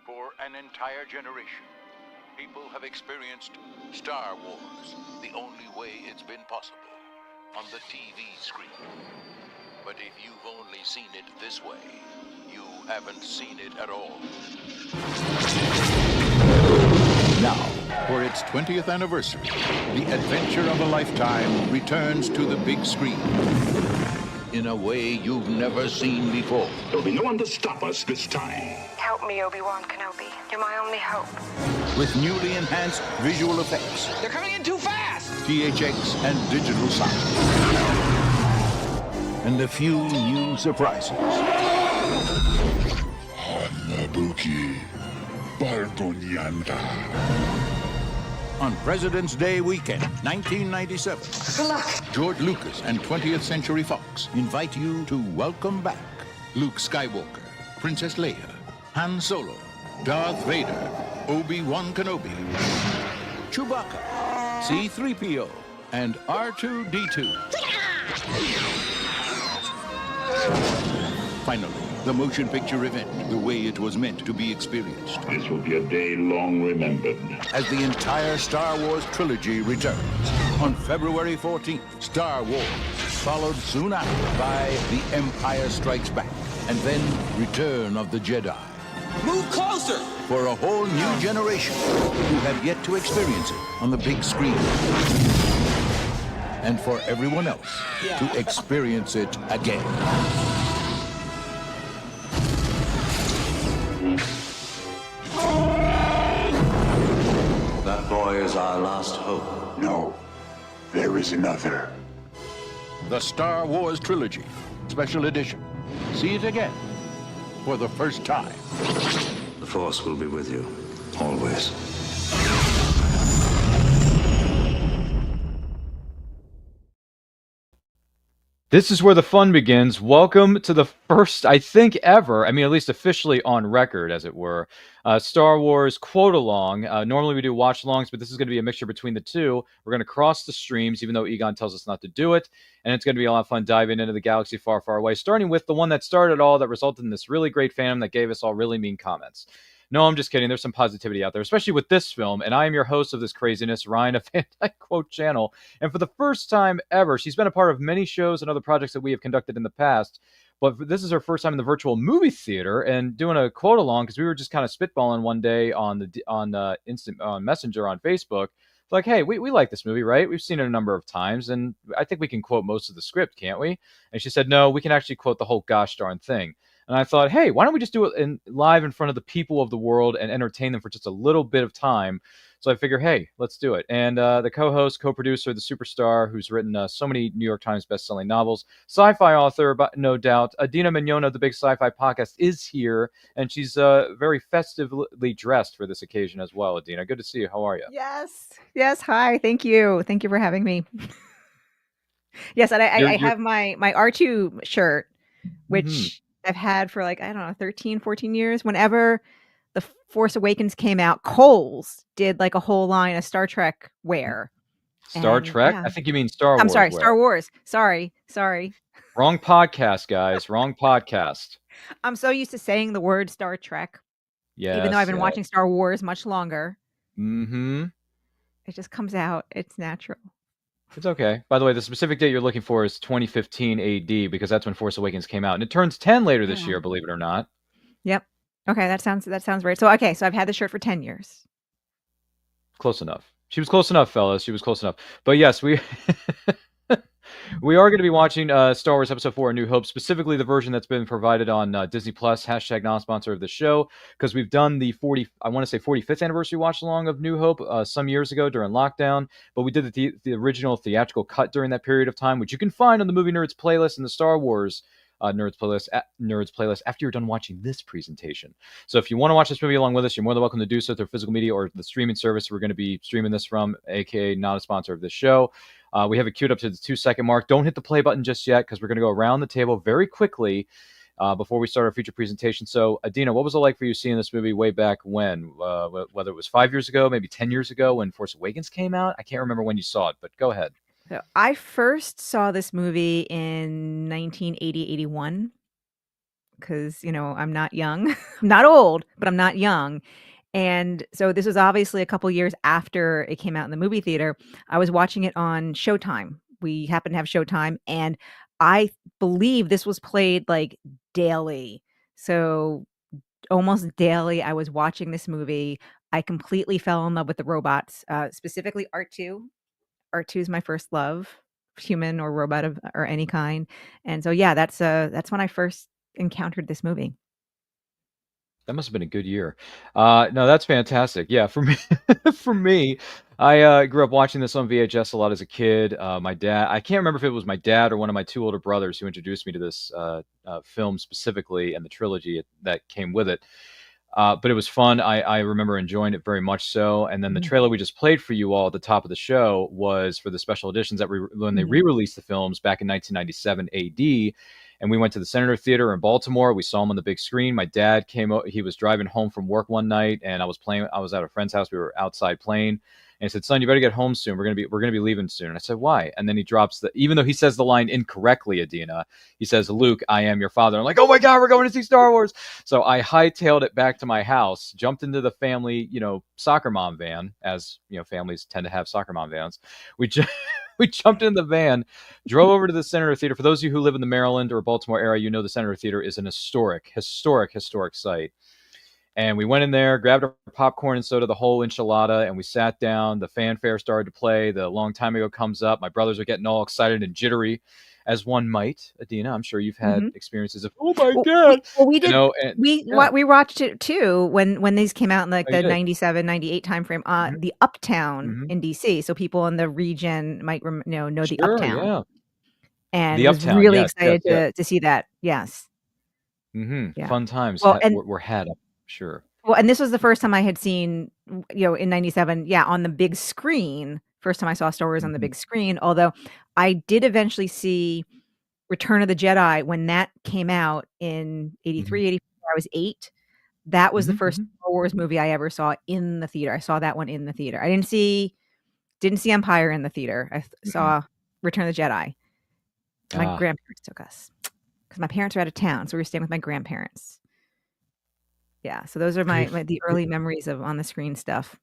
For an entire generation, people have experienced Star Wars the only way it's been possible, on the TV screen. But if you've only seen it this way, you haven't seen it at all. Now, for its 20th anniversary, the adventure of a lifetime returns to the big screen in a way you've never seen before. There'll be no one to stop us this time. Help me, Obi-Wan Kenobi. You're my only hope. With newly enhanced visual effects, They're coming in too fast! THX and digital sound, and a few new surprises. Hanabuki Bardonyanda. On President's Day weekend, 1997, Good luck. George Lucas and 20th Century Fox invite you to welcome back Luke Skywalker, Princess Leia, Han Solo, Darth Vader, Obi-Wan Kenobi, Chewbacca, C-3PO, and R2-D2. Finally, the motion picture event, the way it was meant to be experienced. This will be a day long remembered. As the entire Star Wars trilogy returns on February 14th, Star Wars, followed soon after by The Empire Strikes Back, and then Return of the Jedi. Move closer! For a whole new generation who have yet to experience it on the big screen. And for everyone else to experience it again. That boy is our last hope. No, there is another. The Star Wars Trilogy, Special Edition. See it again for the first time. The Force will be with you, always. This is where the fun begins. Welcome to the first, I think, ever, I mean, at least officially on record, as it were, Star Wars quote-along. Normally we do watch-alongs, but this is going to be a mixture between the two. We're going to cross the streams, even though Egon tells us not to do it, and it's going to be a lot of fun diving into the galaxy far, far away, starting with the one that started all, that resulted in this really great fandom that gave us all really mean comments. No, I'm just kidding. There's some positivity out there, especially with this film. And I am your host of this craziness, Ryan of Van Dyke Quote Channel. And for the first time ever, she's been a part of many shows and other projects that we have conducted in the past. But this is her first time in the virtual movie theater and doing a quote along, because we were just kind of spitballing one day on Messenger on Facebook. It's like, hey, we like this movie, right? We've seen it a number of times, and I think we can quote most of the script, can't we? And she said, no, we can actually quote the whole gosh darn thing. And I thought, hey, why don't we just do it live in front of the people of the world and entertain them for just a little bit of time? So I figure, hey, let's do it. And the co-host, co-producer, the superstar who's written so many New York Times best-selling novels, sci-fi author, but no doubt, Adina Mignona of the Big Sci-Fi Podcast is here, and she's very festively dressed for this occasion as well. Adina, good to see you. How are you? Yes. Hi. Thank you for having me. Yes, and I have my R2 shirt, which I've had for 13, 14 years. Whenever The Force Awakens came out, Kohl's did a whole line of Star Trek wear. Star Trek? Yeah. I think you mean Star Wars. I'm sorry, wear. Star Wars. Sorry. Wrong podcast, guys. Wrong podcast. I'm so used to saying the word Star Trek. Yeah. Even though I've been watching Star Wars much longer. Mm-hmm. It just comes out. It's natural. It's okay. By the way, the specific date you're looking for is 2015 AD, because that's when Force Awakens came out, and it turns 10 later this year, believe it or not. Yep. Okay, that sounds right. So I've had the shirt for 10 years. Close enough. She was close enough, fellas. She was close enough. But yes, we we are going to be watching Star Wars Episode 4: A New Hope, specifically the version that's been provided on Disney Plus. # non-sponsor of the show, because we've done the 45th anniversary watch along of New Hope some years ago during lockdown. But we did the original theatrical cut during that period of time, which you can find on the Movie Nerds playlist and the Star Wars Nerds playlist after you're done watching this presentation. So if you want to watch this movie along with us, you're more than welcome to do so through physical media or the streaming service we're going to be streaming this from, aka not a sponsor of this show. We have it queued up to the 2-second mark. Don't hit the play button just yet, because we're going to go around the table very quickly before we start our feature presentation. So, Adina, what was it like for you seeing this movie way back when? Whether it was 5 years ago, maybe 10 years ago when Force Awakens came out? I can't remember when you saw it, but go ahead. So I first saw this movie in 1980-81 because I'm not young. I'm not old, but I'm not young. And so this was obviously a couple years after it came out in the movie theater. I was watching it on Showtime. We happened to have Showtime, and I believe this was played like daily. So almost daily, I was watching this movie. I completely fell in love with the robots, specifically R2. R2 is my first love, human or robot or any kind. And so yeah, that's when I first encountered this movie. That must have been a good year. No, that's fantastic. Yeah, for me, for me, I grew up watching this on VHS a lot as a kid. My dad, I can't remember if it was my dad or one of my two older brothers who introduced me to this film specifically and the trilogy that came with it. But it was fun. I remember enjoying it very much so. And then the Mhm. trailer we just played for you all at the top of the show was for the special editions that when they Mhm. re-released the films back in 1997 AD. And we went to the Senator Theater in Baltimore. We saw him on the big screen. My dad came. He was driving home from work one night, and I was playing. I was at a friend's house. We were outside playing, and he said, "Son, you better get home soon. We're gonna be leaving soon." And I said, "Why?" And then he drops even though he says the line incorrectly, Adina, he says, "Luke, I am your father." I'm like, "Oh my God, we're going to see Star Wars!" So I hightailed it back to my house, jumped into the family, soccer mom van, as families tend to have soccer mom vans. We just we jumped in the van, drove over to the Senator Theater. For those of you who live in the Maryland or Baltimore area, the Senator Theater is an historic site. And we went in there, grabbed our popcorn and soda, the whole enchilada, and we sat down. The fanfare started to play. The Long Time Ago comes up. My brothers are getting all excited and jittery, as one might. Adina, I'm sure you've had Mhm. experiences of, oh my Well, God, we did. and We yeah, we watched it too when these came out in like oh, you the did. 97, 98 timeframe. Mhm, The Uptown mhm. in DC, so people in the region might know the Sure, Uptown, yeah. and The was Uptown, really yes, yes, excited yes. to see that. Yes, yeah. Fun times Well, and were had, I'm sure. this was the first time I had seen, in 97, yeah, on the big screen. First time I saw Star Wars on the Mhm, big screen, although I did eventually see Return of the Jedi when that came out in mhm, 83, 84. I was 8. That was the mhm, first mhm. Star Wars movie I ever saw in the theater. I saw that one in the theater. I didn't see Empire in the theater. I Mm-mm. saw Return of the Jedi. My Ah, grandparents took us because my parents were out of town, so we were staying with my grandparents. Yeah, so those are great the early memories of on the screen stuff.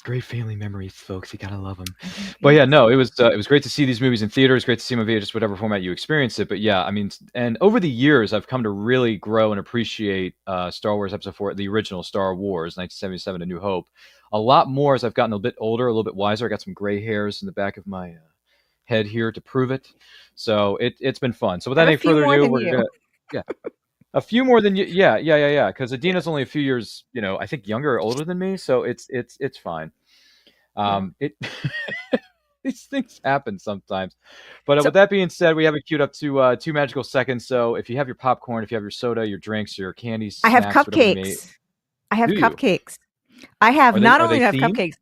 great family memories, folks. You gotta love them. Mhm, But yeah, yes. no, it was great to see these movies in theaters. Great to see them via just whatever format you experience it. But yeah, I mean, and over the years, I've come to really grow and appreciate Star Wars Episode 4, the original Star Wars, 1977: A New Hope, a lot more as I've gotten a bit older, a little bit wiser. I got some gray hairs in the back of my head here to prove it. So it's been fun. So I without have a any few further more ado, than we're you. gonna yeah. A few more than you, yeah, yeah, yeah, yeah. Because Adina's only a few years, I think younger or older than me, so it's fine. Yeah. It these things happen sometimes. But So with that being said, we have it queued up to 2 magical seconds. So if you have your popcorn, if you have your soda, your drinks, your candies, I have snacks, whatever you may, cupcakes. I have do you? cupcakes. I have Are they not are only they do I have themed? cupcakes,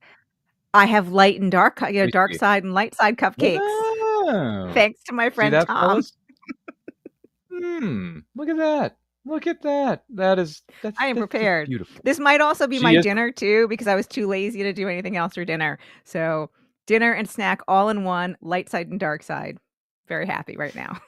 I have light and dark, Let me dark see. side and light side cupcakes, Wow. thanks to my See friend that, Tom. fellas? Look at that. Look at that. I am That's just prepared. beautiful. This might also be She my is. dinner too, because I was too lazy to do anything else for dinner. So dinner and snack all in one, light side and dark side. Very happy right now.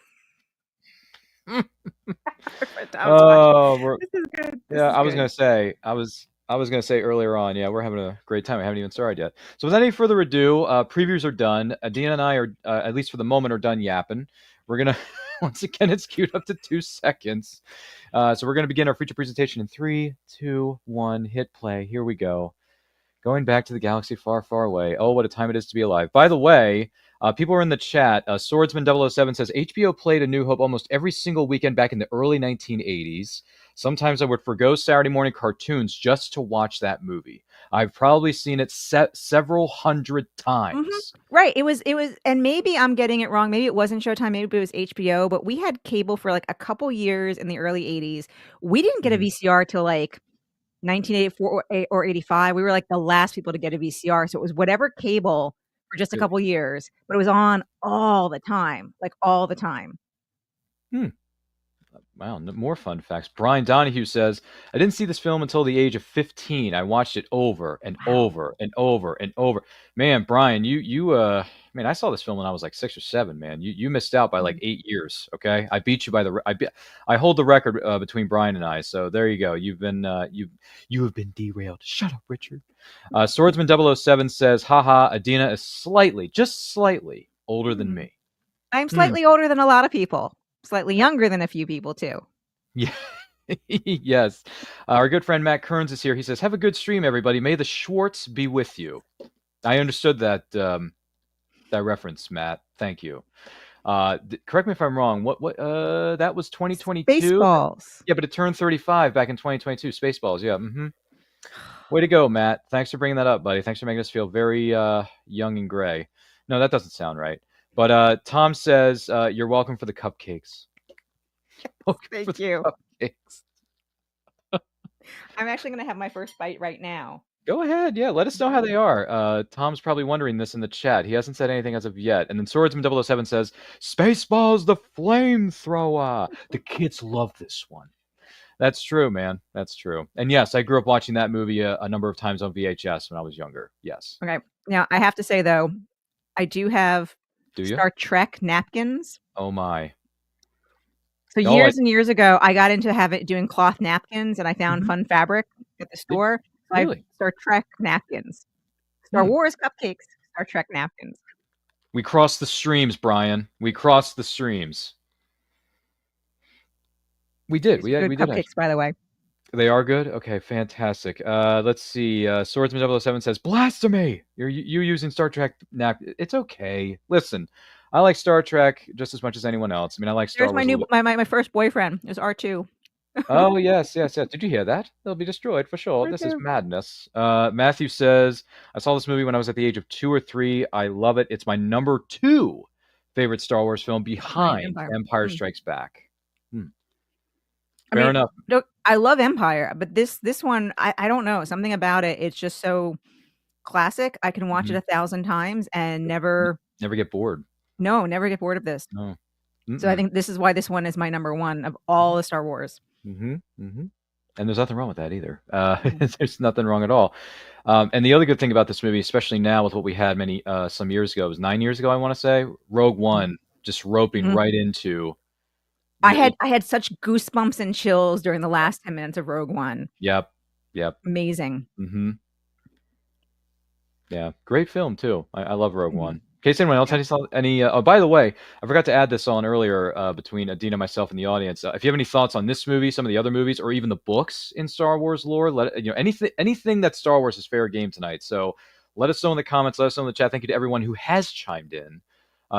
My friend Tom's watching. Oh, we're This is good. This Yeah, is I was good. gonna say, I was gonna say earlier on, yeah, we're having a great time. I haven't even started yet. So without any further ado, previews are done. Adina and I are, at least for the moment, are done yapping. We're gonna once again, it's queued up to 2 seconds. So we're gonna begin our feature presentation in 3, 2, 1. Hit play. Here we go. Going back to the galaxy far, far away. Oh, what a time it is to be alive. By the way, people are in the chat. Swordsman007 says HBO played A New Hope almost every single weekend back in the early 1980s. Sometimes I would forgo Saturday morning cartoons just to watch that movie. I've probably seen it several hundred Mhm. times. Right. It was, and maybe I'm getting it wrong. Maybe it wasn't Showtime, maybe it was HBO, but we had cable for like a couple years in the early 80s. We didn't get a Mhm. VCR till like 1984 or 85. We were like the last people to get a VCR. So it was whatever cable for just a Really? couple years, but it was on all the time, like all the time. Hmm. Wow, more fun facts. Brian Donahue says, I didn't see this film until the age of 15. I watched it over and Wow. over and over and over. Man, Brian, man, I saw this film when I was like 6 or 7, man. You missed out by like 8 years. Okay. I beat you by I hold the record between Brian and I. So there you go. You have been derailed. Shut up, Richard. Swordsman 007 says, haha, Adina is slightly, just slightly older than me. I'm slightly older than a lot of people. Slightly younger than a few people too. Yeah. Yes. Our good friend Matt Kearns is here. He says, have a good stream, everybody. May the Schwartz be with you. I understood that that reference, Matt. Thank you. Correct me if I'm wrong. What that was 2022? Spaceballs. Yeah, but it turned 35 back in 2022. Spaceballs, yeah. Way to go, Matt. Thanks for bringing that up, buddy. Thanks for making us feel very young and gray. No, that doesn't sound right. But Tom says, you're welcome for the cupcakes. Thank you. Cupcakes. I'm actually going to have my first bite right now. Go ahead. Yeah, let us know how they are. Tom's probably wondering this in the chat. He hasn't said anything as of yet. And then Swordsman 007 says, Spaceballs the flamethrower. The kids love this one. That's true, man. That's true. And yes, I grew up watching that movie a number of times on VHS when I was younger. Yes. Okay. Now, I have to say, though, I do have Star Trek napkins. Oh, my. So years and years ago, I got into doing cloth napkins, and I found fun fabric at the store. Really? I have Star Trek napkins. Star Wars cupcakes, Star Trek napkins. We crossed the streams, Brian. We crossed the streams. We did. We did cupcakes, actually. By the way. They are good? Okay, fantastic. Let's see. Swordsman 007 says, blasphemy! You're using Star Trek napkins. It's okay. Listen, I like Star Trek just as much as anyone else. I mean, I like Star Wars. There's my first boyfriend is R2. Oh, yes. Did you hear that? They'll be destroyed for sure. This is madness. Matthew says, I saw this movie when I was at the age of 2 or 3. I love it. It's my number 2 favorite Star Wars film behind Empire Strikes Back. Fair enough. I love Empire, but this one, I don't know. Something about it. It's just so classic. I can watch it 1,000 times and never get bored. No, never get bored of this. No. So I think this is why this one is my number 1 of all the Star Wars. And there's nothing wrong with that either. There's nothing wrong at all. And the other good thing about this movie, especially now with what we had some years ago, it was 9 years ago, I want to say, Rogue One, just roping right into. I had such goosebumps and chills during the last 10 minutes of Rogue One. Yep. Amazing. Yeah, great film too. I love Rogue One. In case anyone else had any oh, by the way, I forgot to add this on earlier between Adina, myself, and the audience. If you have any thoughts on this movie, some of the other movies, or even the books in Star Wars lore, anything that Star Wars is fair game tonight. So let us know in the comments. Let us know in the chat. Thank you to everyone who has chimed in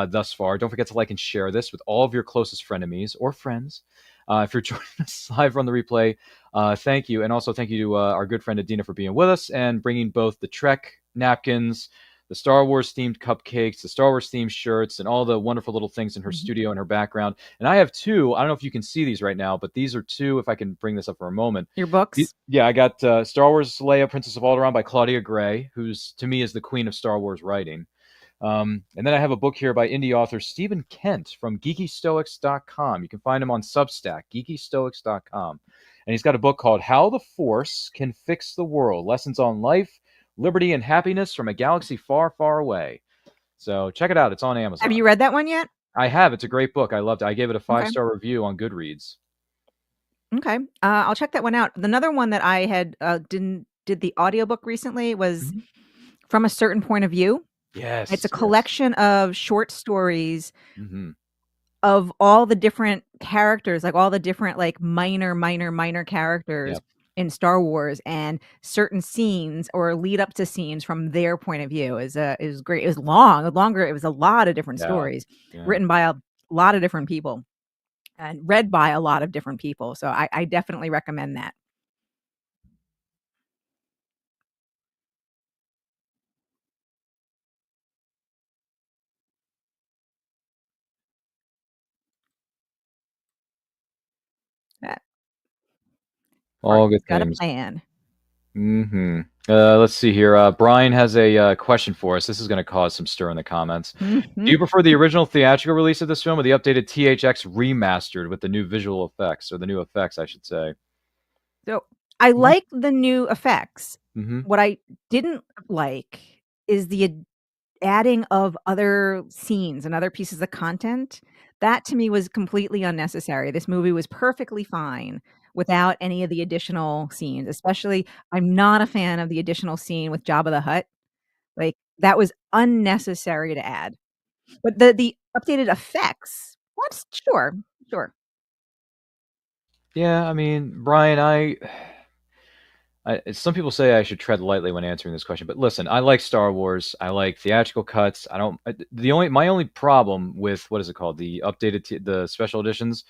thus far. Don't forget to like and share this with all of your closest frenemies or friends. If you're joining us live on the replay, thank you. And also thank you to our good friend Adina for being with us and bringing both the Trek napkins, the Star Wars themed cupcakes, the Star Wars themed shirts, and all the wonderful little things in her studio and her background. And I have 2. I don't know if you can see these right now, but these are 2, if I can bring this up for a moment. Your books? Yeah, I got Star Wars Leia, Princess of Alderaan by Claudia Gray, who's, to me, is the queen of Star Wars writing. And then I have a book here by indie author Stephen Kent from geekystoics.com. You can find him on Substack, geekystoics.com. And he's got a book called How the Force Can Fix the World, Lessons on Life, Liberty, and Happiness from a Galaxy Far, Far Away. So check it out. It's on Amazon. Have you read that one yet? I have. It's a great book. I loved it. I gave it a 5-star review on Goodreads. Okay. I'll check that one out. Another one that I had did the audiobook recently was From a Certain Point of View. Yes. It's a collection of short stories of all the different characters, like all the different like minor characters in Star Wars, and certain scenes or lead up to scenes from their point of view is great. It was longer. It was a lot of different stories written by a lot of different people and read by a lot of different people. So I definitely recommend that. All good got things. a plan. Let's see here. Brian has a question for us. This is going to cause some stir in the comments. Do you prefer the original theatrical release of this film or the updated THX remastered with the new visual effects, or the new effects, I should say? So I like the new effects. Mm-hmm. What I didn't like is the adding of other scenes and other pieces of content. That to me was completely unnecessary. This movie was perfectly fine without any of the additional scenes. Especially, I'm not a fan of the additional scene with Jabba the Hutt. Like, that was unnecessary to add. But the updated effects, that's sure. Yeah, I mean, Brian, some people say I should tread lightly when answering this question, but listen, I like Star Wars. I like theatrical cuts. I don't. My only problem with, what is it called, the updated the special editions,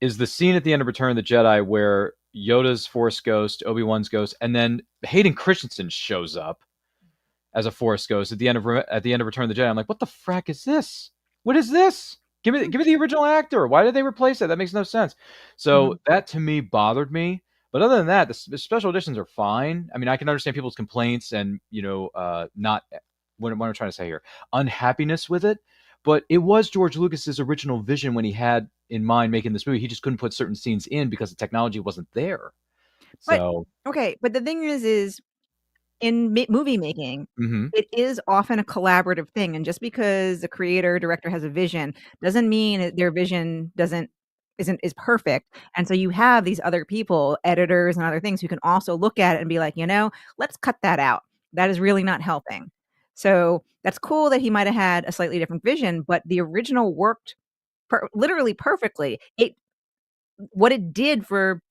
is the scene at the end of Return of the Jedi where Yoda's Force ghost, Obi-Wan's ghost, and then Hayden Christensen shows up as a Force ghost at the end of Return of the Jedi. I'm like, what the frack is this? What is this? Give me the original actor. Why did they replace it? That makes no sense. So that to me bothered me. But other than that, the special editions are fine. I mean, I can understand people's complaints and not what I'm trying to say here, unhappiness with it. But it was George Lucas's original vision when he had in mind making this movie. He just couldn't put certain scenes in because the technology wasn't there. So, But the thing is in movie making, mm-hmm. it is often a collaborative thing, and just because the creator, director has a vision, doesn't mean that their vision is perfect, and so you have these other people, editors and other things, who can also look at it and be like, "Let's cut that out. That is really not helping." So, that's cool that he might have had a slightly different vision, but the original worked literally perfectly. What it did for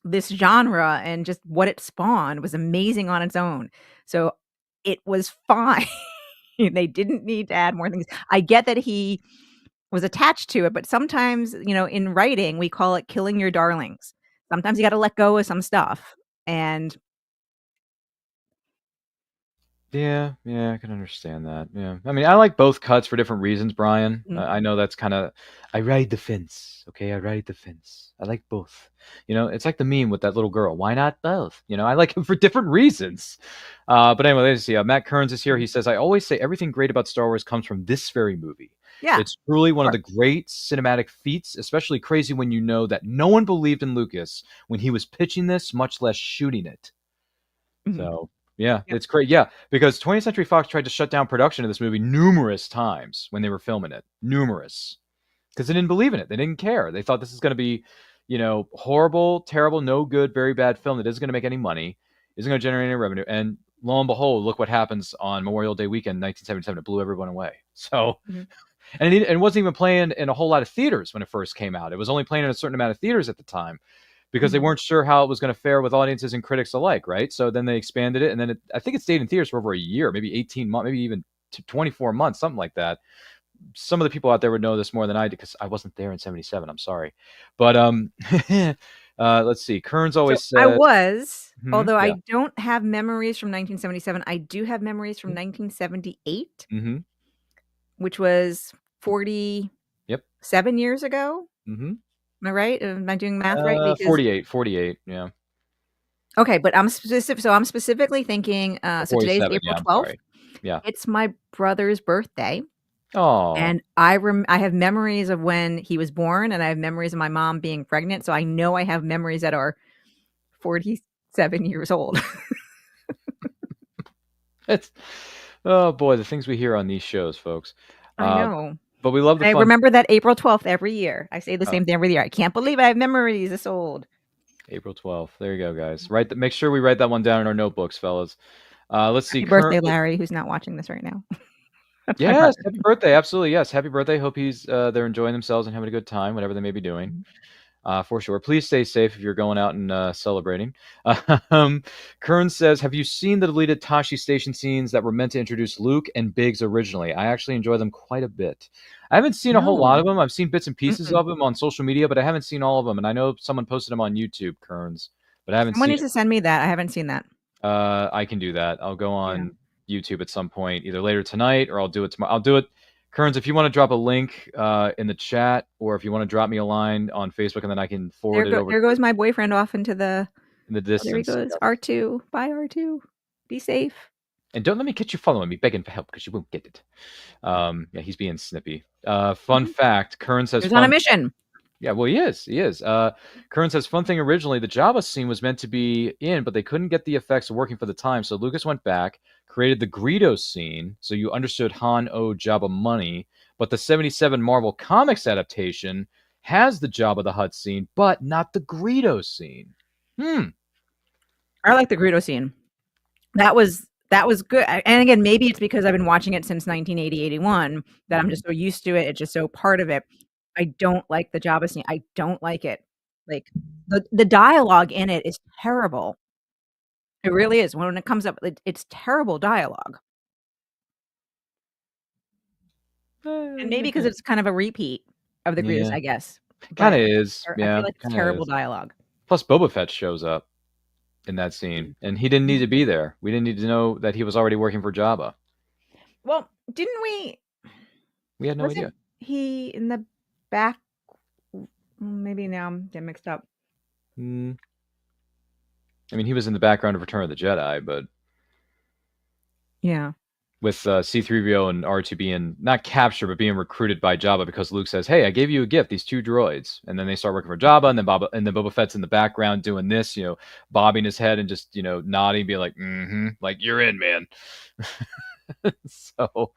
this genre and just what it spawned was amazing on its own. So it was fine. They didn't need to add more things. I get that he was attached to it, but sometimes, in writing, we call it killing your darlings. Sometimes you got to let go of some stuff. And Yeah, I can understand that. Yeah. I mean, I like both cuts for different reasons, Brian. Mhm. I know that's kind of, I ride the fence. Okay, I ride the fence. I like both. It's like the meme with that little girl. Why not both? I like them for different reasons. But anyway, let's see. Matt Kearns is here. He says, I always say everything great about Star Wars comes from this very movie. Yeah, It's truly one of sure. the great cinematic feats, especially crazy when you know that no one believed in Lucas when he was pitching this, much less shooting it. Mhm. So, yeah, Yep. it's great. Yeah, because 20th Century Fox tried to shut down production of this movie numerous times when they were filming it. Numerous. Because they didn't believe in it. They didn't care. They thought this is going to be, horrible, terrible, no good, very bad film that isn't going to make any money, isn't going to generate any revenue. And lo and behold, look what happens on Memorial Day weekend, 1977. It blew everyone away. So, Mhm. and it wasn't even playing in a whole lot of theaters when it first came out. It was only playing in a certain amount of theaters at the time, because they Mhm. weren't sure how it was going to fare with audiences and critics alike, right? So then they expanded it, and then I think it stayed in theaters for over a year, maybe 18 months, maybe even 24 months, something like that. Some of the people out there would know this more than I did because I wasn't there in '77. I'm sorry, but let's see. Kearns So always I said, was, although yeah, I don't have memories from 1977, I do have memories from 1978, mm-hmm, which was 47 yep, years ago. mm-hmm, Am I right? Am I doing math right? Because 48, yeah, okay, but I'm specifically thinking, or so today's 47, April yeah. I'm 12th. sorry, yeah. It's my brother's birthday, Oh, and I have memories of when he was born, and I have memories of my mom being pregnant, so I know I have memories that are 47 years old. it's oh boy, the things we hear on these shows, folks. I Uh, know. but we love the I fun. remember that April 12th every year. I say the Oh, same thing every year. I can't believe I have memories this old. April 12th. There you go, guys. Make sure we write that one down in our notebooks, fellas. Let's see. Happy birthday, Currently, Larry, who's not watching this right now. That's my yes, brother. happy birthday. Absolutely, yes. Happy birthday. Hope they're enjoying themselves and having a good time, whatever they may be doing. Mhm. For sure. Please stay safe if you're going out and celebrating. Kern says, have you seen the deleted Tashi Station scenes that were meant to introduce Luke and Biggs originally? I actually enjoy them quite a bit. I haven't seen a whole lot No. of them. I've seen bits and pieces Mm-mm. of them on social media, but I haven't seen all of them. And I know someone posted them on YouTube, Kearns, but I haven't Someone seen needs to send me that. I haven't seen that. I can do that. I'll go Yeah. on YouTube at some point, either later tonight or I'll do it tomorrow. I'll do it. Kearns, if you want to drop a link in the chat, or if you want to drop me a line on Facebook, and then I can forward it over There goes my boyfriend off into the in the oh, there he distance. goes. R2. Bye, R2. Be safe. And don't let me catch you following me begging for help because you won't get it. Yeah, he's being snippy. Fun fact, Kern says He's on a mission. Yeah, well, he is. He is. Kern says, fun thing originally, the Jabba scene was meant to be in, but they couldn't get the effects working for the time. So Lucas went back, created the Greedo scene, so you understood Han owed Jabba money. But the 77 Marvel Comics adaptation has the Jabba the Hutt scene, but not the Greedo scene. I like the Greedo scene. That was good. And again, maybe it's because I've been watching it since 1980, 81 that I'm just so used to it. It's just so part of it. I don't like the Jabba scene. I don't like it. Like the dialogue in it is terrible. It really is. When it comes up, it's terrible dialogue. And maybe because it's kind of a repeat of the Greedos, Yeah. I guess. Kind of is. I Yeah. feel like it's terrible dialogue. Plus, Boba Fett shows up in that scene, and he didn't need to be there. We didn't need to know that he was already working for Jabba. Well, didn't we? We had no idea. He in the back. Maybe now I'm getting mixed up. I mean, he was in the background of Return of the Jedi, but yeah, with C-3PO and R2 being not captured, but being recruited by Jabba because Luke says, "Hey, I gave you a gift, these 2 droids," and then they start working for Jabba, and then Boba Fett's in the background doing this, bobbing his head and just nodding, being like, like you're in, man. So.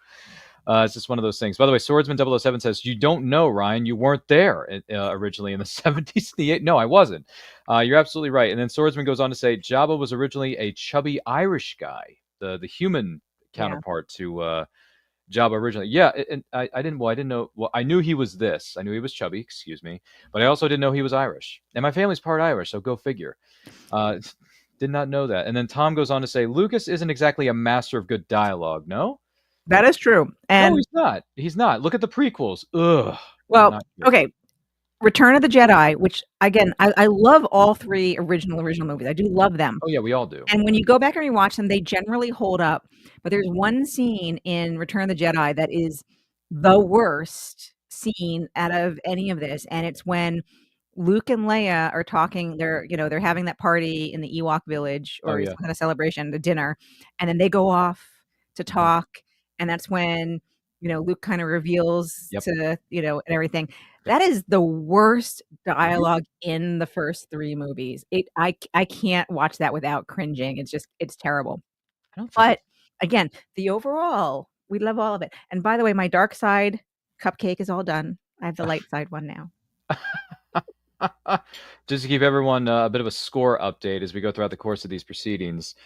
It's just one of those things. By the way, Swordsman 007 says, you don't know, Ryan. You weren't there originally in the 70s. No, I wasn't. You're absolutely right. And then Swordsman goes on to say, Jabba was originally a chubby Irish guy, the human counterpart to Jabba originally. Yeah, and I didn't know. Well, I knew he was this. I knew he was chubby, excuse me. But I also didn't know he was Irish. And my family's part Irish, so go figure. Did not know that. And then Tom goes on to say, Lucas isn't exactly a master of good dialogue, no? That is true. And no, he's not. He's not. Look at the prequels. Ugh. Well, okay. Return of the Jedi, which again, I love all 3 original movies. I do love them. Oh yeah, we all do. And when you go back and rewatch them, they generally hold up. But there's one scene in Return of the Jedi that is the worst scene out of any of this, and it's when Luke and Leia are talking. They're having that party in the Ewok village or some kind of celebration, the dinner, and then they go off to talk. And that's when, Luke kind of reveals to, and everything. That is the worst dialogue in the first 3 movies. I can't watch that without cringing. It's terrible. But again, the overall, we love all of it. And by the way, my dark side cupcake is all done. I have the light side one now. Just to give everyone a bit of a score update as we go throughout the course of these proceedings.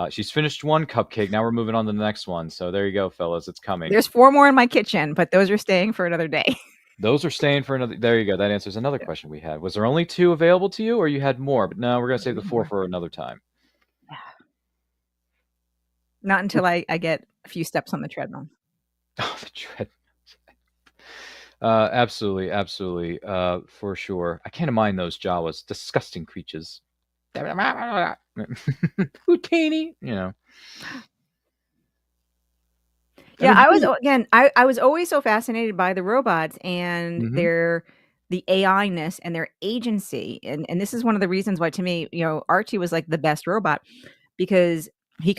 She's finished 1 cupcake. Now we're moving on to the next one. So there you go, fellas. It's coming. There's 4 more in my kitchen, but those are staying for another day. Those are staying for another. There you go. That answers another question we had. Was there only 2 available to you, or you had more? But no, we're gonna save the 4 for another time. Not until I get a few steps on the treadmill. Oh, the treadmill. Absolutely, for sure. I can't mind those Jawas. Disgusting creatures. Houdini, Yeah, I was always so fascinated by the robots and the AI-ness and their agency. And this is one of the reasons why, to me, R2 was like the best robot, because he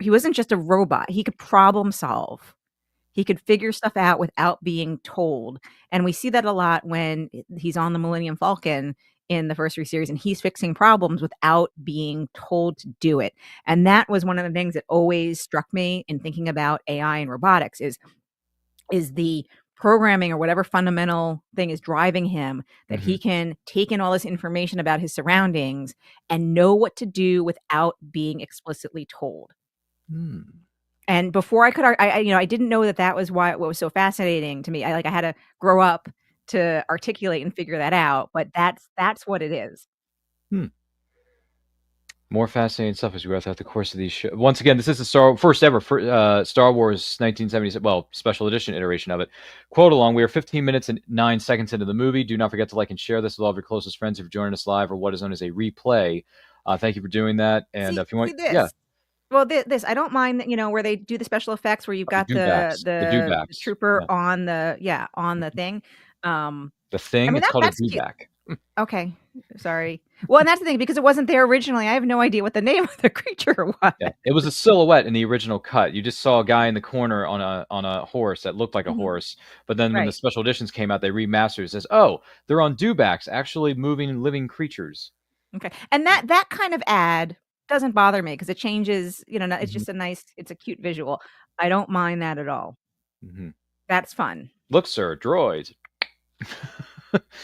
wasn't just a robot. He could problem solve. He could figure stuff out without being told. And we see that a lot when he's on the Millennium Falcon in the first 3 series, and he's fixing problems without being told to do it. And that was one of the things that always struck me in thinking about AI and robotics is the programming or whatever fundamental thing is driving him, that he can take in all this information about his surroundings and know what to do without being explicitly told. And before I could, I didn't know that was what was so fascinating to me. I had to grow up to articulate and figure that out, but that's what it is. More fascinating stuff as we go throughout the course of these shows. Once again, this is the first ever Star Wars 1977, special edition iteration of it. Quote along, we are 15 minutes and 9 seconds into the movie. Do not forget to like and share this with all of your closest friends if you're joining us live or what is known as a replay. Thank you for doing that. And if you want, Well, this I don't mind, where they do the special effects where you've got the trooper on the thing. The thing, it's called a dewback. Okay, sorry. Well, and that's the thing, because it wasn't there originally. I have no idea what the name of the creature was. Yeah, it was a silhouette in the original cut. You just saw a guy in the corner on a horse that looked like a horse. But then when the Right. special editions came out, they remastered it. It says, "Oh, they're on dewbacks, actually moving living creatures." Okay. And that kind of ad doesn't bother me because it changes, it's Mhm, just it's a cute visual. I don't mind that at all. mhm. That's fun. Look, sir, droids.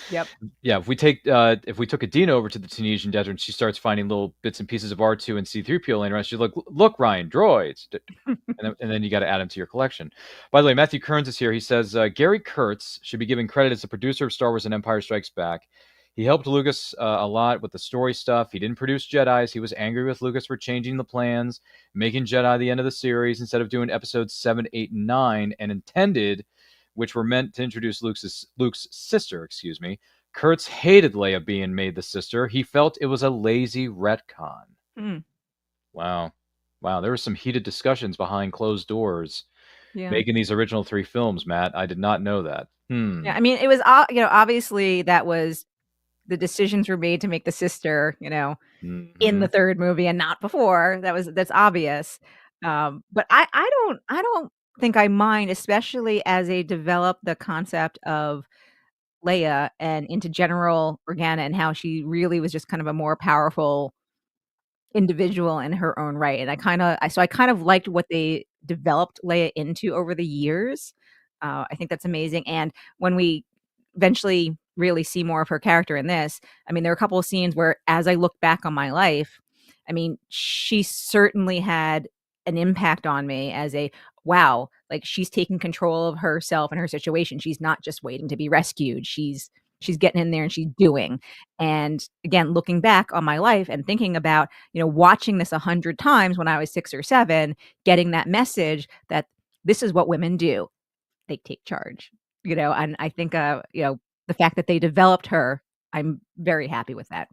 Yep. Yeah, if we took Adina over to the Tunisian desert and she starts finding little bits and pieces of R2 and C3PO laying around, she's like, "Look, Ryan, droids." And then you got to add them to your collection. By the way, Matthew Kearns is here. He says Gary Kurtz should be given credit as the producer of Star Wars and Empire Strikes Back. He helped Lucas a lot with the story stuff. He didn't produce Jedis. He was angry with Lucas for changing the plans, making Jedi the end of the series instead of doing episodes 7, 8, and 9, and intended, which were meant to introduce Luke's sister, excuse me. Kurtz hated Leia being made the sister. He felt it was a lazy retcon. Mm, Wow. Wow, there were some heated discussions behind closed doors yeah. making these original 3 films, Matt. I did not know that. Yeah. I mean, it was, obviously that was the decisions were made to make the sister, in the Mhm. third movie and not before. That's obvious. But I don't think I mind, especially as they develop the concept of Leia and into General Organa and how she really was just kind of a more powerful individual in her own right. And I kind of liked what they developed Leia into over the years. I think that's amazing. And when we eventually really see more of her character in this, I mean, there are a couple of scenes where, as I look back on my life, I mean, she certainly had an impact on me as a wow, like she's taking control of herself and her situation. She's not just waiting to be rescued. She's getting in there and she's doing. And again, looking back on my life and thinking about, watching this 100 times when I was 6 or 7, getting that message that this is what women do. They take charge, and I think, the fact that they developed her, I'm very happy with that.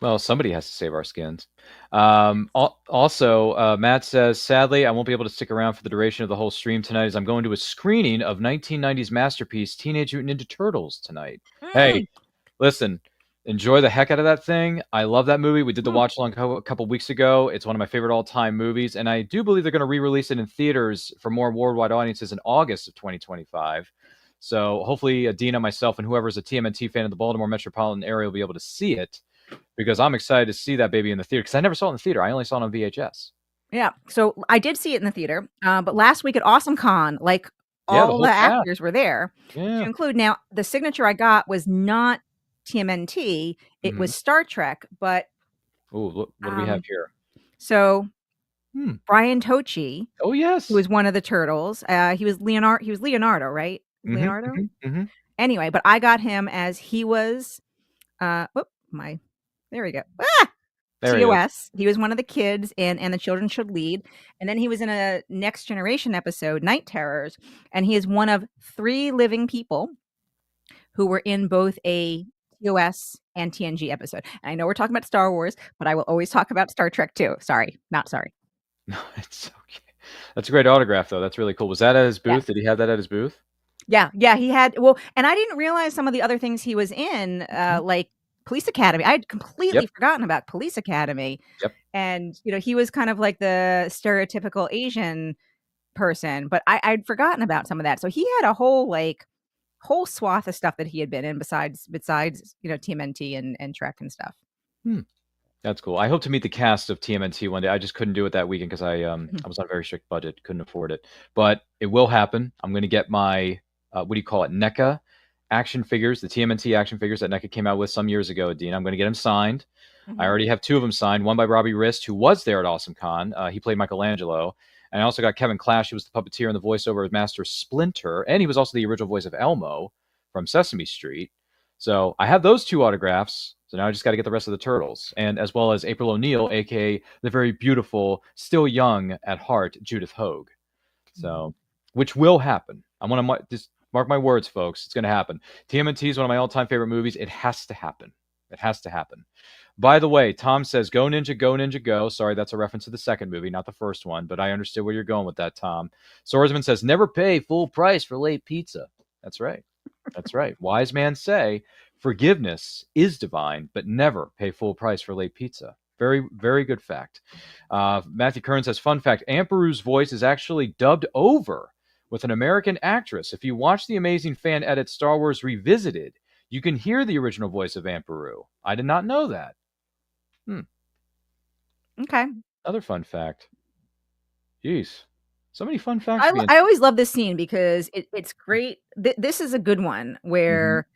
Well, somebody has to save our skins. Also, Matt says, sadly, I won't be able to stick around for the duration of the whole stream tonight as I'm going to a screening of 1990s masterpiece Teenage Mutant Ninja Turtles tonight. Hey, Mm, listen, enjoy the heck out of that thing. I love that movie. We did the mm, watch along a couple weeks ago. It's one of my favorite all-time movies, and I do believe they're going to re-release it in theaters for more worldwide audiences in August of 2025. So hopefully, Dina, myself, and whoever's a TMNT fan of the Baltimore metropolitan area will be able to see it because I'm excited to see that baby in the theater because I never saw it in the theater. I only saw it on VHS. yeah, so I did see it in the theater, but last week at AwesomeCon, like, Yeah, the all the whole cast. actors were there to Yeah. include now, the signature I got was not TMNT, it Hmm. was Star Trek, but, Oh, look, what do we have um here? so Hmm. Brian Tochi, Oh, who yes. was one of the turtles, he was Leonardo, right? Hmm. Leonardo? Hmm. Hmm. Anyway, but I got him as he was, whoop, my there we go. Ah! There he is. TOS. He was one of the kids in And the Children Should Lead, and then he was in a Next Generation episode, Night Terrors, and he is one of 3 living people who were in both a TOS and TNG episode. And I know we're talking about Star Wars, but I will always talk about Star Trek too. Sorry, not sorry. No, it's okay. That's a great autograph, though. That's really cool. Was that at his Yeah. booth? Did he have that at his booth? Yeah, yeah, he had well, and I didn't realize some of the other things he was in, Mhm. like Police Academy. I'd Yep. completely forgotten about Police Academy, Yep. and, he was kind of like the stereotypical Asian person, but I'd forgotten about some of that. So he had a whole swath of stuff that he had been in besides, TMNT and Trek and stuff. Hmm. That's cool. I hope to meet the cast of TMNT one day. I just couldn't do it that weekend because Mhm. I was on a very strict budget, couldn't afford it. But it will happen. I'm going to get my what do you call it, NECA action figures, the TMNT action figures that NECA came out with some years ago. Dean, I'm going to get them signed. I Mhm. already have 2 of them signed. One by Robbie Rist, who was there at AwesomeCon. He played Michelangelo, and I also got Kevin Clash, who was the puppeteer and the voiceover of Master Splinter, and he was also the original voice of Elmo from Sesame Street. So I have those 2 autographs. So now I just got to get the rest of the turtles, and as well as April O'Neil, aka the very beautiful, still young at heart, Judith Hogue. So, which will happen. I want to just mark my words, folks. It's going to happen. TMNT is one of my all-time favorite movies. It has to happen. It has to happen. By the way, Tom says, "Go Ninja, go Ninja, go." Sorry, that's a reference to the second movie, not the first one, but I understood where you're going with that, Tom. Swordsman says, "Never pay full price for late pizza." That's right. That's right. Wise man say, Forgiveness is divine, but never pay full price for late pizza. Very, very good fact. Matthew Kern says, fun fact, Aunt Beru's voice is actually dubbed over with an American actress. If you watch the amazing fan edit Star Wars Revisited, you can hear the original voice of Aunt Beru. I did not know that. Okay. Another fun fact. Jeez. So many fun facts. I always love this scene because it's great. This is a good one where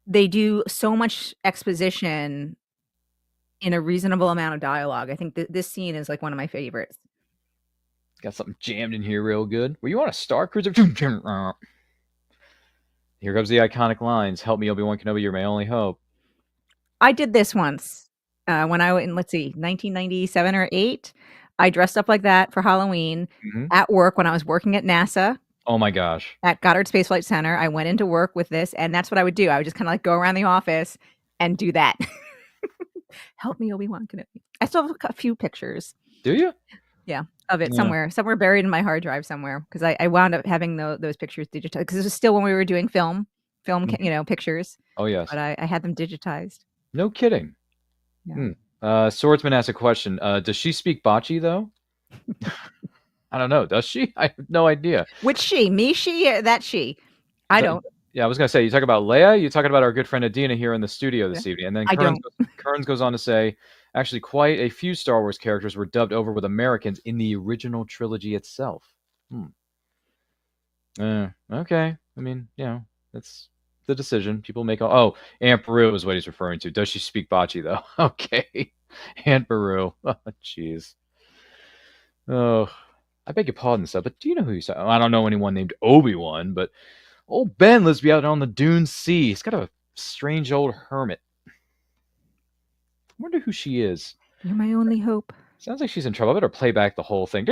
they do so much exposition in a reasonable amount of dialogue. I think this scene is like one of my favorites. Got something jammed in here real good. Were you on a Star Cruiser? Here comes the iconic lines. Help me, Obi-Wan Kenobi, you're my only hope. I did this once when I was in, 1997 or 8. I dressed up like that for Halloween at work when I was working at NASA. Oh my gosh. At Goddard Space Flight Center. I went into work with this, and that's what I would do. I would just kind of like go around the office and do that. Help me, Obi-Wan Kenobi. I still have a few pictures. Do you? Yeah, of it somewhere buried in my hard drive somewhere, because I wound up having those pictures digitized, because this was still when we were doing film, pictures. Oh, yes. But I had them digitized. No kidding. Yeah. Swordsman asked a question. Does she speak Bocce, though? I don't know. Does she? I have no idea. Which she? Me, she, or that she? I don't. Yeah, I was going to say, you talk about Leia, you're talking about our good friend Adina here in the studio this evening. And then Kearns goes on to say, actually, quite a few Star Wars characters were dubbed over with Americans in the original trilogy itself. Okay. I mean, that's the decision people make. Oh, Aunt Beru is what he's referring to. Does she speak Bocce, though? Okay. Aunt Beru. Oh, jeez. Oh, I beg your pardon, sir, but do you know who you said? I don't know anyone named Obi-Wan, but old Ben lives out on the Dune Sea. He's got a strange old hermit. I wonder who she is. You're my only hope. Sounds like she's in trouble. I better play back the whole thing.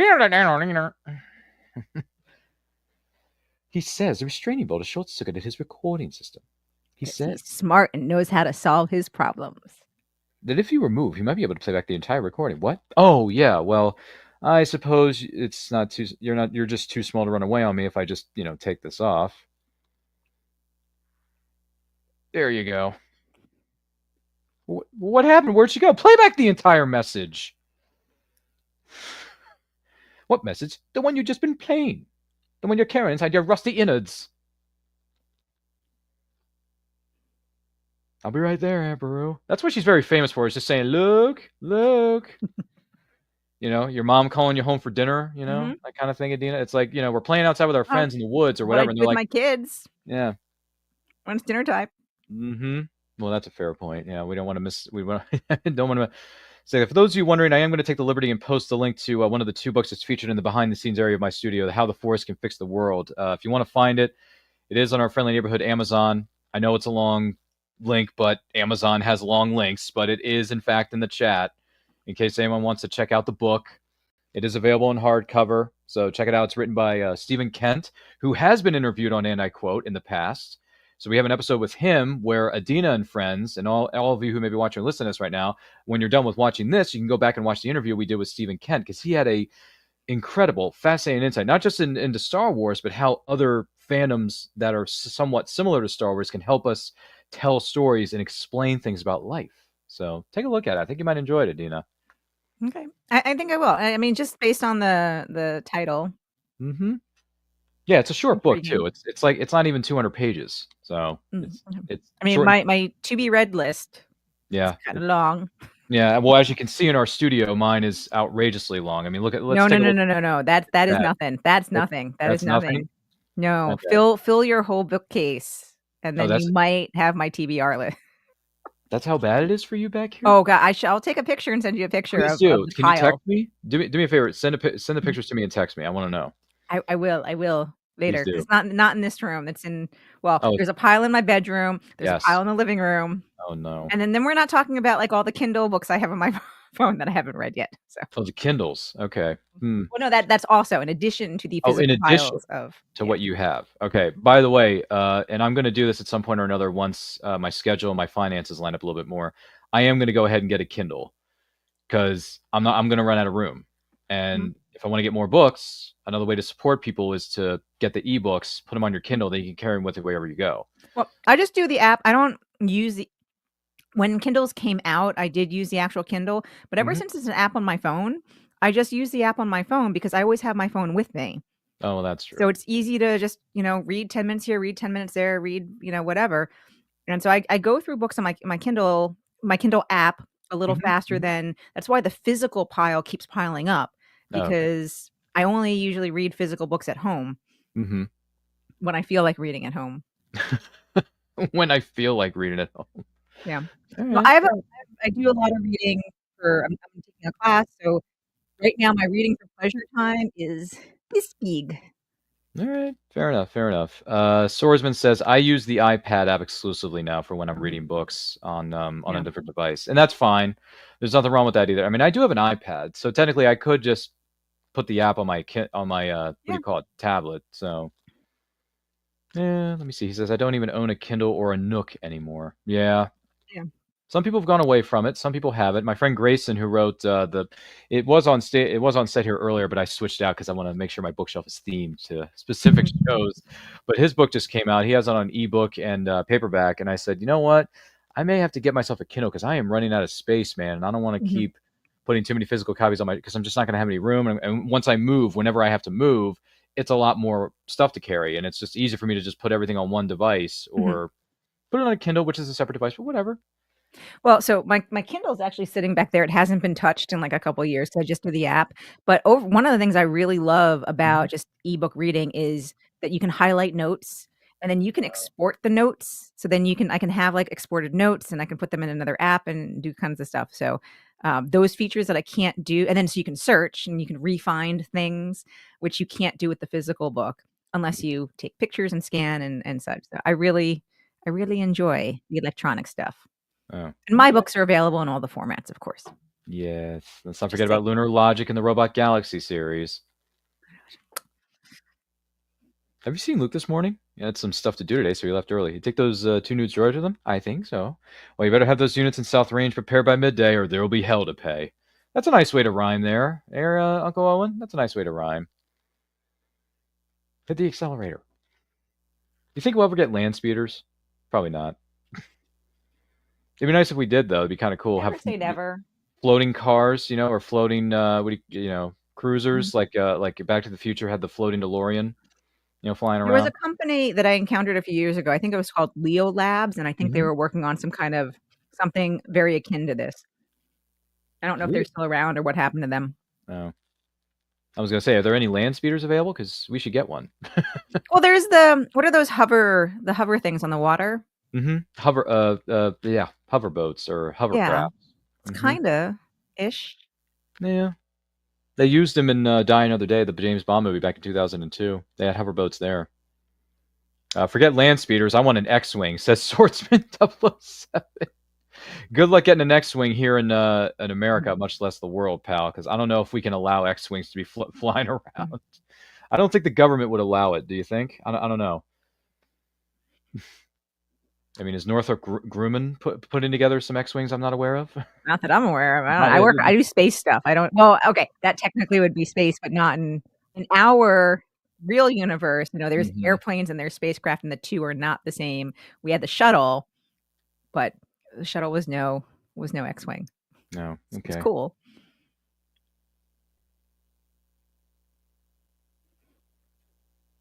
He says the restraining bolt is short-circuited his recording system. He says he's smart and knows how to solve his problems. That if you remove, he might be able to play back the entire recording. What? Oh, yeah. Well, I suppose it's not too. You're just too small to run away on me if I just take this off. There you go. What happened? Where'd she go? Play back the entire message. What message? The one you've just been playing. The one you're carrying inside your rusty innards. I'll be right there, Aunt Beru. That's what she's very famous for, is just saying, look. Your mom calling you home for dinner, that kind of thing, Adina. It's like, we're playing outside with our friends in the woods or whatever. And they're with like, my kids. Yeah. When it's dinner time. Well, that's a fair point. Yeah, we don't want to miss. We don't want to say that. For those of you wondering, I am going to take the liberty and post the link to one of the 2 books that's featured in the behind-the-scenes area of my studio, How the Force Can Fix the World. If you want to find it, it is on our friendly neighborhood Amazon. I know it's a long link, but Amazon has long links. But it is, in fact, in the chat. In case anyone wants to check out the book, it is available in hardcover. So check it out. It's written by Stephen Kent, who has been interviewed on And I Quote in the past. So we have an episode with him where Adina and friends, and all of you who may be watching or listening to this right now, when you're done with watching this, you can go back and watch the interview we did with Stephen Kent, because he had a incredible, fascinating insight, not just into Star Wars, but how other fandoms that are somewhat similar to Star Wars can help us tell stories and explain things about life. So take a look at it. I think you might enjoy it, Adina. Okay. I think I will. I mean, just based on the title. Yeah, it's a short book too. It's like, it's not even 200 pages. So it's I mean, my to be read list. Yeah. It's kind of long. Yeah. Well, as you can see in our studio, mine is outrageously long. I mean, look at No. That is nothing. That's nothing. That's nothing. No. Okay. Fill your whole bookcase, and then you might have my TBR list. That's how bad it is for you back here? Oh God, I'll take a picture and send you a picture. Please do. Can you text me? Do me a favor. Send the pictures to me and text me. I want to know. I will later. It's not in this room. It's in there's a pile in my bedroom. There's a pile in the living room. Oh no. And then we're not talking about like all the Kindle books I have on my phone that I haven't read yet. So. Oh, the Kindles. Okay. Well, no, that's also in addition to the physical piles what you have. Okay. By the way, and I'm going to do this at some point or another once my schedule and my finances line up a little bit more. I am going to go ahead and get a Kindle, because I'm going to run out of room. And if I want to get more books, another way to support people is to get the ebooks, put them on your Kindle, then you can carry them with you wherever you go. Well, I just do the app. I don't use the when Kindles came out, I did use the actual Kindle, but ever Mhm. since it's an app on my phone, I just use the app on my phone because I always have my phone with me. Oh, well, that's true. So it's easy to just, read 10 minutes here, read 10 minutes there, read, whatever. And so I go through books on my Kindle app a little Mhm, faster mhm. than that's why the physical pile keeps piling up Oh, okay. because I only usually read physical books at home Mhm. when I feel like reading at home. When I feel like reading it home. Yeah. All Well, right. I do a lot of reading I'm taking a class, so right now my reading for pleasure time is big. All right. Fair enough. Fair enough. Swordsman says I use the iPad app exclusively now for when I'm reading books on a Yeah. different device, and that's fine. There's nothing wrong with that either. I mean, I do have an iPad, so technically I could just put the app on my what do Yeah. you call it, tablet. So yeah, let me see. He says I don't even own a Kindle or a Nook anymore. Yeah, Yeah. some people have gone away from it. Some people haven't. My friend Grayson, who wrote it was on set here earlier, but I switched out because I want to make sure my bookshelf is themed to specific Mhm. shows. But his book just came out. He has it on ebook and paperback, and I said, you know what? I may have to get myself a Kindle because I am running out of space, man, and I don't want to Mhm. keep putting too many physical copies on my because I'm just not going to have any room. And once I move, whenever I have to move, it's a lot more stuff to carry, and it's just easy for me to just put everything on one device Mhm. or put it on a Kindle, which is a separate device, but whatever. Well, so my Kindle's actually sitting back there. It hasn't been touched in like a couple of years, so I just do the app. But one of the things I really love Mhm. about just ebook reading is that you can highlight notes and then you can export the notes. So then I can have like exported notes and I can put them in another app and do kinds of stuff. So those features that I can't do, and then so you can search and you can refind things which you can't do with the physical book unless you take pictures and scan and such. So I really enjoy the electronic stuff. Oh, And my okay. books are available in all the formats, of course. Yes. Let's not Just forget saying. about Lunar Logic and the Robot Galaxy series. Have you seen Luke this morning? He had some stuff to do today, so he left early. You take those two new droids with him? I think so. Well, you better have those units in South Range prepared by midday, or there will be hell to pay. That's a nice way to rhyme there, Uncle Owen. That's a nice way to rhyme. Hit the accelerator. You think we'll ever get land speeders? Probably not. It'd be nice if we did, though. It'd be kind of cool. Never Have say never. floating cars, or floating Mhm. cruisers like Back to the Future had the floating DeLorean, flying There was a around. company that I encountered a few years ago. I think it was called Leo Labs, and I think they Hmm. were working on some kind of something very akin to this. I don't know if they're Really? still around or what happened to them. Oh, I was gonna say, are there any land speeders available? Because we should get one. Well, there's what are those the hover things on the water? Yeah, hover boats or Yeah, hovercrafts. it's Hmm. kinda ish. Yeah, they used them in Die Another Day, the James Bond movie back in 2002. They had hover boats there. Forget land speeders. I want an X-wing. Says Swordsman 007. Good luck getting an X-wing here in America, much less the world, pal. Because I don't know if we can allow X-wings to be flying around. I don't think the government would allow it. Do you think? I don't know. I mean, is Northrop Grumman putting together some X-wings I'm not aware of? Not that I'm aware of. Not yet. I do space stuff. I don't well, okay, that technically would be space, but not in our real universe. There's Mhm. airplanes and there's spacecraft, and the 2 are not the same. We had the shuttle, but the shuttle was no X-wing. No. It's Okay. cool.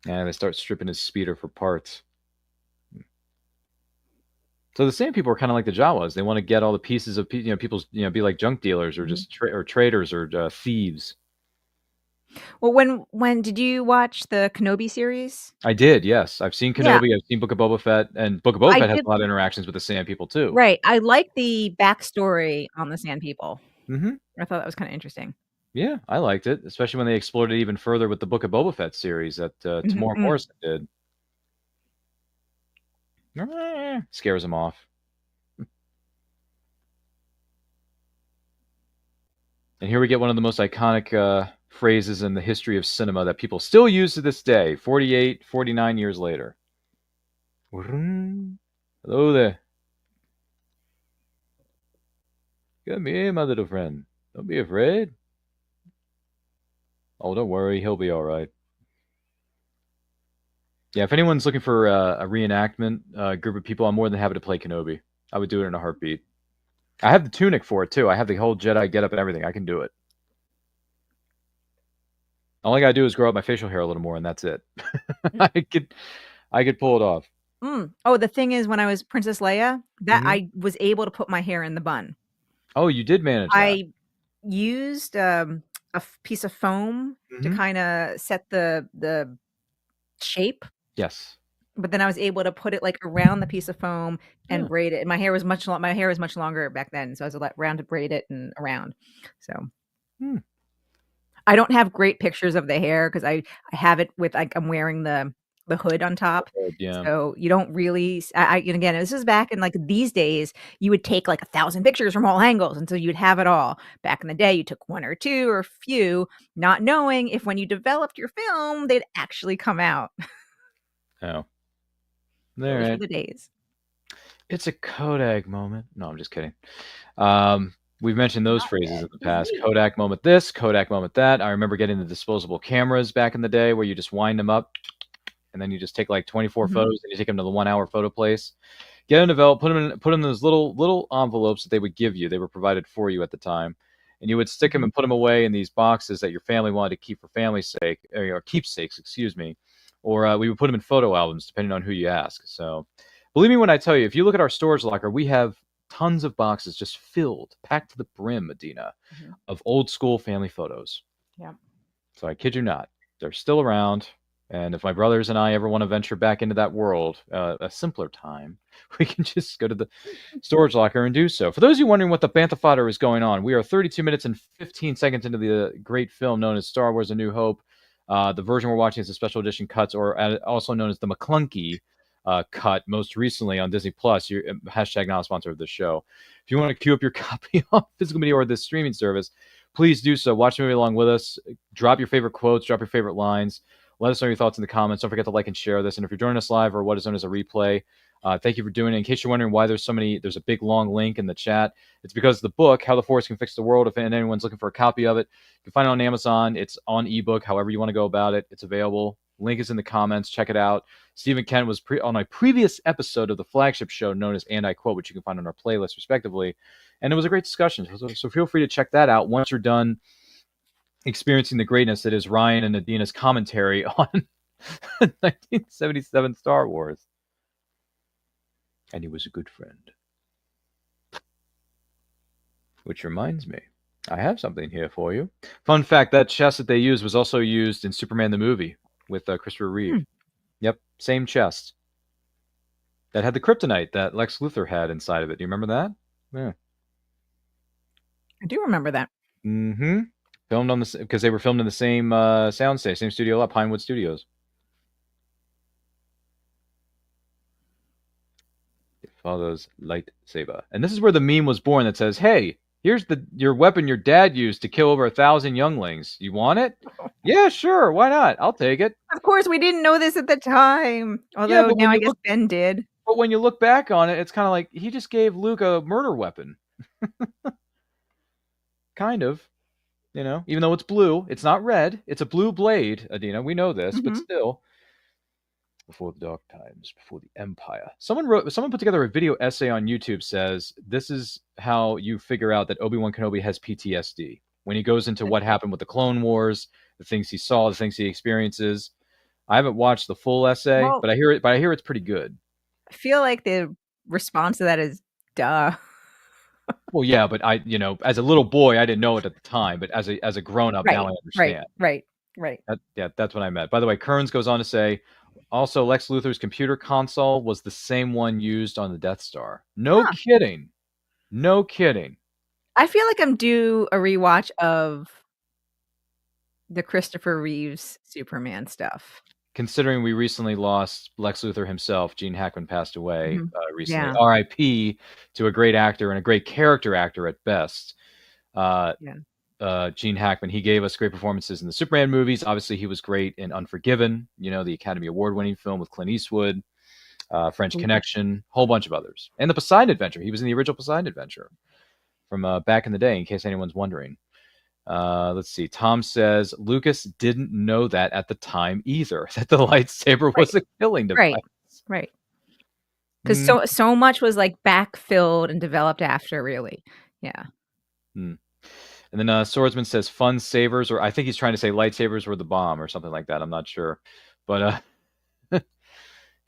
Yeah, they start stripping his speeder for parts. So the same people are kind of like the Jawas. They want to get all the pieces of people's be like junk dealers or Mhm. just or traders or thieves. Well, when did you watch the Kenobi series? I did, yes. I've seen Yeah, Kenobi. I've seen Book of Boba Fett, and Book of Boba I Fett has did a lot of interactions with the Sand People too. right. I like the backstory on the Sand People. Hmm. I thought that was kinda interesting. Yeah, I liked it, especially when they explored it even further with the Book of Boba Fett series that Mhm, Tamora mm. Morrison did. Scares him off. And here we get one of the most iconic phrases in the history of cinema that people still use to this day, 48, 49 years later. Hello there. Come here, my little friend. Don't be afraid. Oh, don't worry, he'll be all right. Yeah, if anyone's looking for a reenactment group of people, I'm more than happy to play Kenobi. I would do it in a heartbeat. I have the tunic for it too. I have the whole Jedi getup and everything. I can do it. All I gotta do is grow out my facial hair a little more, and that's it. I could pull it off. Oh, the thing is, when I was Princess Leia, that Mhm. I was able to put my hair in the bun. Oh, you did manage that. I used piece of foam to Mhm. kind of set the shape, Yes. but then I was able to put it like around the piece of foam and Yeah. braid it. My hair was my hair was much longer back then, so I was around to braid it and around. So Hmm. I don't have great pictures of the hair because I have it with like I'm wearing the hood on top. Yeah. So you don't really and again, this is back in like these days, you would take like 1,000 pictures from all angles until you'd have it all. Back in the day, you took one or two or a few, not knowing if when you developed your film, they'd actually come out. Oh. All Those were right. the days. It's a Kodak moment. No, I'm just kidding. We've mentioned those Not phrases yet. in the Who's past. we? Kodak moment this, Kodak moment that. I remember getting the disposable cameras back in the day where you just wind them up and then you just take like 24 Mhm. photos and you take them to the 1 hour photo place. Get them developed, put them in those little envelopes that they would give you. They were provided for you at the time. And you would stick them Mhm. and put them away in these boxes that your family wanted to keep for family's sake, or keepsakes, excuse me. Or we would put them in photo albums, depending on who you ask. So believe me when I tell you, if you look at our storage locker, we have tons of boxes just filled, packed to the brim, Medina, Mhm. of old school family photos. Yeah. So I kid you not, they're still around. And if my brothers and I ever want to venture back into that world, a simpler time, we can just go to the storage locker and do so. For those of you wondering what the Bantha fodder is going on, we are 32 minutes and 15 seconds into the great film known as Star Wars: A New Hope. The version we're watching is the special edition cuts, or also known as the McClunky cut, most recently on Disney Plus. Hashtag not a sponsor of this show. If you want to queue up your copy on physical media or this streaming service, please do so. Watch the movie along with us. Drop your favorite quotes, drop your favorite lines. Let us know your thoughts in the comments. Don't forget to like and share this. And if you're joining us live or what is known as a replay, thank you for doing it. In case you're wondering why there's a big long link in the chat. It's because the book, How the Force Can Fix the World, if anyone's looking for a copy of it, you can find it on Amazon. It's on ebook, however you want to go about it. It's available. Link is in the comments. Check it out. Stephen Kent was on a previous episode of the flagship show known as And I Quote, which you can find on our playlist, respectively. And it was a great discussion. So feel free to check that out once you're done experiencing the greatness that is Ryan and Adina's commentary on 1977 Star Wars. And he was a good friend. Which reminds me, I have something here for you. Fun fact, that chest that they used was also used in Superman the movie with Christopher Reeve. Yep, same chest. That had the kryptonite that Lex Luthor had inside of it. Do you remember that? Yeah. I do remember that. Mm-hmm. Filmed on the because they were filmed in the same soundstage, same studio at Pinewood Studios. Your father's lightsaber, and this is where the meme was born that says, "Hey, here's your weapon your dad used to kill over 1,000 younglings. You want it? Yeah, sure. Why not? I'll take it." Of course, we didn't know this at the time. Yeah, Although now I guess Ben did. but when you look back on it, it's kind of like he just gave Luke a murder weapon. Kind of. Even though it's blue, it's not red. It's a blue blade, Adina. We know this, but still. Before the dark times, before the Empire. Someone put together a video essay on YouTube says this is how you figure out that Obi-Wan Kenobi has PTSD. When he goes into what happened with the Clone Wars, the things he saw, the things he experiences. I haven't watched the full essay, Well, but I hear it's pretty good. I feel like the response to that is duh. Well, yeah, but as a little boy, I didn't know it at the time, but as a grown up now I understand. Right. That's what I meant. By the way, Kearns goes on to say, also Lex Luthor's computer console was the same one used on the Death Star. No kidding. No kidding. I feel like I'm due a rewatch of the Christopher Reeves Superman stuff. Considering we recently lost Lex Luthor himself, Gene Hackman passed away recently. Yeah. R.I.P. to a great actor and a great character actor at best. Gene Hackman, he gave us great performances in the Superman movies. Obviously, he was great in Unforgiven, the Academy Award-winning film with Clint Eastwood, French Connection, whole bunch of others. And the Poseidon Adventure. He was in the original Poseidon Adventure from back in the day, in case anyone's wondering. Let's see. Tom says Lucas didn't know that at the time either, that the lightsaber was a killing device. Right. Because so much was like backfilled and developed after, really. Yeah. And then Swordsman says fun sabers, or I think he's trying to say lightsabers were the bomb or something like that. I'm not sure. But yeah,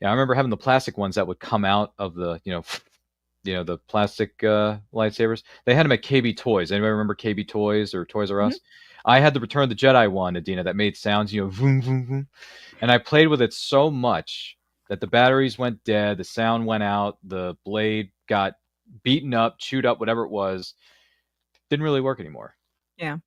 I remember having the plastic ones that would come out of the, the plastic lightsabers. They had them at KB Toys. Anybody remember KB Toys or Toys R Us? I had the Return of the Jedi one, Adina, that made sounds, vroom, vroom, vroom. And I played with it so much that the batteries went dead, the sound went out, the blade got beaten up, chewed up, whatever it was. Didn't really work anymore. Yeah.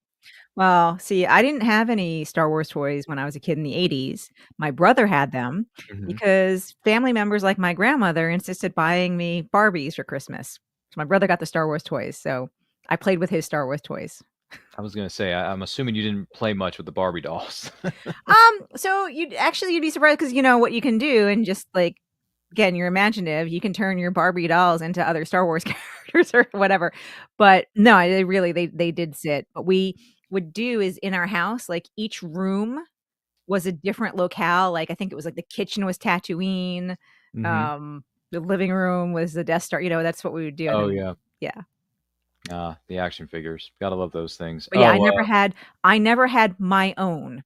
Well, see, I didn't have any Star Wars toys when I was a kid in the 80s. My brother had them because family members like my grandmother insisted buying me Barbies for Christmas. So my brother got the Star Wars toys. So I played with his Star Wars toys. I was going to say, I'm assuming you didn't play much with the Barbie dolls. So you'd be surprised because you know what you can do, and just like, again, you're imaginative. You can turn your Barbie dolls into other Star Wars characters or whatever. But no, they did sit. What we would do is in our house, like each room was a different locale. Like I think it was like the kitchen was Tatooine, the living room was the Death Star. That's what we would do. Oh yeah. The action figures. Gotta love those things. But yeah, I never had my own.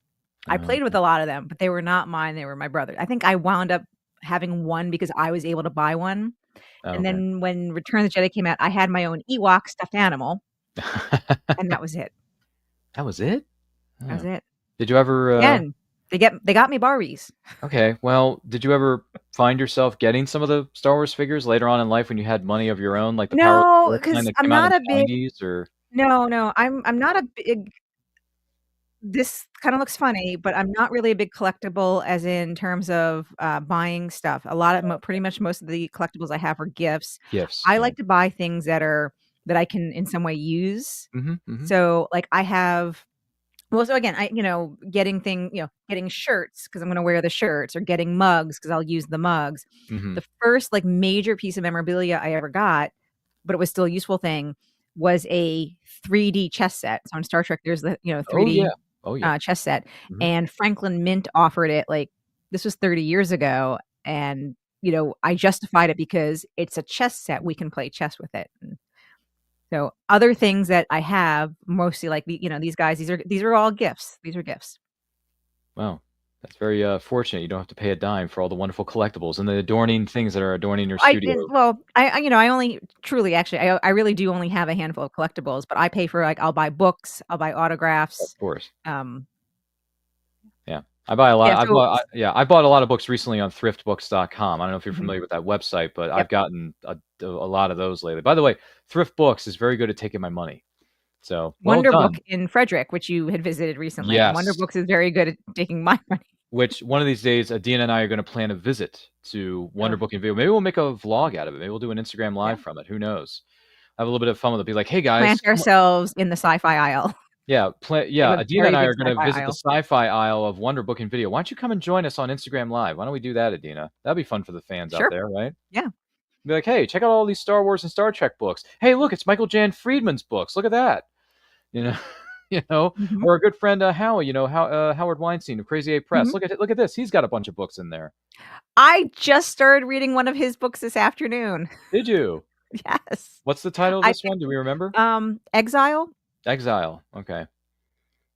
I played with a lot of them, but they were not mine. They were my brother's. I think I wound up having one because I was able to buy one. And then when Return of the Jedi came out, I had my own Ewok stuffed animal. And that was it. That was it? That was it. Did you ever Again, they got me Barbies. Okay. Well, did you ever find yourself getting some of the Star Wars figures later on in life when you had money of your own, like the No, Power because that I'm came out not in a the big 90s, or No, I'm not a big this kind of looks funny, but I'm not really a big collectible as in terms of, buying stuff. A lot of pretty much most of the collectibles I have are gifts. gifts? I Yeah. like to buy things that I can in some way use. So, like, I have so again, getting shirts because I'm gonna wear the shirts, or getting mugs because I'll use the mugs. The first, like, major piece of memorabilia I ever got, but it was still a useful thing, was a 3D chess set. So on Star Trek, there's the, 3D chess set. And Franklin Mint offered it, like, this was 30 years ago. And, I justified it because it's a chess set. We can play chess with it. And so other things that I have, mostly like these guys, these are all gifts. These are gifts. Wow. That's very fortunate. You don't have to pay a dime for all the wonderful collectibles and the adorning things that are adorning your studio. I only truly, actually, I really do only have a handful of collectibles, but I pay for, like, I'll buy books, I'll buy autographs. Of course. Yeah. I buy a lot. I bought a lot of books recently on thriftbooks.com. I don't know if you're familiar with that website, but I've gotten a lot of those lately. By the way, Thrift Books is very good at taking my money. So Wonder done. Book in Frederick, which you had visited recently. Yes. Wonder Books is very good at taking my money. Which one of these days, Adina and I are going to plan a visit to Wonder Book in Video. Maybe we'll make a vlog out of it. Maybe we'll do an Instagram live from it. Who knows? Have a little bit of fun with it. Be like, hey guys, plant ourselves in the sci-fi aisle. Yeah, Adina and I are going to visit the sci-fi aisle of Wonder Book and Video. Why don't you come and join us on Instagram Live? Why don't we do that, Adina? That'd be fun for the fans out there, right? Yeah. Be like, hey, check out all these Star Wars and Star Trek books. Hey, look, it's Michael Jan Friedman's books. Look at that. Or our good friend Howie, Howard Weinstein of Crazy 8 Press. Look at this. He's got a bunch of books in there. I just started reading one of his books this afternoon. Did you? Yes. What's the title of this one? Do we remember? Exile. Exile. Okay.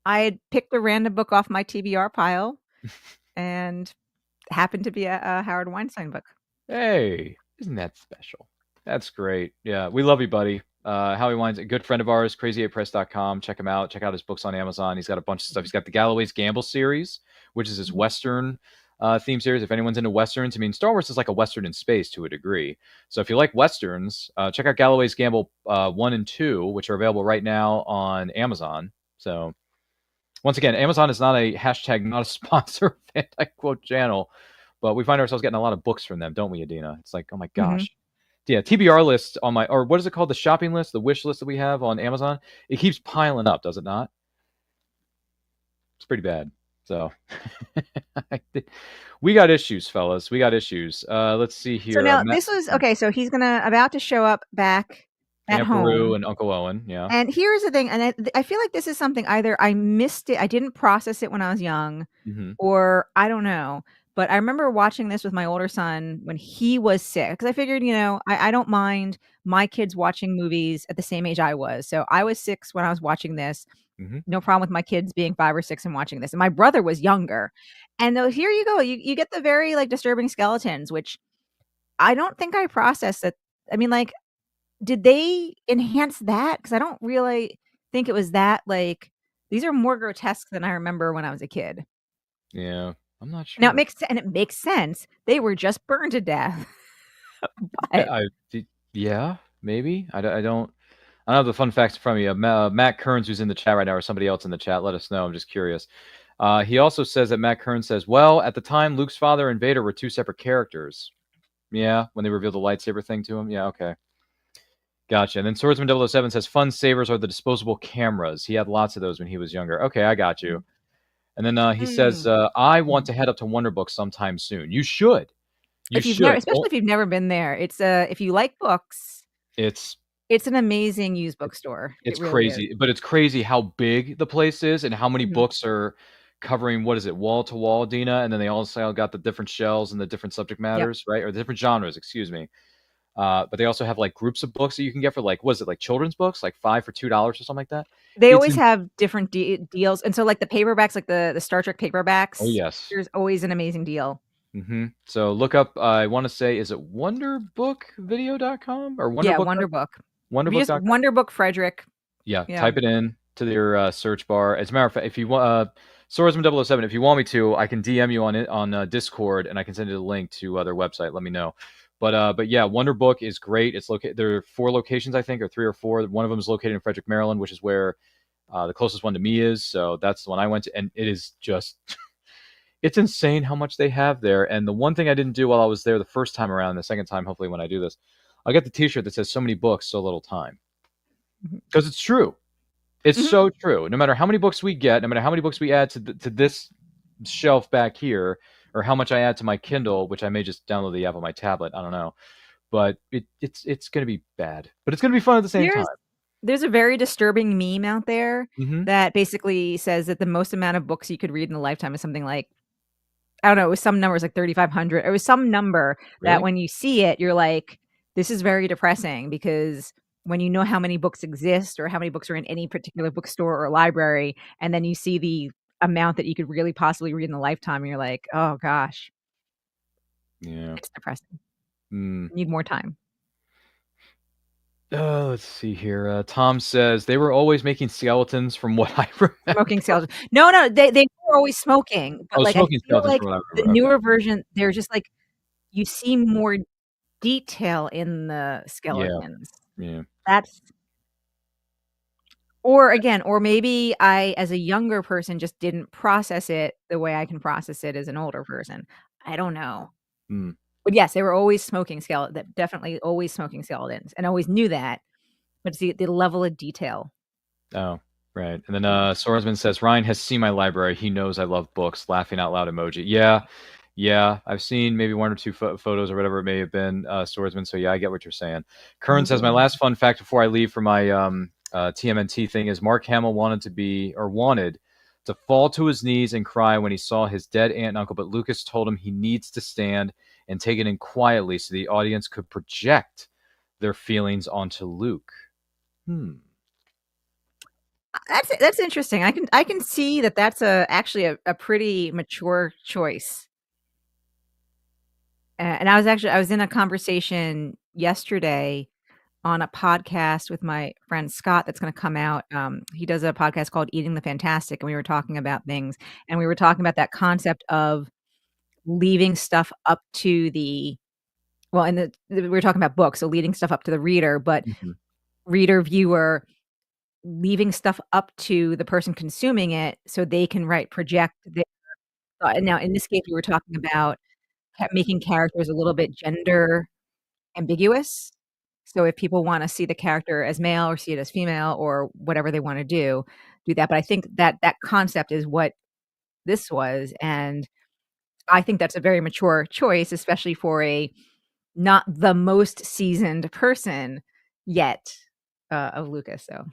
I had picked a random book off my TBR pile, and happened to be a Howard Weinstein book. Hey, isn't that special? That's great. Yeah, we love you, buddy. Howie Weinstein, a good friend of ours, crazy8press.com. Check him out. Check out his books on Amazon. He's got a bunch of stuff. He's got the Galloway's Gamble series, which is his Western theme series. If anyone's into Westerns, I mean, Star Wars is like a Western in space to a degree. So if you like Westerns, check out Galloway's Gamble 1 and 2, which are available right now on Amazon. So once again, Amazon is not a hashtag, not a sponsor anti-quote channel, but we find ourselves getting a lot of books from them, don't we, Adina? It's like, oh my gosh. Yeah, TBR list on or what is it called? The shopping list, the wish list that we have on Amazon. It keeps piling up, does it not? It's pretty bad. So we got issues, fellas. We got issues. Let's see here. So now this was okay. So he's about to show up back at Aunt Beru home. and Uncle Owen. Yeah. And here's the thing, and I feel like this is something either I missed it, I didn't process it when I was young, Hmm. or I don't know. But I remember watching this with my older son when he was sick, because I figured, I don't mind my kids watching movies at the same age I was. So I was 6 when I was watching this. Hmm. No problem with my kids being 5 or 6 and watching this. And my brother was younger. And though here you go, you get the very like disturbing skeletons, which I don't think I processed it. I mean, like, did they enhance that? Because I don't really think it was that, like, these are more grotesque than I remember when I was a kid. Yeah. I'm not Now sure. it makes sense. They were just burned to death. I, But I yeah, maybe. I don't have the fun facts in front of me. Matt Kearns, who's in the chat right now, or somebody else in the chat, let us know. I'm just curious. He also says that Matt Kearns says, well, at the time, Luke's father and Vader were 2 separate characters. Yeah, when they revealed the lightsaber thing to him. Yeah, okay. Gotcha. And then Swordsman 007 says, fun savers are the disposable cameras. He had lots of those when he was younger. Okay, I got you. And then he says, Mm. I want to head up to Wonder Book sometime soon. You should. You If you've never should. especially if you've never been there, it's, if you like books, It's it's an amazing used bookstore. It It's really is. crazy, but it's crazy how big the place is and how many Mhm. books are covering, what is it, wall to wall, Dina? And then they also got the different shells and the different subject Yep. matters, right? Or the different genres, excuse me. But they also have like groups of books that you can get for like, what is it, like children's books, like 5 for $2 or something like that? They It's always in have different deals, and so, like, the paperbacks, like the Star Trek Oh, paperbacks, yes. there's always an amazing deal. So look up, I want to say, is it wonderbookvideo.com or Yeah, wonderbook Wonderbook. If you just wonderbook.com? Wonderbook Frederick, Yeah, yeah. type it in to your search bar. As a matter of fact, if you want Swordsman 007, if you want me to, I can DM you on it on Discord, and I can send you the link to their website. Let me know. But yeah, Wonder Book is great. It's located. There are 4 locations, I think, or 3 or 4. One of them is located in Frederick, Maryland, which is where the closest one to me is. So that's the one I went to, and it is just it's insane how much they have there. And the one thing I didn't do while I was there the first time around, the second time, hopefully when I do this, I'll get the T-shirt that says "So many books, so little time," Mhm. because it's true. It's Mhm. so true. No matter how many books we get, no matter how many books we add to this shelf back here, or how much I add to my Kindle, which I may just download the app on my tablet. I don't know, but it's going to be bad, but it's going to be fun at the same time. There's a very disturbing meme out there Hmm. that basically says that the most amount of books you could read in a lifetime is something like, I don't know, it was some numbers like 3,500. It was some number that Really? when you see it, you're like, this is very depressing, because when you know how many books exist or how many books are in any particular bookstore or library, and then you see the amount that you could really possibly read in a lifetime, and you're like, oh gosh, Yeah. it's depressing. Hmm. You need more time. Let's see here. Tom says they were always making skeletons, from what I remember. Smoking skeletons. No, no, they were always smoking, but, Oh, like, I smoking feel skeletons, like from what I the remember. Okay. newer version, they're just, like, you see more detail in the Yeah. skeletons. Yeah. That's Or again, or maybe I, as a younger person, just didn't process it the way I can process it as an older person. I don't know. Hmm. But yes, they were always smoking definitely always smoking skeletons, and always knew that, but it's the level of detail. Oh, right. And then Yeah. Swordsman says Ryan has seen my library. He knows I love books. Laughing out loud emoji. Yeah, yeah. I've seen maybe 1 or 2 photos or whatever it may have been, Swordsman. So yeah, I get what you're saying. Kern says my last fun fact before I leave for my TMNT thing is Mark Hamill wanted to fall to his knees and cry when he saw his dead aunt and uncle, but Lucas told him he needs to stand and take it in quietly so the audience could project their feelings onto Luke. That's interesting. I can see that that's actually a pretty mature choice. And I was in a conversation yesterday on a podcast with my friend Scott that's gonna come out. He does a podcast called Eating the Fantastic, and we were talking about things, and we were talking about that concept of leaving stuff up to the well, and we were talking about books, so leading stuff up to the reader, but Hmm. reader, viewer, leaving stuff up to the person consuming it so they can project their thought. And now in this case, we were talking about making characters a little bit gender ambiguous. So if people wanna see the character as male or see it as female or whatever they wanna do that. But I think that that concept is what this was, and I think that's a very mature choice, especially for a not the most seasoned person yet. of Lucas. So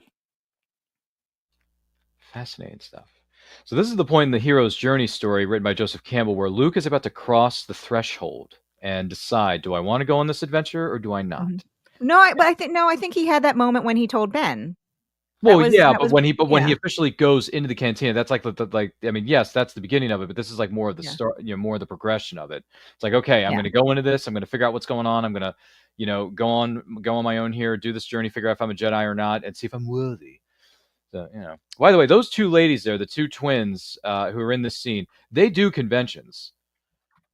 Fascinating stuff. So this is the point in the hero's journey story written by Joseph Campbell where Luke is about to cross the threshold and decide, do I want to go on this adventure or do I not? no, I think he had that moment when he told Ben. Well, That yeah, was when he officially goes into the cantina, that's like I mean, yes, that's the beginning of it, but this is like more of the start, more of the progression of it. It's like, okay, I'm going to go into this, I'm going to figure out what's going on, I'm going to, go on my own here, do this journey, figure out if I'm a Jedi or not, and see if I'm worthy. So, By the way, those two ladies there, the two twins who are in this scene, they do conventions.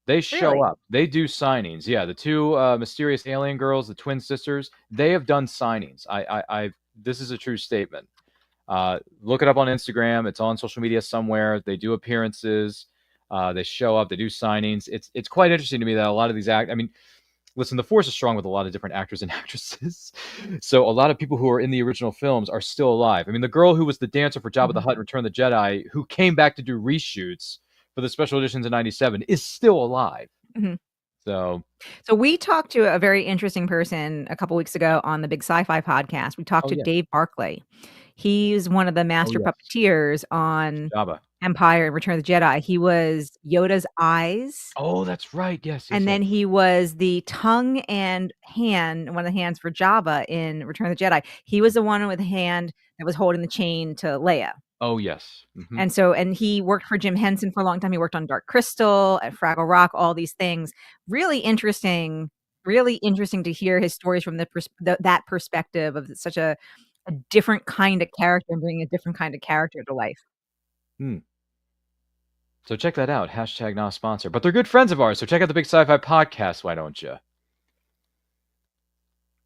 They show up. They do signings. Yeah, the two mysterious alien girls, the twin sisters, they have done signings. This is a true statement. Look it up on Instagram. It's on social media somewhere. They do appearances. They show up. They do signings. It's quite interesting to me that a lot of these listen, the Force is strong with a lot of different actors and actresses. So a lot of people who are in the original films are still alive. I mean, the girl who was the dancer for Jabba the Hutt in Return of the Jedi, who came back to do reshoots for the special editions in '97, is still alive. So we talked to a very interesting person a couple weeks ago on the Big Sci-Fi podcast. We talked to Dave Barclay. He's one of the master puppeteers on Jabba. Empire and Return of the Jedi. He was Yoda's eyes. Oh, that's right. Yes. And then he was the tongue and hand, one of the hands for Jabba in Return of the Jedi. He was the one with the hand that was holding the chain to Leia. Oh, yes. And he worked for Jim Henson for a long time. He worked on Dark Crystal, at Fraggle Rock, all these things. Really interesting to hear his stories from that perspective of such a different kind of character and bringing a different kind of character to life. So check that out. Hashtag not a sponsor. But they're good friends of ours, so check out the Big Sci-Fi podcast, why don't you?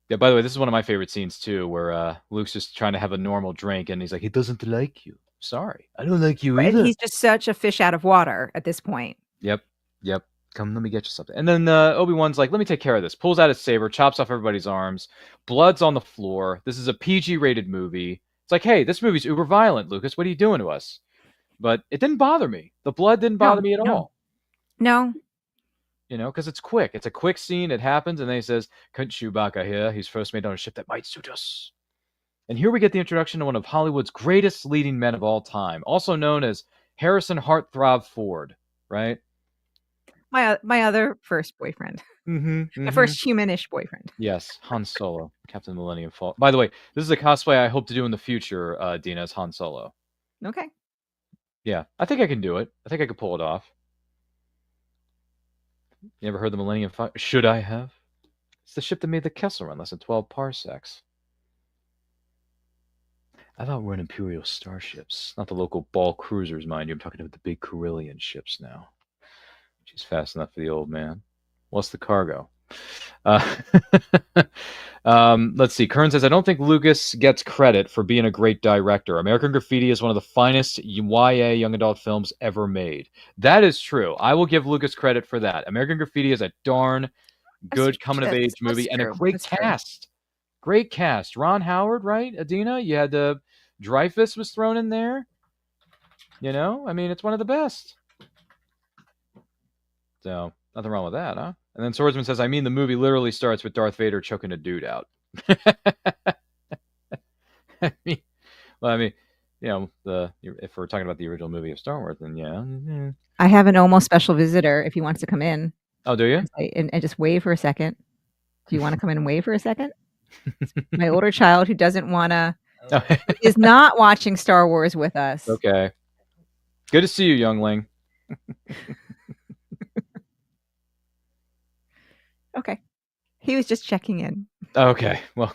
Yeah, by the way, this is one of my favorite scenes, too, where Luke's just trying to have a normal drink, and he's like, he doesn't like you. Sorry. I don't like you either. He's just such a fish out of water at this point. Yep. Come, let me get you something. And then Obi-Wan's like, let me take care of this. Pulls out his saber, chops off everybody's arms. Blood's on the floor. This is a PG-rated movie. It's like, hey, this movie's uber violent, Lucas. What are you doing to us? But it didn't bother me. The blood didn't bother me at all. No. Because it's quick. It's a quick scene. It happens, and then he says, couldn't Chewbacca here? He's first made on a ship that might suit us. And here we get the introduction to one of Hollywood's greatest leading men of all time, also known as Harrison Heartthrob Ford, right? My other first boyfriend. My first humanish boyfriend. Yes, Han Solo, Captain Millennium Falcon. By the way, this is a cosplay I hope to do in the future, Dina, as Han Solo. Okay. Yeah, I think I can do it. I think I could pull it off. You ever heard the Millennium Falcon? Should I have? It's the ship that made the Kessel Run, less than 12 parsecs. I thought we're in Imperial starships, not the local ball cruisers, mind you. I'm talking about the big Corellian ships now. She's fast enough for the old man. What's the cargo? Let's see. Kern says, I don't think Lucas gets credit for being a great director. American Graffiti is one of the finest YA young adult films ever made. That is true. I will give Lucas credit for that. American Graffiti is a darn good coming-of-age movie and a great cast. Great cast. Ron Howard, right? Adina? You had Dreyfuss was thrown in there. I mean, it's one of the best. So, nothing wrong with that, huh? And then Swordsman says, I mean, the movie literally starts with Darth Vader choking a dude out. I mean, if we're talking about the original movie of Star Wars, then yeah. I have an almost special visitor if he wants to come in. Oh, do you? And just wave for a second. Do you want to come in and wave for a second? My older child who doesn't want to, is not watching Star Wars with us. Okay. Good to see you, youngling. Okay. He was just checking in. Okay. Well,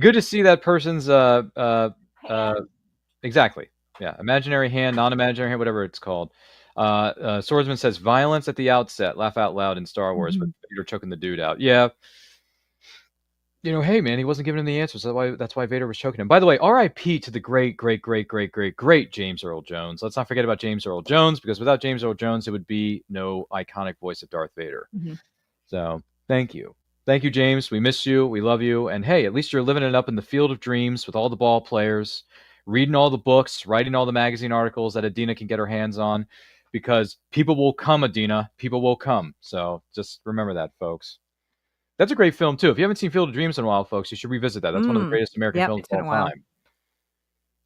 good to see that person's exactly. Yeah. Imaginary hand, non-imaginary hand, whatever it's called. Swordsman says violence at the outset. Laugh out loud in Star Wars with Vader choking the dude out. Yeah. Hey man, he wasn't giving him the answers. That's why Vader was choking him. By the way, R.I.P. to the great James Earl Jones. Let's not forget about James Earl Jones, because without James Earl Jones, it would be no iconic voice of Darth Vader. So thank you, James. We miss you. We love you. And hey, at least you're living it up in the field of dreams with all the ball players, reading all the books, writing all the magazine articles that Adina can get her hands on, because people will come, Adina. People will come. So just remember that, folks. That's a great film too. If you haven't seen Field of Dreams in a while, folks, you should revisit that. That's one of the greatest American films It's of been all a while. time.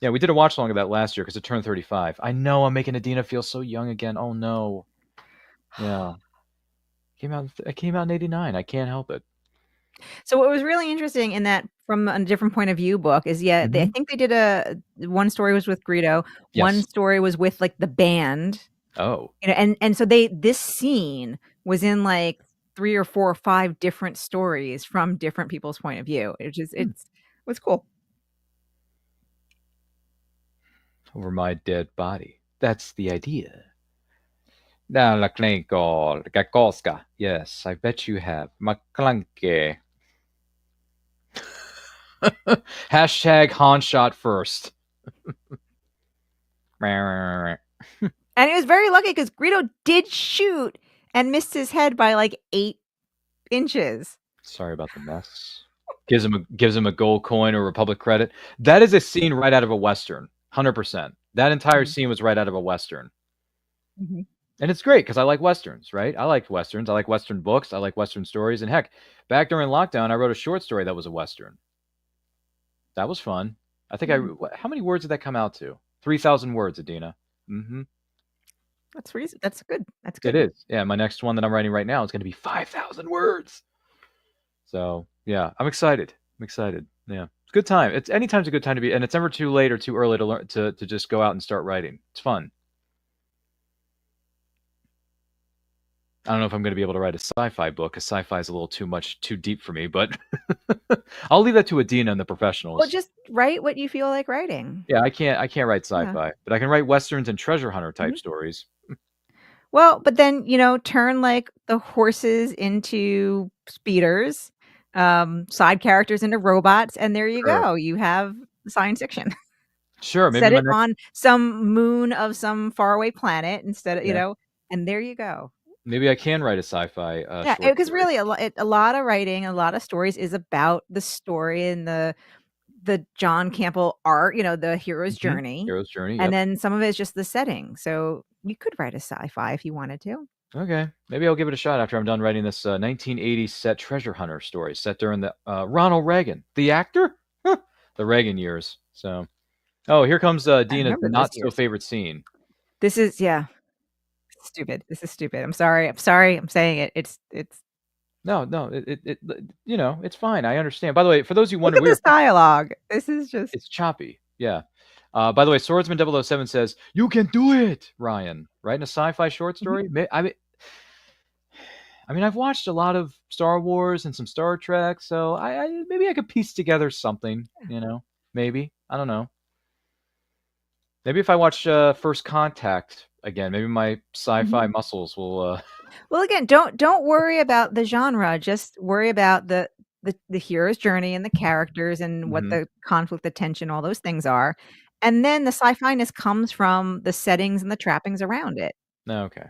Yeah, we did a watch along of that last year because it turned 35. I know I'm making Adina feel so young again. Oh no. Yeah. It came out in 89. I can't help it. So what was really interesting in that from a different point of view book is I think they did one story was with Greedo, one Yes. story was with like the band. Oh. You know, and so this scene was in like 3 or 4 or 5 different stories from different people's point of view. It was cool. Over my dead body. That's the idea. Na Laklenko, Gakolska. Yes, I bet you have. Maklanke. Hashtag Han shot first. And he was very lucky because Greedo did shoot and missed his head by like 8 inches. Sorry about the mess. Gives him a gold coin or Republic credit. That is a scene right out of a Western. 100%. That entire scene was right out of a Western. Mm-hmm. And it's great because I like Westerns, right? I like Westerns. I like Western books. I like Western stories. And heck, back during lockdown, I wrote a short story that was a Western. That was fun. I think how many words did that come out to? 3,000 words, Adina. Mm-hmm. That's good. That's good. It is. Yeah, my next one that I'm writing right now is going to be 5,000 words. So, yeah, I'm excited. Yeah. It's a good time. Anytime's a good time to be, and it's never too late or too early to learn to just go out and start writing. It's fun. I don't know if I'm going to be able to write a sci-fi book because sci-fi is a little too deep for me, but I'll leave that to Adina and the professionals. Well, just write what you feel like writing. Yeah, I can't write sci-fi, but I can write Westerns and treasure hunter type stories. Well, but then, turn like the horses into speeders, side characters into robots, and there you go. You have science fiction. Sure, maybe set it on some moon of some faraway planet instead of, and there you go. Maybe I can write a sci-fi Yeah, short because story. really a lot of writing, a lot of stories is about the story and the John Campbell art, the hero's journey. Hero's journey, and then some of it is just the setting. So you could write a sci-fi if you wanted to. Okay, maybe I'll give it a shot after I'm done writing this 1980s set treasure hunter story set during the Ronald Reagan, the actor, the Reagan years. So, here comes Dina's not so favorite scene. This is stupid. This is stupid. I'm sorry. I'm saying it. It's no. It's fine. I understand. By the way, for those who wonder, look at this dialogue. This is just it's choppy. Yeah. By the way, Swordsman 007 says, "You can do it, Ryan." Writing a sci-fi short story. I mean, I've watched a lot of Star Wars and some Star Trek, so maybe I could piece together something. Maybe I don't know. Maybe if I watch First Contact again, maybe my sci-fi muscles will. Well, again, don't worry about the genre. Just worry about the hero's journey and the characters and what the conflict, the tension, all those things are. And then the sci-fi-ness comes from the settings and the trappings around it. Okay.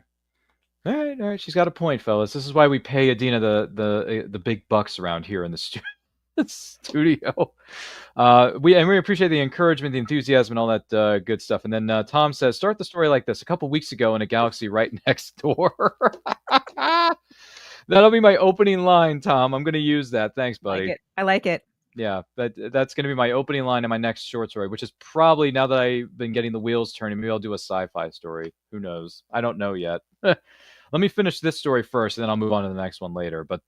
All right. She's got a point, fellas. This is why we pay Adina the big bucks around here in the studio. We appreciate the encouragement, the enthusiasm, and all that good stuff. And then Tom says, start the story like this. A couple weeks ago in a galaxy right next door. That'll be my opening line, Tom. I'm going to use that. Thanks, buddy. I like it. Yeah, that's going to be my opening line in my next short story, which is probably, now that I've been getting the wheels turning, maybe I'll do a sci-fi story. Who knows? I don't know yet. Let me finish this story first, and then I'll move on to the next one later. But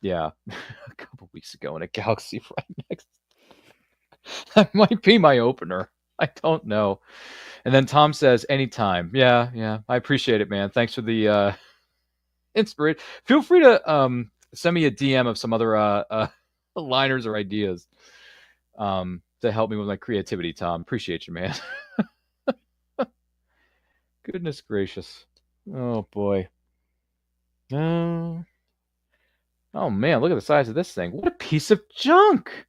yeah, a couple weeks ago in a galaxy right next. That might be my opener. I don't know. And then Tom says, anytime. Yeah. I appreciate it, man. Thanks for the inspiration. Feel free to send me a DM of some other liners or ideas to help me with my creativity, Tom. Appreciate you, man. Goodness gracious. Oh, boy. Oh, man, look at the size of this thing. What a piece of junk.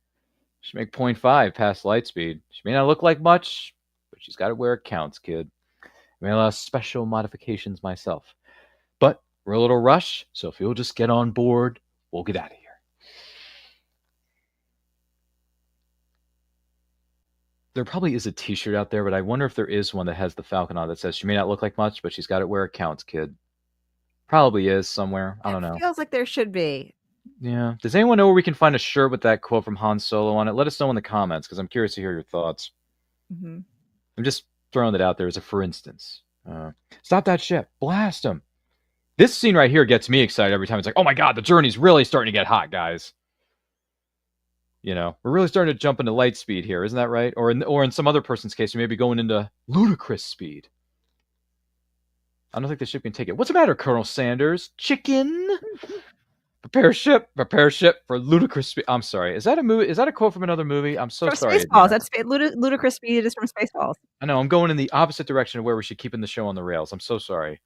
She make 0.5 past light speed. She may not look like much, but she's got it where it counts, kid. I made a lot of special modifications myself. But we're a little rush, so if you'll just get on board, we'll get out of here. There probably is a t-shirt out there, but I wonder if there is one that has the Falcon on that says, she may not look like much, but she's got it where it counts, kid. Probably is somewhere. I don't know. Feels like there should be. Yeah. Does anyone know where we can find a shirt with that quote from Han Solo on it? Let us know in the comments because I'm curious to hear your thoughts. Mm-hmm. I'm just throwing that out there as a for instance. Stop that ship. Blast him. This scene right here gets me excited every time. It's like, oh my god, the journey's really starting to get hot, guys. You know, we're really starting to jump into light speed here, isn't that right? Or in some other person's case, we may be going into ludicrous speed. I don't think the ship can take it. What's the matter, Colonel Sanders? Chicken? Prepare ship for ludicrous speed. I'm sorry. Is that a movie? Is that a quote from another movie? I'm so From sorry. Spaceballs. Adina. That's ludicrous speed is from Spaceballs. I know. I'm going in the opposite direction of where we should keep in the show on the rails. I'm so sorry.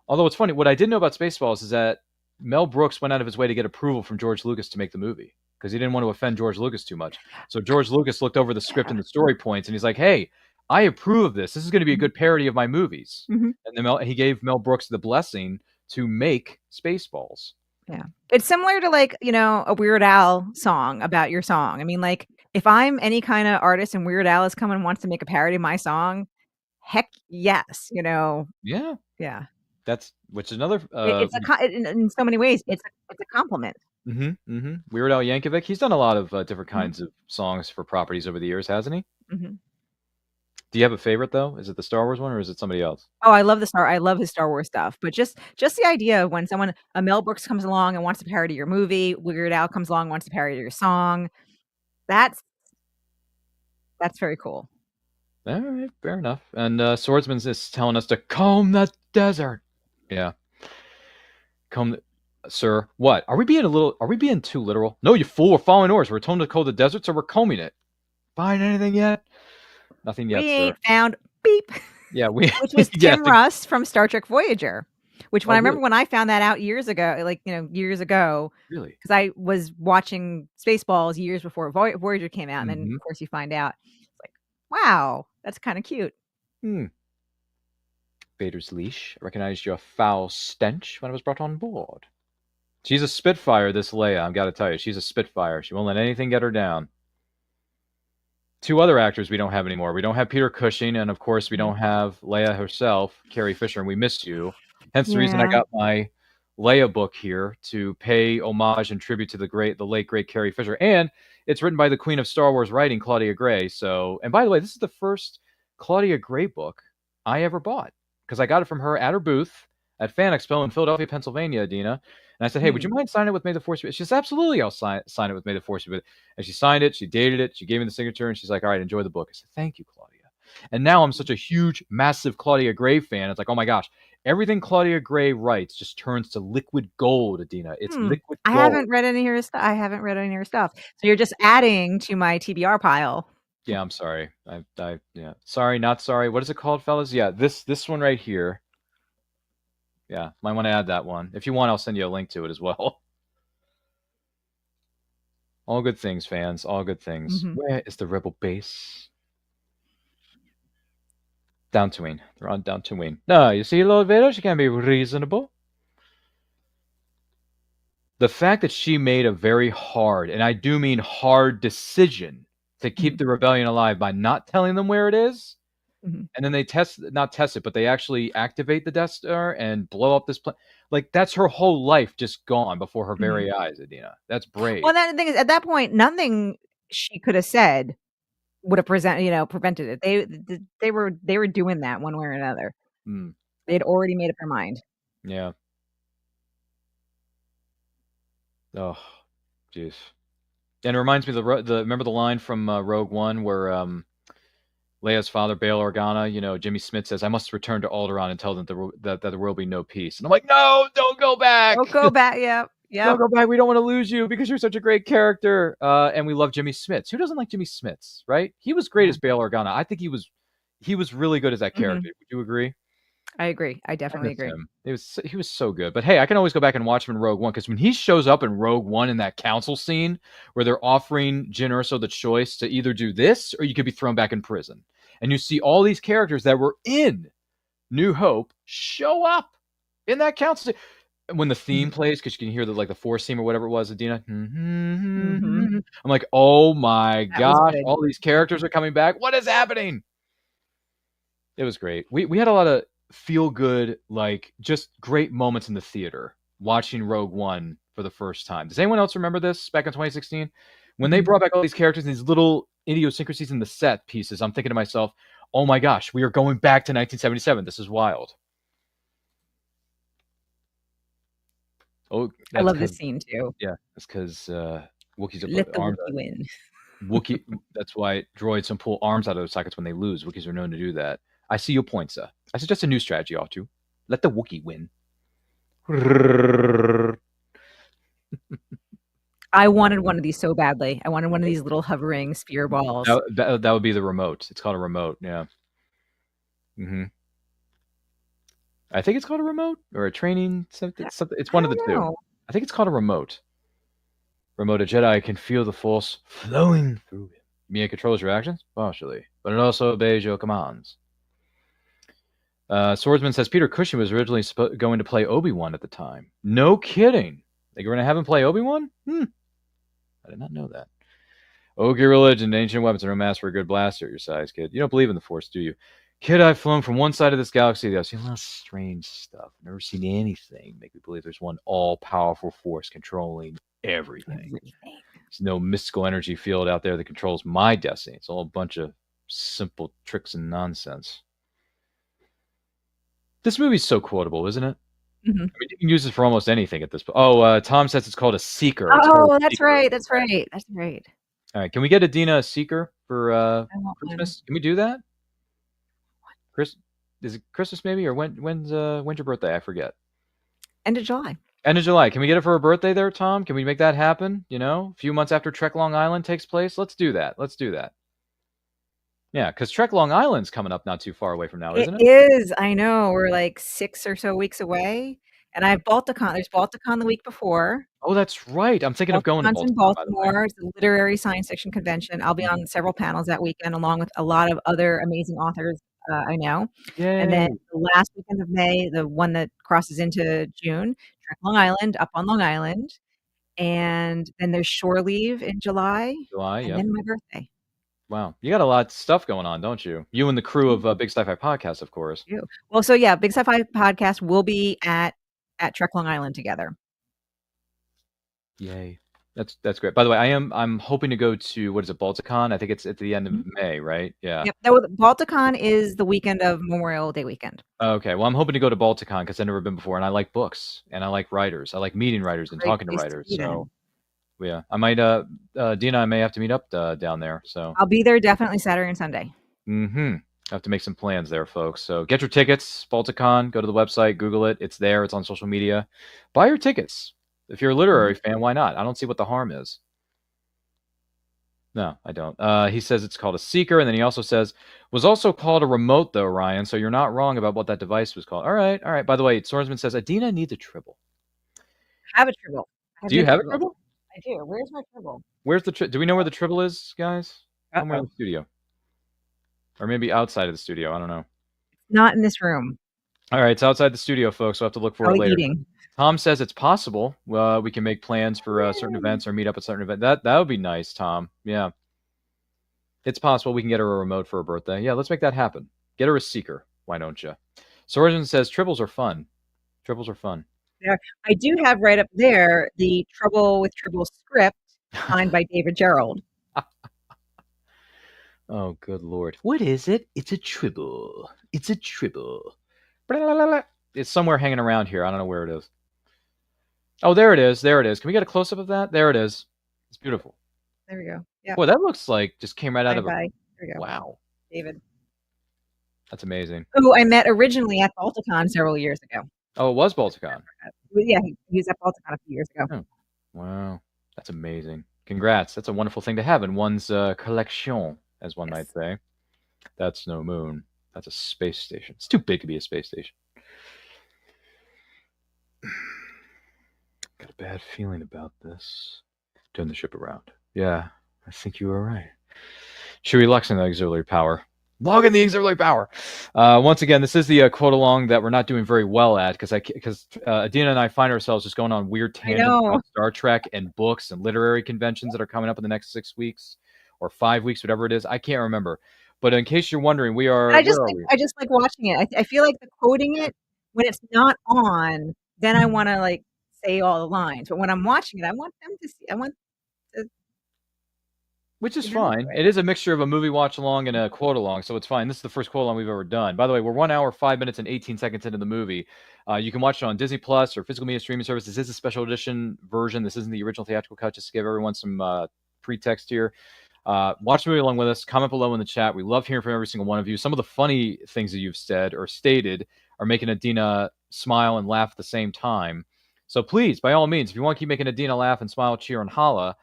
Although it's funny, what I did know about Spaceballs is that Mel Brooks went out of his way to get approval from George Lucas to make the movie because he didn't want to offend George Lucas too much. So George Lucas looked over the script and the story points, and he's like, "Hey, I approve of this. This is going to be a good parody of my movies." Mm-hmm. And then he gave Mel Brooks the blessing to make Spaceballs. Yeah, it's similar to like a Weird Al song about your song. I mean, like if I'm any kind of artist and Weird Al is coming and wants to make a parody of my song, heck yes, Yeah. Yeah. That's which is another. It's in so many ways. It's a compliment. Weird Al Yankovic. He's done a lot of different kinds of songs for properties over the years, hasn't he? Mm-hmm. Do you have a favorite though? Is it the Star Wars one or is it somebody else? Oh, I love his Star Wars stuff. But just the idea of when a Mel Brooks comes along and wants to parody your movie, Weird Al comes along and wants to parody your song. That's very cool. All right, fair enough. And Swordsman's is telling us to comb the desert. Yeah. Sir, what? Are we being too literal? No, you fool, we're following orders. We're told to comb the desert, so we're combing it. Find anything yet? Nothing yet, we sir. Ain't found beep. Yeah, which was Tim Russ from Star Trek Voyager. Which I remember when I found that out years ago, years ago. Really? Because I was watching Spaceballs years before Voyager came out, and then of course you find out. It's like, wow, that's kind of cute. Vader's leash. I recognized your foul stench when I was brought on board. She's a Spitfire, this Leia. I've got to tell you, she's a Spitfire. She won't let anything get her down. Two other actors we don't have anymore. We don't have Peter Cushing, and of course we don't have Leia herself, Carrie Fisher, and we miss you. Hence the reason I got my Leia book here to pay homage and tribute to the late great Carrie Fisher. And it's written by the Queen of Star Wars writing, Claudia Gray. So, and by the way, this is the first Claudia Gray book I ever bought because I got it from her at her booth at Fan Expo in Philadelphia, Pennsylvania, Adina. And I said, hey, would you mind signing it with May the Force be with you? She says, absolutely, I'll sign it with May the Force be with you. And she signed it, she dated it, she gave me the signature, and she's like, all right, enjoy the book. I said, thank you, Claudia. And now I'm such a huge, massive Claudia Gray fan. It's like, oh my gosh, everything Claudia Gray writes just turns to liquid gold, Adina. It's liquid gold. I haven't read any of her stuff. So you're just adding to my TBR pile. Yeah, I'm sorry. Yeah. Sorry, not sorry. What is it called, fellas? Yeah, this one right here. Yeah, might want to add that one. If you want, I'll send you a link to it as well. All good things, fans. All good things. Where is the rebel base? Dantooine. They're on Dantooine. No, you see, Lord Vader, she can be reasonable. The fact that she made a very hard, and I do mean hard, decision to keep the rebellion alive by not telling them where it is, and then they not test it, but they actually activate the Death Star and blow up this planet. Like, that's her whole life just gone before her very eyes, Adina. That's brave. Well, the thing is, at that point, nothing she could have said would have prevented it. They were doing that one way or another. They had already made up their mind. Yeah. Oh, jeez. And it reminds me of remember the line from Rogue One where Leia's father, Bail Organa, Jimmy Smith says, I must return to Alderaan and tell them that there will be no peace. And I'm like, no, don't go back. Don't go back. Yeah. Don't go back. We don't want to lose you because you're such a great character. And we love Jimmy Smits. Who doesn't like Jimmy Smits, right? He was great as Bail Organa. I think he was really good as that character. Would you agree? I agree. I definitely agree. He was so good. But hey, I can always go back and watch him in Rogue One because when he shows up in Rogue One in that council scene where they're offering Jyn Erso the choice to either do this or you could be thrown back in prison, and you see all these characters that were in New Hope show up in that council scene. When the theme plays, because you can hear the Force theme or whatever it was, Adina. I'm like, oh my gosh, all these characters are coming back. What is happening? It was great. We had a lot of feel good, just great moments in the theater watching Rogue One for the first time. Does anyone else remember this back in 2016? When they brought back all these characters and these little idiosyncrasies in the set pieces, I'm thinking to myself, oh my gosh, we are going back to 1977. This is wild. Oh, I love this scene too. Yeah, that's because Wookiees Let are the arms. Wookiee win. Wookiee. That's why droids can pull arms out of their sockets when they lose. Wookiees are known to do that. I see your point, sir. I suggest a new strategy, ought to. Let the Wookiee win. I wanted one of these so badly. I wanted one of these little hovering spear balls. That would be the remote. It's called a remote. Yeah. Mm-hmm. I think it's called a remote or a training something. It's one of the two. I think it's called a remote. Remote, a Jedi can feel the Force flowing through him. Mia controls your actions partially, but it also obeys your commands. Swordsman says Peter Cushing was originally going to play Obi-Wan at the time. No kidding. They were going to have him play Obi-Wan? I did not know that. Ogie religion, ancient weapons, and no match for a good blaster, your size, kid. You don't believe in the Force, do you? Kid, I've flown from one side of this galaxy to the other. I've seen a lot of strange stuff. Never seen anything make me believe there's one all-powerful force controlling everything. There's no mystical energy field out there that controls my destiny. It's all a bunch of simple tricks and nonsense. This movie's so quotable, isn't it? Mm-hmm. I mean, you can use it for almost anything at this point. Oh, Tom says it's called a seeker. That's right. That's right. That's right. All right, can we get Adina a seeker for Christmas? Can we do that? Is it Christmas maybe, or when's your birthday? I forget. End of July. End of July. Can we get it for her birthday there, Tom? Can we make that happen? You know, a few months after Trek Long Island takes place. Let's do that. Yeah, because Trek Long Island's coming up not too far away from now, isn't it? It is. I know. We're like 6 or so weeks away. And I have Balticon. There's Balticon the week before. Oh, that's right. I'm thinking of going to Baltimore. In Baltimore. It's a literary science fiction convention. I'll be on several panels that weekend, along with a lot of other amazing authors I know. Yay. And then the last weekend of May, the one that crosses into June, Trek Long Island, up on Long Island. And then there's Shore Leave in July. And then my birthday. Wow. You got a lot of stuff going on, don't you? You and the crew of Big Sci-Fi Podcast, of course. Well, so yeah, Big Sci-Fi Podcast will be at Trek Long Island together. Yay. That's great. By the way, I'm hoping to go to, what is it, Balticon? I think it's at the end of May, right? Yeah. Yep. Balticon is the weekend of Memorial Day weekend. Okay. Well, I'm hoping to go to Balticon because I've never been before, and I like books, and I like writers. I like meeting writers and talking to writers. So, yeah, I might, Dina, I may have to meet up down there. So I'll be there definitely Saturday and Sunday. I have to make some plans there, folks. So get your tickets, Balticon. Go to the website, Google it. It's there. It's on social media. Buy your tickets. If you're a literary fan, why not? I don't see what the harm is. No, I don't. He says it's called a seeker, and then he also says was also called a remote, though, Ryan. So you're not wrong about what that device was called. All right. By the way, Swordsman says Adina needs a tribble. I have a tribble. Do you have a tribble? I do. Where's my tribble? Where's the do we know where the tribble is, guys? Somewhere in the studio, or maybe outside of the studio. I don't know. Not in this room. All right, it's outside the studio, folks. We'll have to look for it later. Eating. Tom says it's possible. We can make plans for certain events or meet up at certain events. That would be nice, Tom. Yeah. It's possible we can get her a remote for her birthday. Yeah, let's make that happen. Get her a seeker. Why don't you? Swordsman says tribbles are fun. Tribbles are fun. Yeah, I do have right up there the Trouble with Tribble script signed by David Gerald. Oh, good Lord. What is it? It's a tribble. It's a tribble. Blah, blah, blah, blah. It's somewhere hanging around here. I don't know where it is. Oh, there it is. There it is. Can we get a close-up of that? There it is. It's beautiful. There we go. Yeah. Boy, that looks like just came right out of a... There we go. Wow. David. That's amazing. Who I met originally at Balticon several years ago. Oh, it was Balticon. Yeah, he was at Balticon a few years ago. Oh, wow. That's amazing. Congrats. That's a wonderful thing to have in one's collection, as one might say. That's no moon. That's a space station. It's too big to be a space station. Got a bad feeling about this. Turn the ship around. Yeah, I think you were right. Should we lux in the auxiliary power? Log in the auxiliary power. Once again, this is the quote along that we're not doing very well at because Adina and I find ourselves just going on weird tangents about Star Trek and books and literary conventions that are coming up in the next 6 weeks or 5 weeks, whatever it is. I can't remember. But in case you're wondering, we are. I just like watching it. I feel like quoting it when it's not on. Then I want to like say all the lines. But when I'm watching it, I want them to see. I want to Which is see them do fine. it. It is a mixture of a movie watch along and a quote along, so it's fine. This is the first quote along we've ever done. By the way, we're 1 hour, 5 minutes, and 18 seconds into the movie. You can watch it on Disney Plus or physical media streaming service. This is a special edition version. This isn't the original theatrical cut, just to give everyone some pretext here. Watch the movie along with us. Comment below in the chat. We love hearing from every single one of you. Some of the funny things that you've said or stated are making Adina smile and laugh at the same time. So please, by all means, if you want to keep making Adina laugh and smile, cheer, and holla,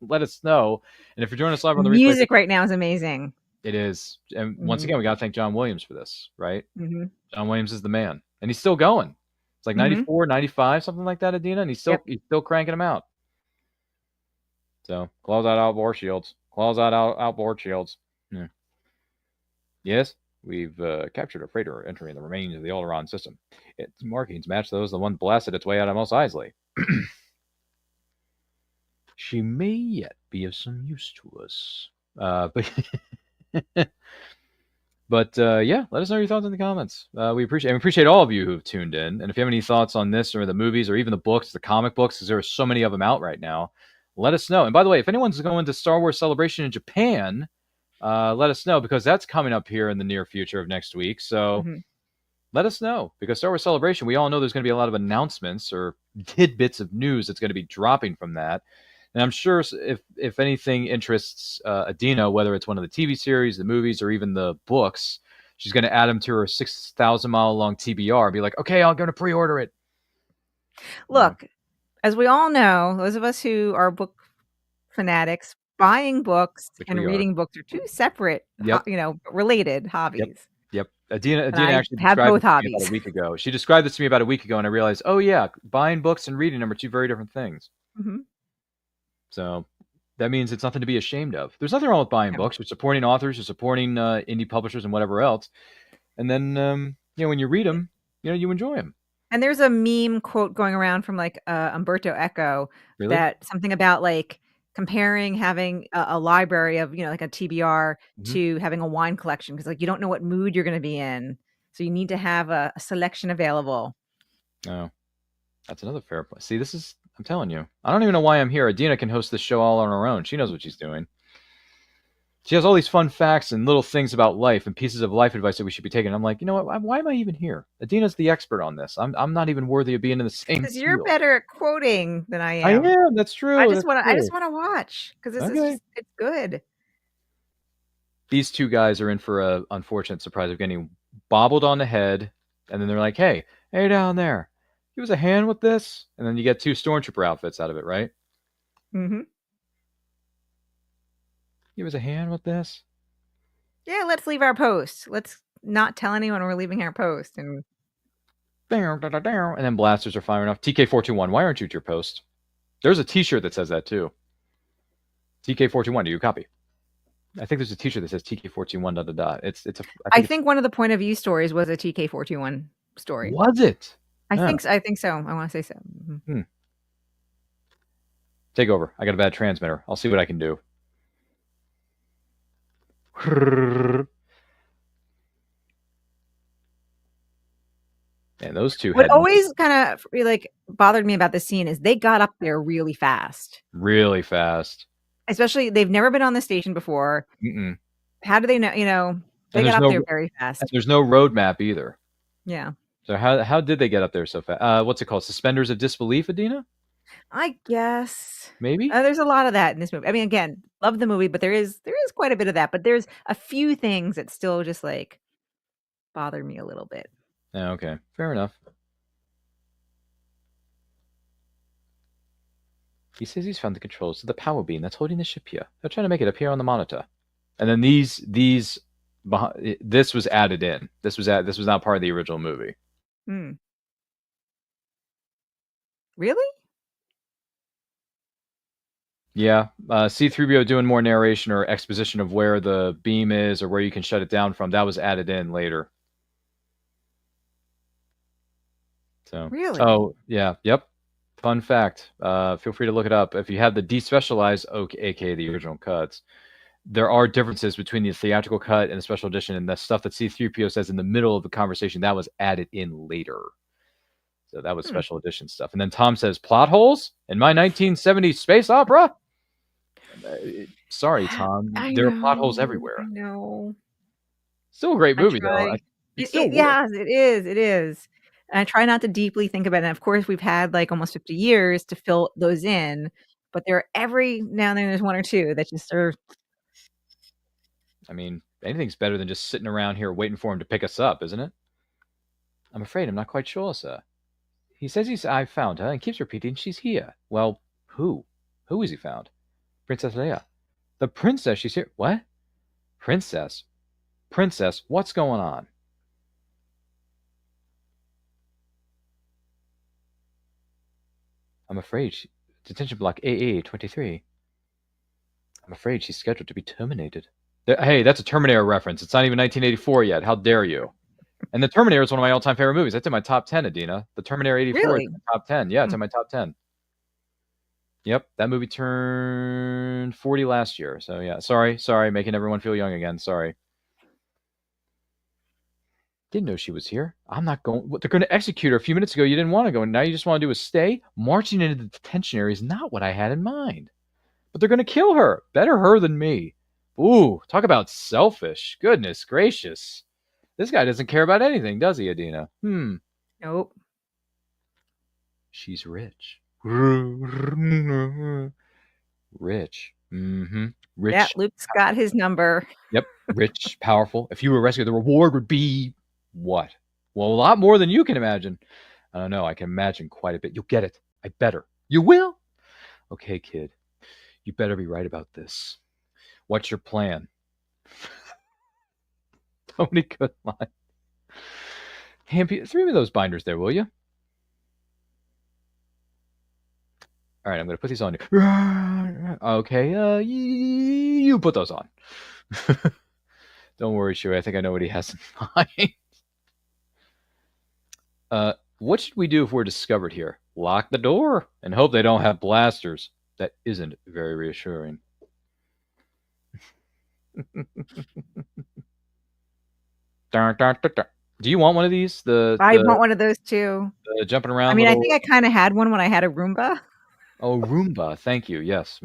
let us know. And if you're joining us live on the replay, Music right now is amazing. it is. And once again, we got to thank John Williams for this, right? Mm-hmm. John Williams is the man. And he's still going. It's like 94, 95, something like that, Adina. And he's still cranking them out. So, claws out outboard shields. Claws out outboard shields. Yeah. Yes, we've captured a freighter entering the remains of the Alderaan system. Its markings match those of the one blasted its way out of Mos Eisley. She may yet be of some use to us. But yeah, let us know your thoughts in the comments. We appreciate all of you who have tuned in. And if you have any thoughts on this or the movies or even the books, the comic books, because there are so many of them out right now, let us know. And by the way, if anyone's going to Star Wars Celebration in Japan, let us know, because that's coming up here in the near future of next week. So let us know, because Star Wars Celebration, we all know there's going to be a lot of announcements or tidbits of news that's going to be dropping from that. And I'm sure if anything interests Adina, whether it's one of the TV series, the movies, or even the books, she's going to add them to her 6,000-mile-long TBR and be like, okay, I'm going to pre-order it. Look, as we all know, those of us who are book fanatics, buying books and reading books are two separate, related hobbies. Yep. Adina actually described both this to me hobbies about a week ago. She described this to me about a week ago, and I realized, oh yeah, buying books and reading them are two very different things. Mm-hmm. So that means it's nothing to be ashamed of. There's nothing wrong with buying books. You're supporting authors, you're supporting indie publishers and whatever else. And then, when you read them, you enjoy them. And there's a meme quote going around from like Umberto Eco that something about like comparing having a library of, like a TBR to having a wine collection. Because like you don't know what mood you're going to be in. So you need to have a selection available. Oh, that's another fair point. See, I'm telling you, I don't even know why I'm here. Adina can host this show all on her own. She knows what she's doing. She has all these fun facts and little things about life and pieces of life advice that we should be taking. I'm like, you know what? Why am I even here? Adina's the expert on this. I'm not even worthy of being in the same. Because you're better at quoting than I am. I am. That's true. I just want to watch because it's good. These two guys are in for a unfortunate surprise of getting bobbled on the head, and then they're like, hey down there, give us a hand with this, and then you get two stormtrooper outfits out of it, right? Mm-hmm. Give us a hand with this. Yeah, let's leave our post. Let's not tell anyone we're leaving our post. And then blasters are firing off. TK421, why aren't you at your post? There's a t-shirt that says that too. TK421, do you copy? I think there's a t-shirt that says TK421 ... I think one of the point of view stories was a TK421 story. Was it? I think so. I want to say so. Mm-hmm. Take over. I got a bad transmitter. I'll see what I can do. And those two. What always kind of like bothered me about this scene is they got up there really fast. Really fast. Especially, they've never been on the station before. Mm-mm. How do they know? They got up there very fast. There's no roadmap either. Yeah. So how did they get up there so fast? What's it called? Suspenders of disbelief, Adina? I guess maybe there's a lot of that in this movie. I mean, again, love the movie, but there is quite a bit of that. But there's a few things that still just like bother me a little bit. Okay, fair enough. He says he's found the controls to the power beam that's holding the ship here. They're trying to make it appear on the monitor. And then this was added in. This was not part of the original movie. Really? Yeah, C-3PO doing more narration or exposition of where the beam is or where you can shut it down from. That was added in later. So. Really? Oh, yeah. Yep. Fun fact. Feel free to look it up. If you have the despecialized, aka the original cuts, there are differences between the theatrical cut and the special edition, and the stuff that C-3PO says in the middle of the conversation, that was added in later. So that was special edition stuff. And then Tom says, plot holes in my 1970s space opera? Sorry, Tom. There are plot holes everywhere. I know. Still a great movie, though. Yes, it is. It is. And I try not to deeply think about it. And of course, we've had like almost 50 years to fill those in, but there every now and then there's one or two that just are. I mean, anything's better than just sitting around here waiting for him to pick us up, isn't it? I'm afraid I'm not quite sure, sir. He says I found her and keeps repeating she's here. Well, who? Who has he found? Princess Leia. The princess, she's here. What? Princess? Princess, what's going on? I'm afraid detention block AA23. I'm afraid she's scheduled to be terminated. Hey, that's a Terminator reference. It's not even 1984 yet. How dare you? And the Terminator is one of my all-time favorite movies. That's in my top 10, Adina. The Terminator 84 Really? is in my top 10. Yeah, it's in my top 10. Yep, that movie turned 40 last year. So yeah, sorry, making everyone feel young again. Sorry. Didn't know she was here. I'm not going. They're going to execute her. A few minutes ago, you didn't want to go, and now you just want to do a stay? Marching into the detention area is not what I had in mind. But they're going to kill her. Better her than me. Ooh, talk about selfish. Goodness gracious. This guy doesn't care about anything, does he, Adina? Nope. She's rich. Rich. Rich. Yeah, Luke's got his number. Yep. Rich, powerful. If you were rescued, the reward would be what? Well, a lot more than you can imagine. I don't know. I can imagine quite a bit. You'll get it. I better. You will? Okay, kid. You better be right about this. What's your plan? Tony Goodline. Throw me those binders there, will you? All right, I'm going to put these on you. Okay, you put those on. Don't worry, Shui. I think I know what he has in mind. What should we do if we're discovered here? Lock the door and hope they don't have blasters. That isn't very reassuring. Do you want one of these? I want one of those too. The jumping around. I mean, I think I kind of had one when I had a Roomba. Oh, Roomba. Thank you. Yes.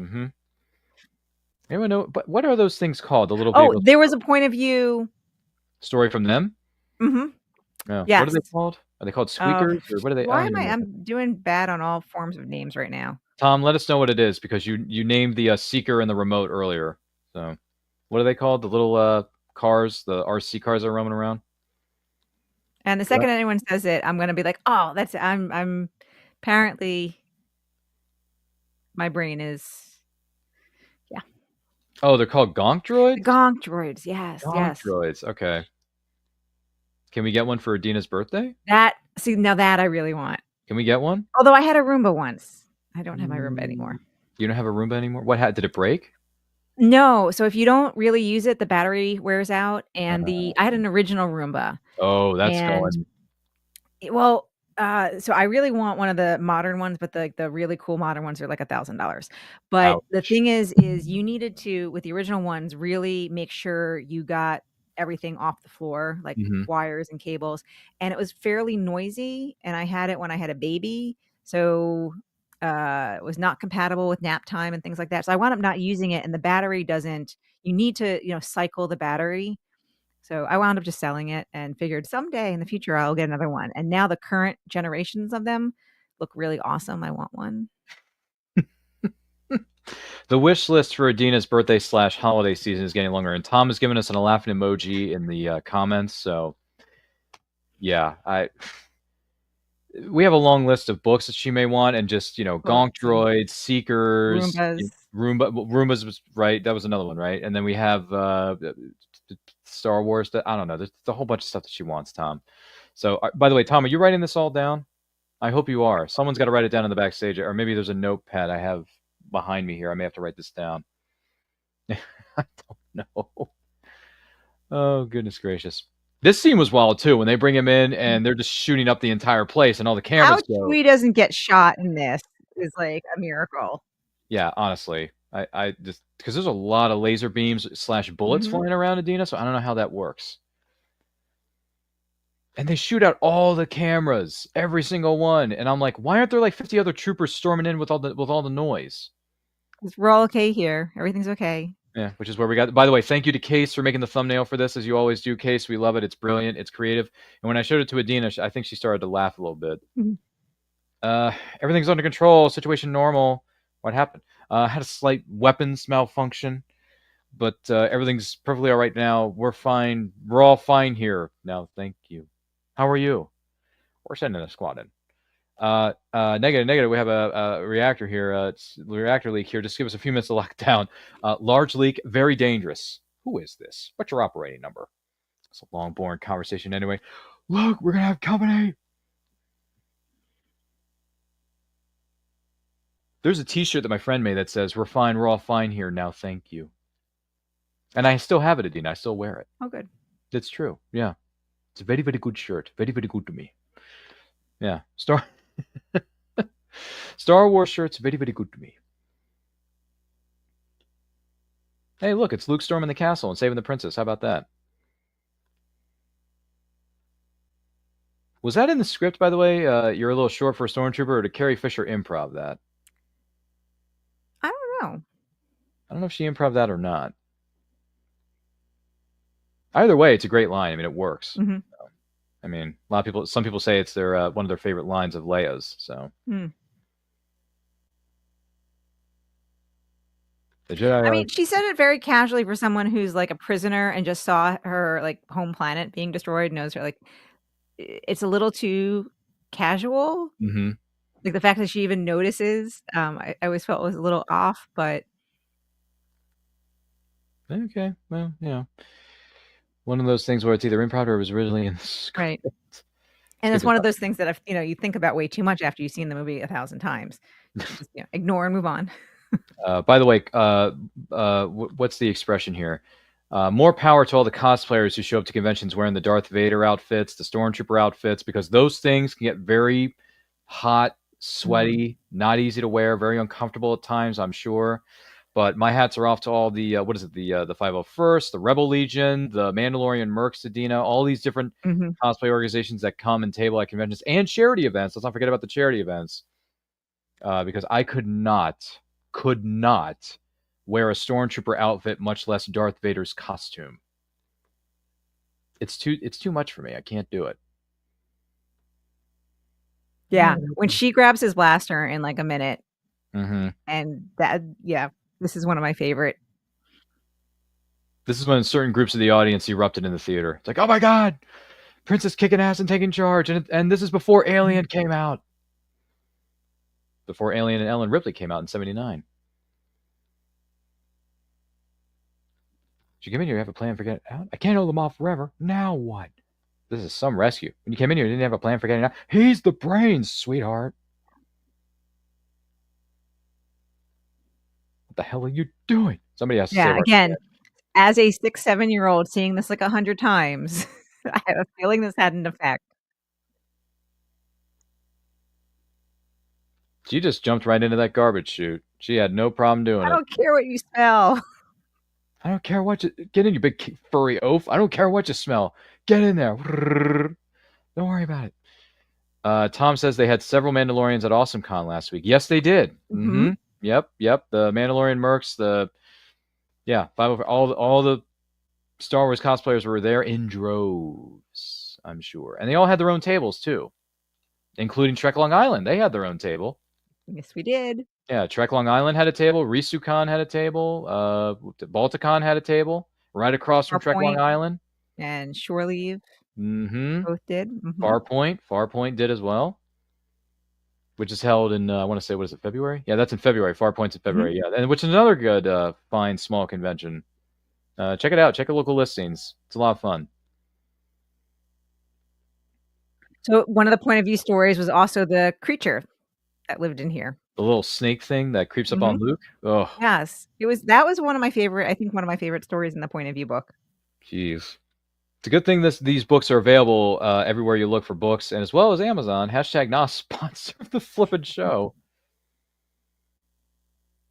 Anyone know? But what are those things called? The little. Oh, there was a point of view story from them. Mm-hmm. Oh, yes. What are they called? Are they called squeakers or what are they? Why am I'm doing bad on all forms of names right now. Tom, let us know what it is because you named the seeker and the remote earlier. So, what are they called? The little cars, the RC cars that are roaming around. And the second anyone says it, I'm gonna be like, oh, that's I'm apparently my brain is Oh, they're called gonk droids? Gonk droids, yes. Gonk droids, okay. Can we get one for Adina's birthday? Now that I really want. Can we get one? Although I had a Roomba once. I don't have my Roomba anymore. You don't have a Roomba anymore? Did it break? No. So if you don't really use it, the battery wears out. And I had an original Roomba. Oh, that's going. Well, so I really want one of the modern ones, but the really cool modern ones are like $1,000. But the thing is you needed to, with the original ones, really make sure you got everything off the floor, like wires and cables. And it was fairly noisy. And I had it when I had a baby. So it was not compatible with nap time and things like that. So I wound up not using it. And the battery you need to, cycle the battery. So I wound up just selling it and figured someday in the future I'll get another one. And now the current generations of them look really awesome. I want one. The wish list for Adina's birthday / holiday season is getting longer. And Tom has given us a laughing emoji in the comments. So, yeah, we have a long list of books that she may want. And just, gonk droids, seekers, Roombas was right. That was another one, right? And then we have Star Wars. I don't know. There's a whole bunch of stuff that she wants, Tom. So, by the way, Tom, are you writing this all down? I hope you are. Someone's got to write it down in the backstage, or maybe there's a notepad I have behind me here. I may have to write this down. I don't know. Oh, goodness gracious. This scene was wild, too, when they bring him in and they're just shooting up the entire place and all the cameras go. How he doesn't get shot in this is like a miracle. Yeah, honestly. I just because there's a lot of laser beams / bullets flying around, Adina, so I don't know how that works. and they shoot out all the cameras, every single one, and I'm like, why aren't there like 50 other troopers storming in with all the noise? We're all okay here. Everything's okay. Yeah, which is where we got. By the way, thank you to Case for making the thumbnail for this, as you always do, Case. We love it. It's brilliant. It's creative. And when I showed it to Adina, I think she started to laugh a little bit. Everything's under control. Situation normal. What happened? Had a slight weapons malfunction, but everything's perfectly all right now. We're fine. We're all fine here now. Thank you. How are you? We're sending a squad in. Negative. We have a reactor here. It's reactor leak here. Just give us a few minutes to lock it down. Large leak, very dangerous. Who is this? What's your operating number? It's a long, boring conversation anyway. Look, we're gonna have company. There's a T-shirt that my friend made that says, "We're fine. We're all fine here now. Thank you." And I still have it, Adina. I still wear it. Oh, good. It's true. Yeah, it's a very, very good shirt. Very, very good to me. Yeah, Star Wars shirts, very, very good to me. Hey, look, it's Luke storming the castle and saving the princess. How about that? Was that in the script, by the way? You're a little short for a stormtrooper, or did Carrie Fisher improv that? I don't know. I don't know if she improv that or not. Either way, it's a great line. I mean, it works. Mm-hmm. I mean, some people say it's their one of their favorite lines of Leia's. So. The Jedi. I mean, she said it very casually for someone who's like a prisoner and just saw her like home planet being destroyed. Knows her like it's a little too casual. Mm-hmm. Like the fact that she even notices, I always felt was a little off. But okay, well, one of those things where it's either improv or it was originally in the script. Right. And it's one of those things that you think about way too much after you've seen the movie 1,000 times. Just, ignore and move on. By the way, what's the expression here? More power to all the cosplayers who show up to conventions wearing the Darth Vader outfits, the Stormtrooper outfits, because those things can get very hot, sweaty, not easy to wear, very uncomfortable at times, I'm sure. But my hats are off to all the, the 501st, the Rebel Legion, the Mandalorian Mercs, Adina, all these different cosplay organizations that come and table at conventions and charity events. Let's not forget about the charity events. Because I could not wear a Stormtrooper outfit, much less Darth Vader's costume. It's too much for me. I can't do it. Yeah, when she grabs his blaster in like a minute, and this is one of my favorite. This is when certain groups of the audience erupted in the theater. It's like, oh my god, Princess kicking ass and taking charge, and this is before Alien came out. Before Alien and Ellen Ripley came out in '79. Did you come in here? You have a plan for getting out? I can't hold them off forever. Now what? This is some rescue. When you came in here, you didn't have a plan for getting out. He's the brains, sweetheart. What the hell are you doing? Somebody has to say. Yeah, again, as a 6, 7-year-old seeing this like 100 times, I have a feeling this had an effect. She just jumped right into that garbage chute. She had no problem doing it. I don't care what you smell. I don't care what you... Get in, you big furry oaf. I don't care what you smell. Get in there. Don't worry about it. Tom says they had several Mandalorians at AwesomeCon last week. Yes, they did. Yep. The Mandalorian Mercs, all the Star Wars cosplayers were there in droves, I'm sure. And they all had their own tables, too. Including Trek Long Island. They had their own table. Yes, we did. Yeah, Trek Long Island had a table. RisuCon had a table. Balticon had a table right across from Trek Long Island. And Shore Leave both did. Farpoint did as well, which is held in, I want to say, what is it, February? Yeah, that's in February. Farpoint's in February, yeah. And which is another good, fine, small convention. Check it out. Check the local listings. It's a lot of fun. So one of the point of view stories was also the creature that lived in here. The little snake thing that creeps up on Luke. Oh, yes, that was one of my favorite stories in the point of view book. Jeez, it's a good thing these books are available everywhere you look for books, and as well as Amazon. # not sponsor the flippin' show.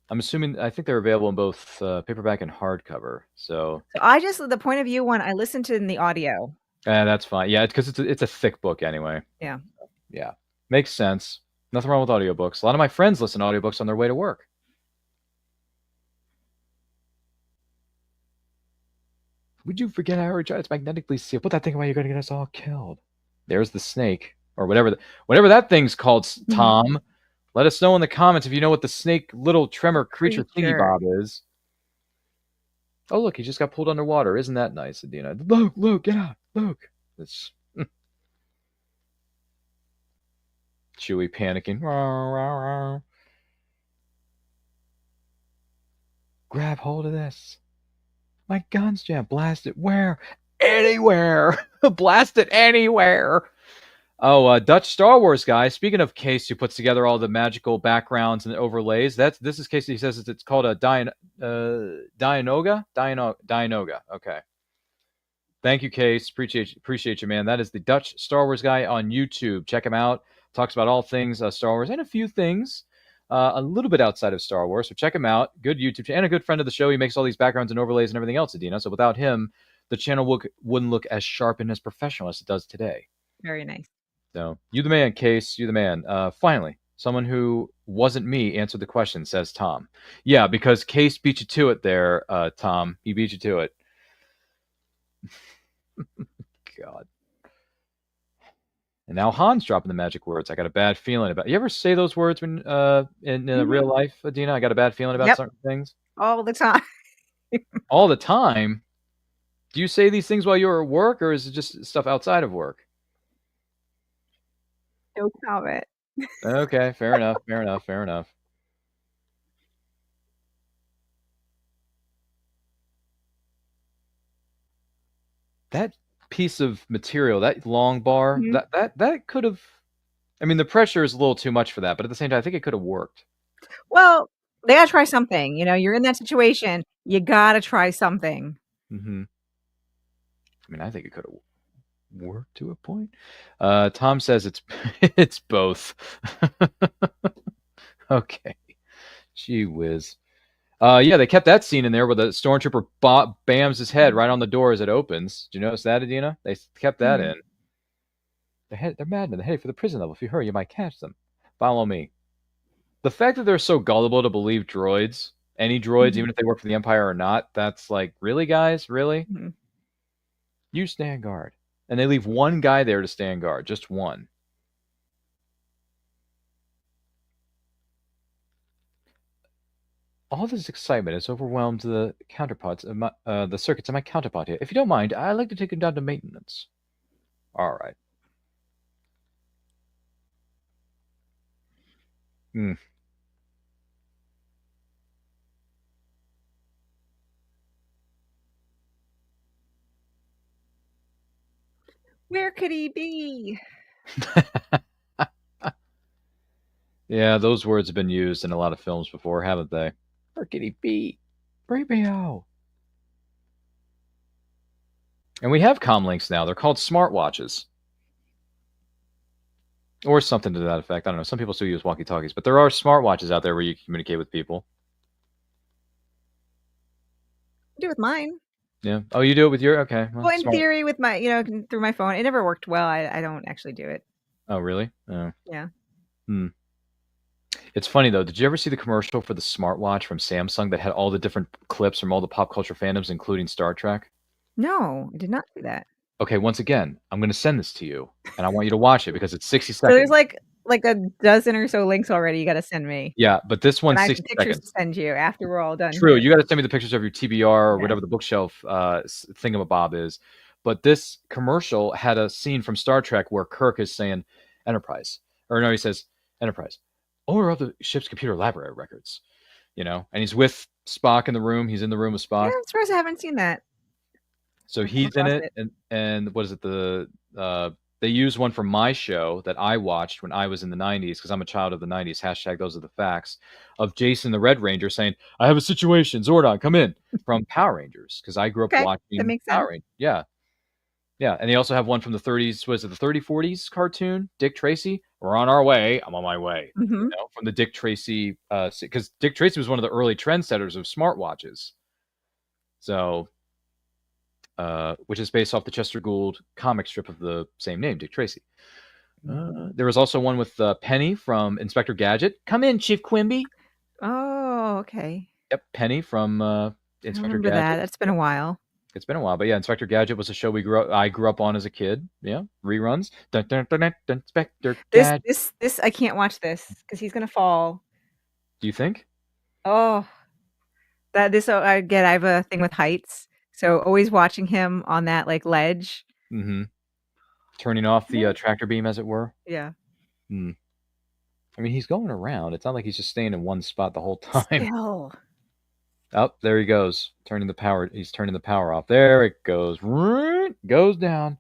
I'm assuming, I think they're available in both paperback and hardcover. So I just, the point of view one, I listened to in the audio. That's fine. Yeah, because it's a thick book anyway. Yeah. Yeah, makes sense. Nothing wrong with audiobooks. A lot of my friends listen to audiobooks on their way to work. Would you forget how it's magnetically sealed? Put that thing away. You're going to get us all killed. There's the snake, or whatever that thing's called. Tom, let us know in the comments if you know what the snake, little tremor creature thingy bob is. Oh, look, he just got pulled underwater. Isn't that nice, Adina? Luke, get out. Luke. It's Chewie panicking. Grab hold of this. My gun's jammed. Blast it. Where? Anywhere. Blast it anywhere. Oh, Dutch Star Wars guy. Speaking of Case, who puts together all the magical backgrounds and overlays. This is Case. He says it's called a Dianoga. Dianoga. Okay. Thank you, Case. Appreciate you, man. That is the Dutch Star Wars guy on YouTube. Check him out. Talks about all things Star Wars and a few things a little bit outside of Star Wars. So check him out. Good YouTube channel and a good friend of the show. He makes all these backgrounds and overlays and everything else, Adina. So without him, the channel wouldn't look as sharp and as professional as it does today. Very nice. So you the man, Case. You the man. Finally, someone who wasn't me answered the question, says Tom. Yeah, because Case beat you to it there, Tom. He beat you to it. God. And now Han's dropping the magic words. I got a bad feeling about. You ever say those words when in real life, Adina? I got a bad feeling about certain things. All the time. All the time. Do you say these things while you're at work, or is it just stuff outside of work? No comment. Okay, fair enough. Fair enough. Fair enough. That piece of material, that long bar, that could have. I mean, the pressure is a little too much for that, but at the same time, I think it could have worked. Well, they gotta try something. You're in that situation. You gotta try something. Mm-hmm. I mean, I think it could have worked to a point. Tom says it's both. Okay. Gee whiz. Yeah, they kept that scene in there where the stormtrooper bams his head right on the door as it opens. Did you notice that, Adina? They kept that in. They're madmen. They're headed for the prison level. If you hurry, you might catch them. Follow me. The fact that they're so gullible to believe droids, any droids, even if they work for the Empire or not, that's like, really, guys? Really? You stand guard. And they leave one guy there to stand guard. Just one. All this excitement has overwhelmed the counterparts of the circuits of my counterpart here. If you don't mind, I'd like to take him down to maintenance. All right. Where could he be? Yeah, those words have been used in a lot of films before, haven't they? Where could he be? Brabio. And we have comlinks now. They're called smartwatches. Or something to that effect. I don't know. Some people still use walkie-talkies, but there are smartwatches out there where you can communicate with people. I do with mine. Yeah. Oh, you do it with your... Okay. Well, in theory, with my, through my phone. It never worked well. I don't actually do it. Oh, really? Oh. Yeah. It's funny, though. Did you ever see the commercial for the smartwatch from Samsung that had all the different clips from all the pop culture fandoms, including Star Trek? No, I did not see that. Okay, once again, I'm going to send this to you, and I want you to watch it because it's 60 seconds. So there's like a dozen or so links already you got to send me. Yeah, but this one's 60 seconds. I have pictures to send you after we're all done. True, you got to send me the pictures of your TBR or whatever the bookshelf thingamabob is. But this commercial had a scene from Star Trek where Kirk is saying Enterprise. Or no, he says Enterprise. Owner of the ship's computer library records. And he's with Spock in the room. He's in the room with Spock. Yeah, I'm surprised I haven't seen that. So he's in it, and what is it? They used one from my show that I watched when I was in the 90s, because I'm a child of the 90s. # those are the facts, of Jason the Red Ranger saying, "I have a situation, Zordon, come in," from Power Rangers, because I grew up watching that makes Power sense. Rangers. Yeah. And they also have one from the 30s. Was it the 40s cartoon? Dick Tracy. We're on our way. I'm on my way. From the Dick Tracy, because Dick Tracy was one of the early trendsetters of smartwatches. So which is based off the Chester Gould comic strip of the same name, Dick Tracy. There was also one with Penny from Inspector Gadget. Come in, Chief Quimby. Oh, okay. Yep, Penny from I Inspector remember Gadget. that. That's been a while. It's been a while, but yeah, Inspector Gadget was a show I grew up on as a kid. Yeah, reruns. Dun, dun, dun, dun, dun, Inspector Gadget. This I can't watch this because he's gonna fall. Do you think? Oh, I have a thing with heights, so always watching him on that like ledge. Mm-hmm. Turning off the tractor beam, as it were. Yeah. Hmm. I mean, he's going around. It's not like he's just staying in one spot the whole time. Still. Oh, there he goes. Turning the power. He's turning the power off. There it goes. Goes down.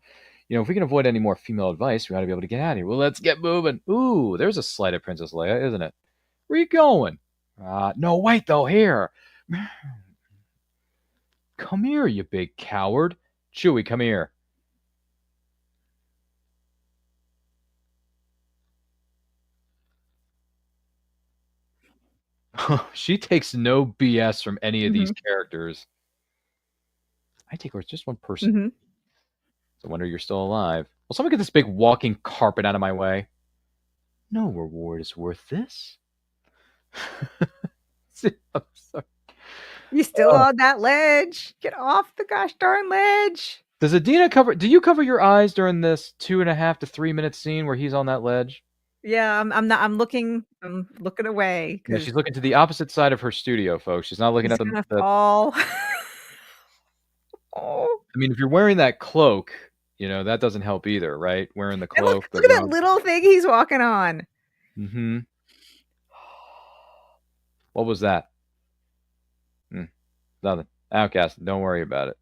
You know, if we can avoid any more female advice, we ought to be able to get out of here. Well, let's get moving. Ooh, there's a slight of Princess Leia, isn't it? Where you going? No, wait, though. Here. Come here, you big coward. Chewie, come here. She takes no BS from any of these characters. I take her as just one person. It's a wonder you're still alive. Will someone get this big walking carpet out of my way? No reward is worth this. I'm sorry. You still on that ledge? Get off the gosh darn ledge. Does Adina do you cover your eyes during this 2.5 to 3 minute scene where he's on that ledge? Yeah, I'm looking away. Yeah, she's looking to the opposite side of her studio, folks. She's not looking at the fall. Oh. I mean, if you're wearing that cloak, you know, that doesn't help either, right? Wearing the cloak. Look at that little thing he's walking on. Mm-hmm. What was that? Nothing. Outcast. Don't worry about it.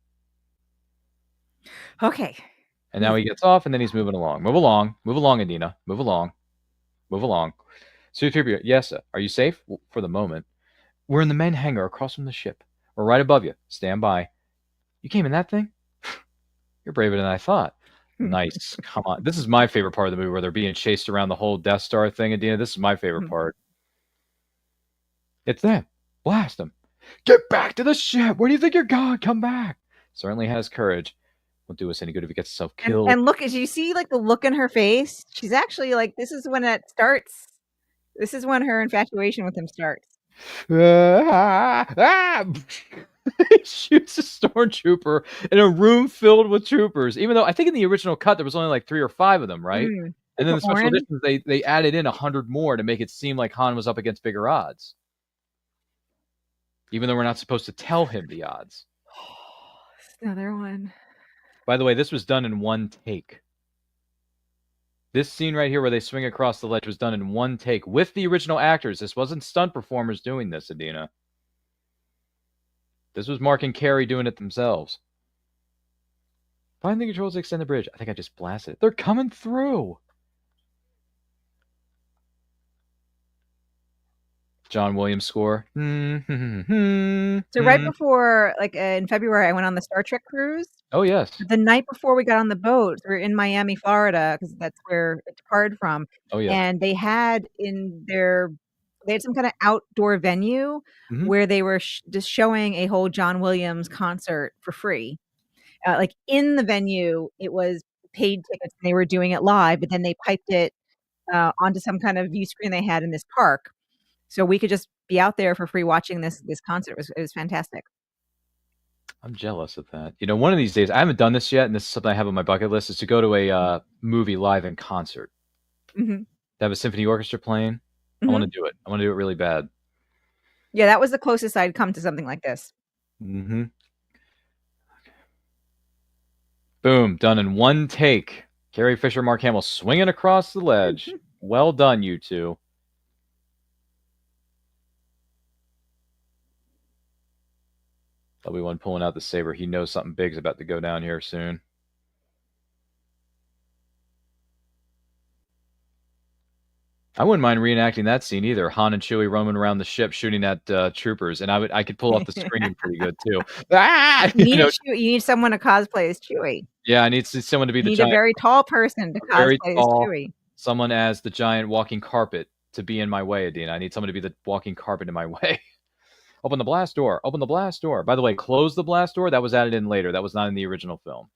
Okay. And now he gets off, and then he's moving along. Move along. Move along, Adina. Move along. Move along. C-3PO, yes, sir. Are you safe? Well, for the moment. We're in the main hangar across from the ship. We're right above you. Stand by. You came in that thing? You're braver than I thought. Nice. Come on. This is my favorite part of the movie where they're being chased around the whole Death Star thing, Adina. This is my favorite part. It's them. Blast them. Get back to the ship. Where do you think you're going? Come back. Certainly has courage. Won't do us any good if he gets himself killed. And look, as you see, like the look in her face, she's actually like, this is when it starts. This is when her infatuation with him starts. He shoots a stormtrooper in a room filled with troopers. Even though I think in the original cut there was only like 3 or 5 of them, right? And then the special editions they added in 100 more to make it seem like Han was up against bigger odds. Even though we're not supposed to tell him the odds. Another one. By the way, this was done in one take. This scene right here where they swing across the ledge was done in one take with the original actors. This wasn't stunt performers doing this, Adina. This was Mark and Carrie doing it themselves. Find the controls to extend the bridge. I think I just blasted it. They're coming through. John Williams score. So right before, like in February, I went on the Star Trek cruise. Oh, yes. The night before we got on the boat, we were in Miami, Florida, because that's where it departed from. Oh, yeah. And they had some kind of outdoor venue where they were just showing a whole John Williams concert for free. Like in the venue, it was paid tickets and they were doing it live, but then they piped it onto some kind of view screen they had in this park. So we could just be out there for free watching this concert. It was fantastic. I'm jealous of that. You know, one of these days, I haven't done this yet, and this is something I have on my bucket list, is to go to a movie live in concert. To have a symphony orchestra playing. I want to do it. I want to do it really bad. Yeah, that was the closest I'd come to something like this. Boom. Done in one take. Carrie Fisher, Mark Hamill swinging across the ledge. Well done, you two. Obi-Wan pulling out the saber. He knows something big's about to go down here soon. I wouldn't mind reenacting that scene either. Han and Chewie roaming around the ship shooting at troopers, and I could pull off the screaming pretty good too. You need someone to cosplay as Chewie. Yeah, I need someone to be a very tall person to cosplay as Chewie. Someone as the giant walking carpet to be in my way, Adina. I need someone to be the walking carpet in my way. Open the blast door. Open the blast door. By the way, close the blast door. That was added in later. That was not in the original film.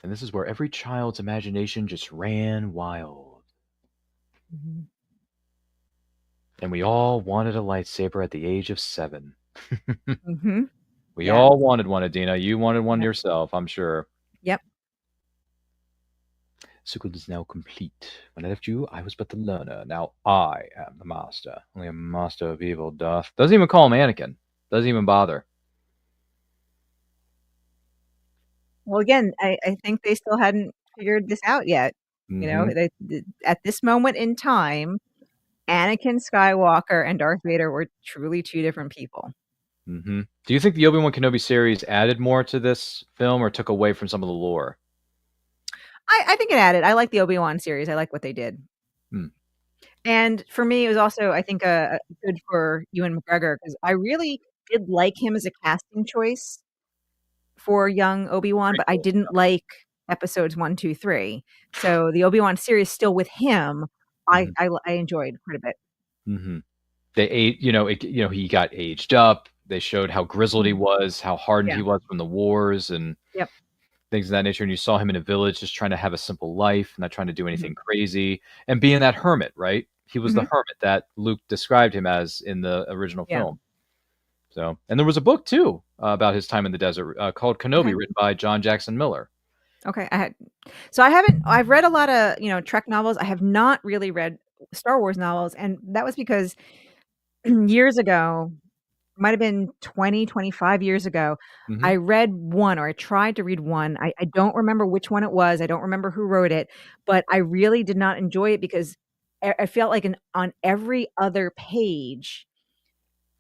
And this is where every child's imagination just ran wild. Mm-hmm. And we all wanted a lightsaber at the age of 7. Mm-hmm. We all wanted one, Adina. You wanted one Yep. yourself, I'm sure. Yep. Circle is now complete. When I left you, I was but the learner. Now I am the master. Only a master of evil doth. Doesn't even call him Anakin. Doesn't even bother. Well, again, I think they still hadn't figured this out yet. Mm-hmm. You know, at this moment in time, Anakin Skywalker and Darth Vader were truly two different people. Mm-hmm. Do you think the Obi-Wan Kenobi series added more to this film or took away from some of the lore? I think it added. I like the Obi-Wan series. I like what they did. And for me, it was also, I think, good for Ewan McGregor because I really did like him as a casting choice for young Obi-Wan, but I didn't like episodes 1, 2, 3. So the Obi-Wan series still with him, I enjoyed quite a bit. Mm-hmm. They he got aged up. They showed how grizzled he was, how hardened he was from the wars and things of that nature. And you saw him in a village just trying to have a simple life, not trying to do anything crazy, and being that hermit, right? He was the hermit that Luke described him as in the original film. So, and there was a book too about his time in the desert called Kenobi, written by John Jackson Miller. Okay, I've read a lot of, Trek novels. I have not really read Star Wars novels, and that was because years ago, might have been 20, 25 years ago, I read one, or I tried to read one. I don't remember which one it was. I don't remember who wrote it, but I really did not enjoy it because I felt like on every other page,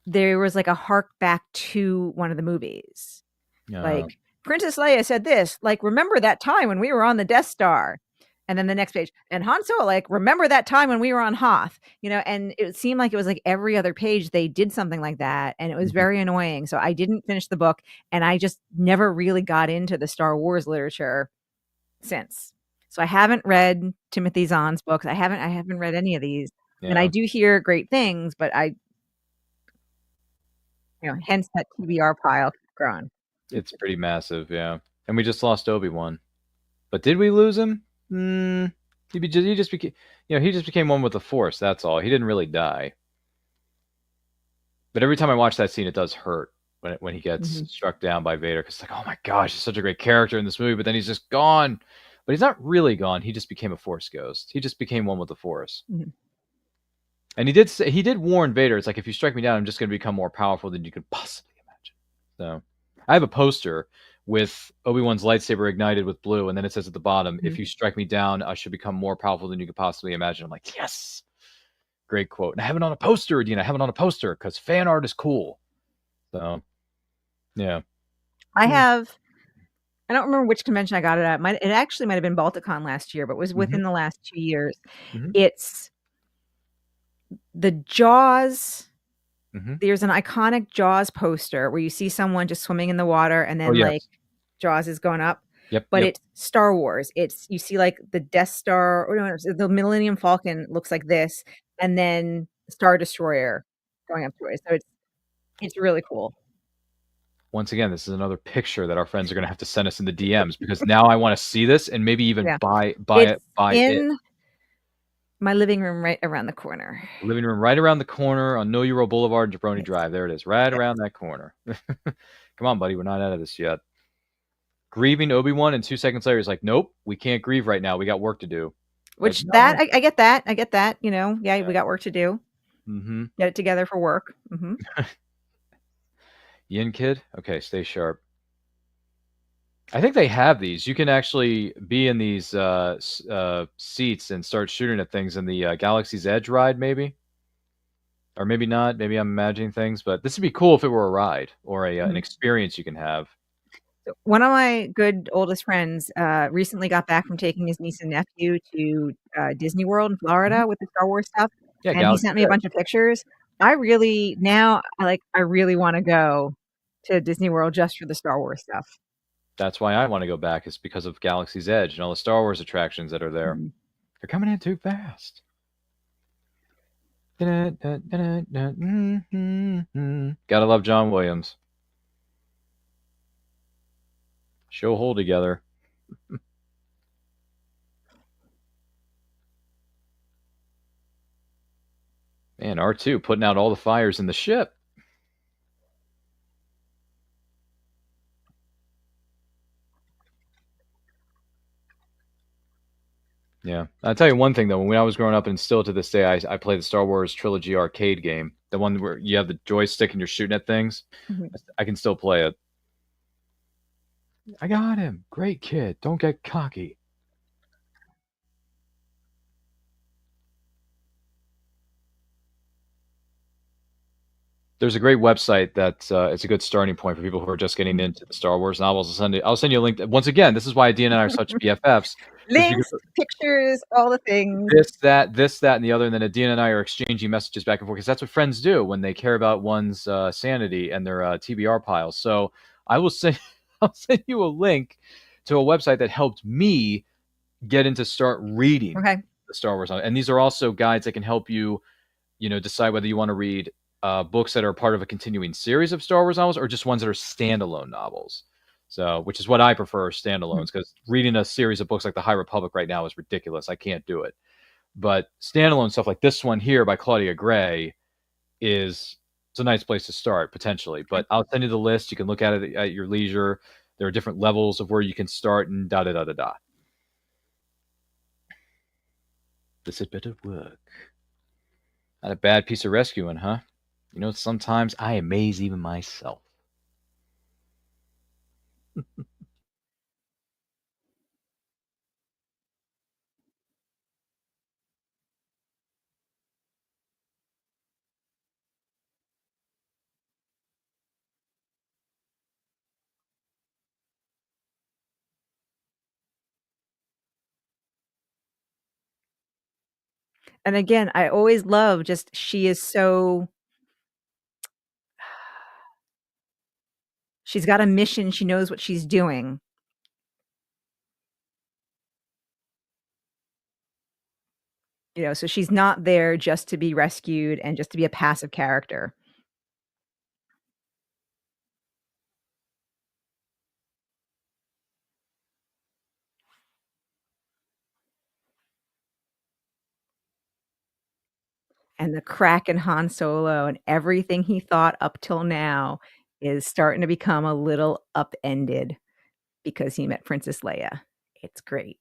there was like a hark back to one of the movies. Like, Princess Leia said this, like, remember that time when we were on the Death Star? And then the next page, and Han Solo, like, remember that time when we were on Hoth? And it seemed like it was like every other page they did something like that, and it was very annoying. So I didn't finish the book, and I just never really got into the Star Wars literature since. So I haven't read Timothy Zahn's books. I haven't read any of these, and I do hear great things, but hence that TBR pile growing. It's pretty massive, yeah. And we just lost Obi-Wan. But did we lose him? He just became one with the Force, that's all. He didn't really die. But every time I watch that scene, it does hurt when he gets struck down by Vader. Because it's like, oh my gosh, he's such a great character in this movie, but then he's just gone. But he's not really gone. He just became a Force ghost. He just became one with the Force. And he did warn Vader. It's like, if you strike me down, I'm just going to become more powerful than you could possibly imagine. So I have a poster with Obi-Wan's lightsaber ignited with blue, and then it says at the bottom, if you strike me down, I should become more powerful than you could possibly imagine. I'm like, yes! Great quote. And I have it on a poster, Adina. I have it on a poster because fan art is cool. So, yeah. I don't remember which convention I got it at. It actually might have been Balticon last year, but it was within the last 2 years. It's the Jaws. There's an iconic Jaws poster where you see someone just swimming in the water, and then like Jaws is going up. But it's Star Wars. You see like the Death Star, or no, the Millennium Falcon looks like this, and then Star Destroyer going up to it. So it's really cool. Once again, this is another picture that our friends are going to have to send us in the DMs because now I want to see this and maybe even buy it. My living room right around the corner. Living room right around the corner on No Euro Boulevard and Jabroni Drive. There it is, right around that corner. Come on, buddy. We're not out of this yet. Grieving Obi-Wan, and 2 seconds later, he's like, nope, we can't grieve right now. We got work to do. Which I get that. I get that. We got work to do. Get it together for work. Yin kid? Okay, stay sharp. I think they have these. You can actually be in these seats and start shooting at things in the Galaxy's Edge ride, maybe. Or maybe not. Maybe I'm imagining things. But this would be cool if it were a ride or an experience you can have. One of my good oldest friends recently got back from taking his niece and nephew to Disney World in Florida with the Star Wars stuff. Yeah, and he sent me a bunch of pictures. I really want to go to Disney World just for the Star Wars stuff. That's why I want to go back, is because of Galaxy's Edge and all the Star Wars attractions that are there. They're coming in too fast. Gotta love John Williams. Show hold together. Man, R2 putting out all the fires in the ship. Yeah. I'll tell you one thing, though. When I was growing up, and still to this day, I play the Star Wars Trilogy arcade game. The one where you have the joystick and you're shooting at things. Mhm. I can still play it. I got him. Great kid. Don't get cocky. There's a great website that it's a good starting point for people who are just getting into the Star Wars novels. I'll send you a link. Once again, this is why Dean and I are such BFFs. Because Links, pictures, all the things. this, that, and the other, and then Adina and I are exchanging messages back and forth because that's what friends do when they care about one's sanity and their TBR piles. So I will send I'll send you a link to a website that helped me get into start reading Okay. the Star Wars, and these are also guides that can help you, decide whether you want to read books that are part of a continuing series of Star Wars novels or just ones that are standalone novels. So, which is what I prefer, standalones, because reading a series of books like The High Republic right now is ridiculous. I can't do it. But standalone stuff like this one here by Claudia Gray it's a nice place to start potentially. But I'll send you the list. You can look at it at your leisure. There are different levels of where you can start and da da da da da. This had better work. Not a bad piece of rescuing, huh? Sometimes I amaze even myself. And again, I always love just she is so she's got a mission, she knows what she's doing. So she's not there just to be rescued and just to be a passive character. And the crack in Han Solo and everything he thought up till now is starting to become a little upended because he met Princess Leia. It's great.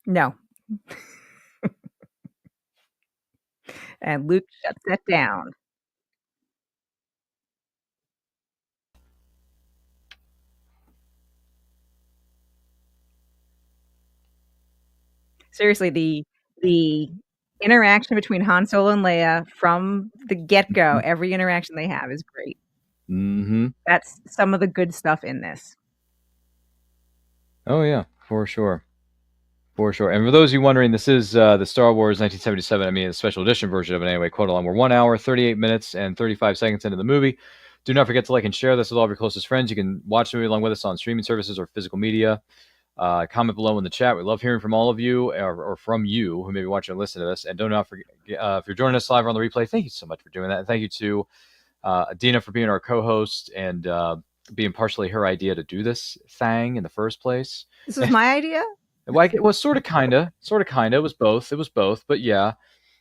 No. And Luke shuts that down. Seriously, the interaction between Han Solo and Leia from the get-go, every interaction they have is great. Mm-hmm. That's some of the good stuff in this. Oh yeah, for sure. For sure. And for those of you wondering, this is the Star Wars 1977, I mean, the special edition version of it anyway, quote along. We're 1 hour, 38 minutes, and 35 seconds into the movie. Do not forget to like and share this with all of your closest friends. You can watch the movie along with us on streaming services or physical media. Comment below in the chat. We love hearing from all of you or from you who may be watching or listening to this. And do not forget, if you're joining us live on the replay, thank you so much for doing that. And thank you to Adina for being our co-host and being partially her idea to do this thing in the first place. This was my idea? Like it was sort of kinda. It was both. But yeah,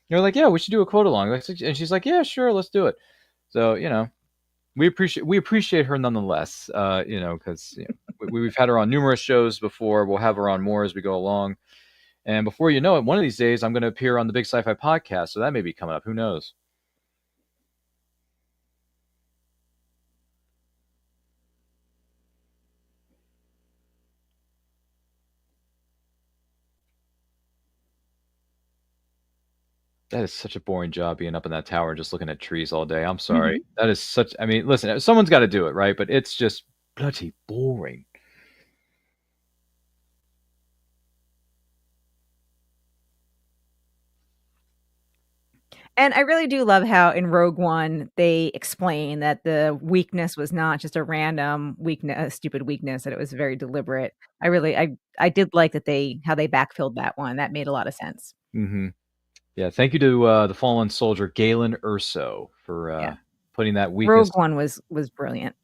you're like, yeah, we should do a quote along. And she's like, yeah, sure, let's do it. So we appreciate her nonetheless. Because we've had her on numerous shows before. We'll have her on more as we go along. And before you know it, one of these days I'm going to appear on the Big Sci-Fi Podcast. So that may be coming up. Who knows? That is such a boring job being up in that tower and just looking at trees all day. I'm sorry. That is such. I mean, listen, someone's got to do it, right? But it's just bloody boring. And I really do love how in Rogue One they explain that the weakness was not just a random weakness, a stupid weakness, that it was very deliberate. I did like that how they backfilled that one. That made a lot of sense. Mm-hmm. Yeah, thank you to the fallen soldier Galen Erso for putting that weakness. Rogue One was brilliant.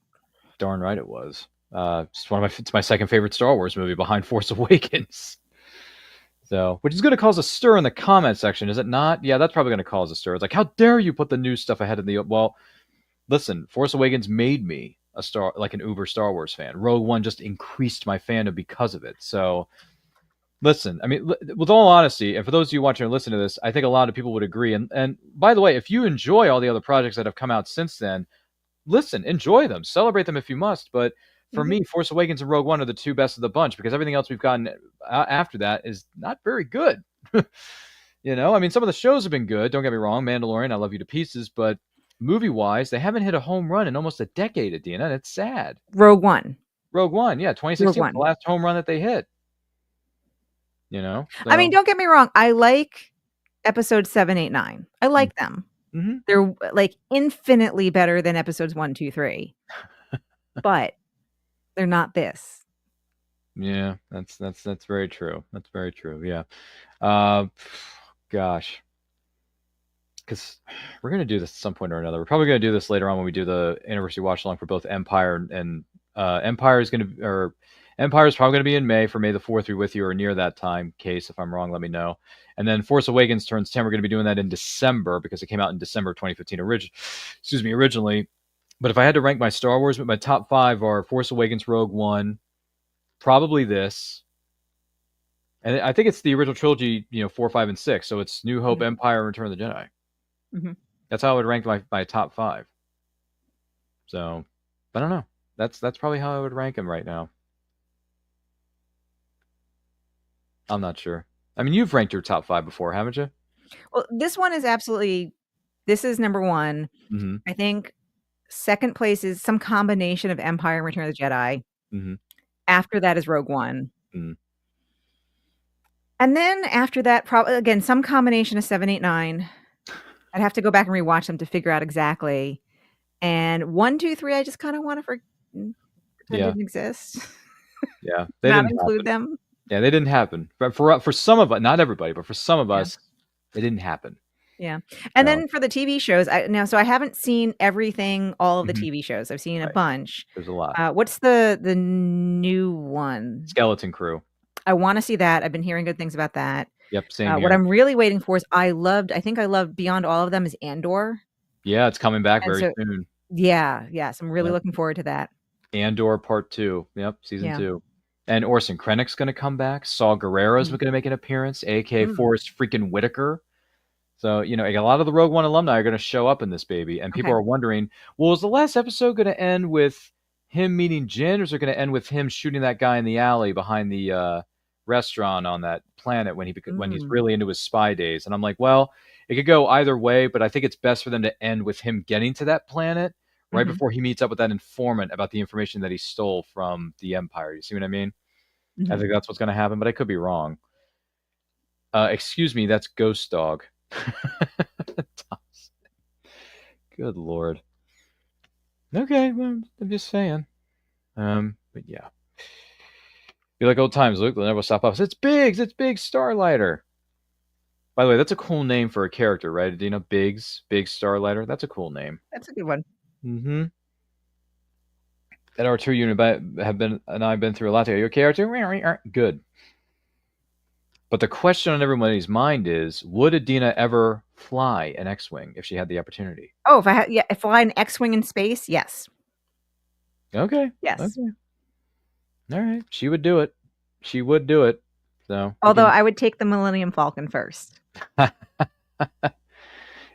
Darn right it was. It's my second favorite Star Wars movie behind Force Awakens. So, which is going to cause a stir in the comment section, is it not? Yeah, that's probably going to cause a stir. It's like, how dare you put the new stuff ahead of the... Well, listen, Force Awakens made me an uber Star Wars fan. Rogue One just increased my fandom because of it. So, listen, I mean, with all honesty, and for those of you watching or listening to this, I think a lot of people would agree. And by the way, if you enjoy all the other projects that have come out since then, listen, enjoy them, celebrate them if you must. But for me, Force Awakens and Rogue One are the two best of the bunch, because everything else we've gotten after that is not very good. You know, I mean, some of the shows have been good. Don't get me wrong. Mandalorian, I love you to pieces. But movie-wise, they haven't hit a home run in almost a decade, Adina, and it's sad. Rogue One, yeah, 2016 was the last home run that they hit. You know? So. I mean, don't get me wrong. I like episodes 7, 8, 9. I like them. Mm-hmm. They're like infinitely better than episodes 1, 2, 3. But they're not this. Yeah, that's very true. That's very true. Yeah. Gosh. Because we're going to do this at some point or another. We're probably going to do this later on when we do the anniversary watch along for both Empire and Empire is probably going to be in May for May the 4th. We're with you or near that time. Case, if I'm wrong, let me know. And then Force Awakens turns 10. We're going to be doing that in December because it came out in December of 2015 originally. But if I had to rank my Star Wars, my top 5 are Force Awakens, Rogue One, probably this. And I think it's the original trilogy, 4, 5, and 6. So it's New Hope, Empire, and Return of the Jedi. Mm-hmm. That's how I would rank my top 5. So, I don't know. That's probably how I would rank them right now. I'm not sure. I mean, you've ranked your top 5 before, haven't you? Well, this is number 1. Mm-hmm. I think second place is some combination of Empire and Return of the Jedi. Mm-hmm. After that is Rogue One. Mm-hmm. And then after that, probably again some combination of 7, 8, 9. I'd have to go back and rewatch them to figure out exactly. And 1, 2, 3, I just kind of want to pretend didn't exist. Yeah, they not didn't include them. Yeah, they didn't happen. But for some of us, not everybody, but for some of us, they didn't happen. Yeah. And then for the TV shows, so I haven't seen everything, all of the TV shows. I've seen a bunch. There's a lot. What's the new one? Skeleton Crew. I want to see that. I've been hearing good things about that. Yep, same here. What I'm really waiting for is I think I loved beyond all of them is Andor. Yeah, it's coming back very soon. Yeah, yes. I'm really looking forward to that. Andor Part 2. Yep, Season 2. And Orson Krennic's going to come back. Saul Guerrero's going to make an appearance, a.k.a. Forrest freaking Whitaker. So, a lot of the Rogue One alumni are going to show up in this baby. And people are wondering, well, is the last episode going to end with him meeting Jin, or is it going to end with him shooting that guy in the alley behind the restaurant on that planet when he's really into his spy days? And I'm like, well, it could go either way, but I think it's best for them to end with him getting to that planet right before he meets up with that informant about the information that he stole from the Empire. You see what I mean? Mm-hmm. I think that's what's going to happen, but I could be wrong. Excuse me, that's Ghost Dog. Good Lord. Okay, well, I'm just saying. But yeah. Be like old times, Luke. They'll never stop us. It's Biggs, Starlighter. By the way, that's a cool name for a character, right, Adina? Biggs Starlighter. That's a cool name. That's a good one. Mm-hmm. And R2, you and I've been through a lot. Are you okay, R2? Good. But the question on everybody's mind is, would Adina ever fly an X-Wing if she had the opportunity? Oh, if fly an X-Wing in space, yes. Okay. Yes. Okay. All right. She would do it. So. Although I would take the Millennium Falcon first.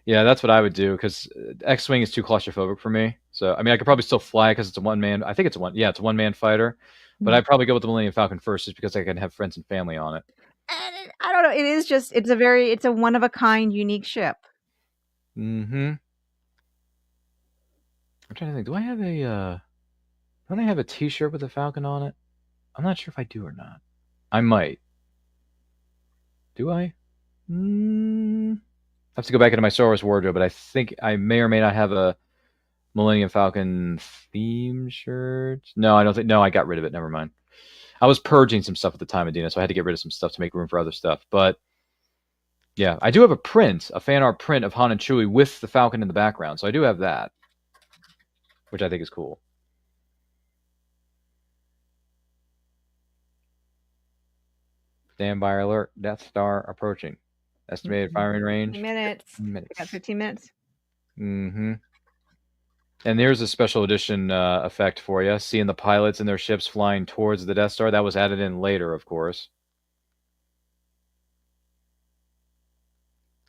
Yeah, that's what I would do, because X-Wing is too claustrophobic for me. So, I mean, I could probably still fly because it's a one-man. I think it's it's a one-man fighter. But I'd probably go with the Millennium Falcon first, just because I can have friends and family on it. And I don't know. It is just it's a one-of-a-kind, unique ship. Mm-hmm. I'm trying to think. Don't I have a T-shirt with a Falcon on it? I'm not sure if I do or not. I might. Do I? have to go back into my Star Wars wardrobe, but I think I may or may not have a Millennium Falcon theme shirt. No, I don't think. No, I got rid of it. Never mind. I was purging some stuff at the time, Adina, so I had to get rid of some stuff to make room for other stuff. But yeah, I do have a fan art print of Han and Chewie with the Falcon in the background, so I do have that, which I think is cool. Standby alert. Death Star approaching. Estimated firing range. 15 minutes. 15 minutes. We got 15 minutes. Mm-hmm. And there's a special edition effect for you. Seeing the pilots and their ships flying towards the Death Star. That was added in later, of course.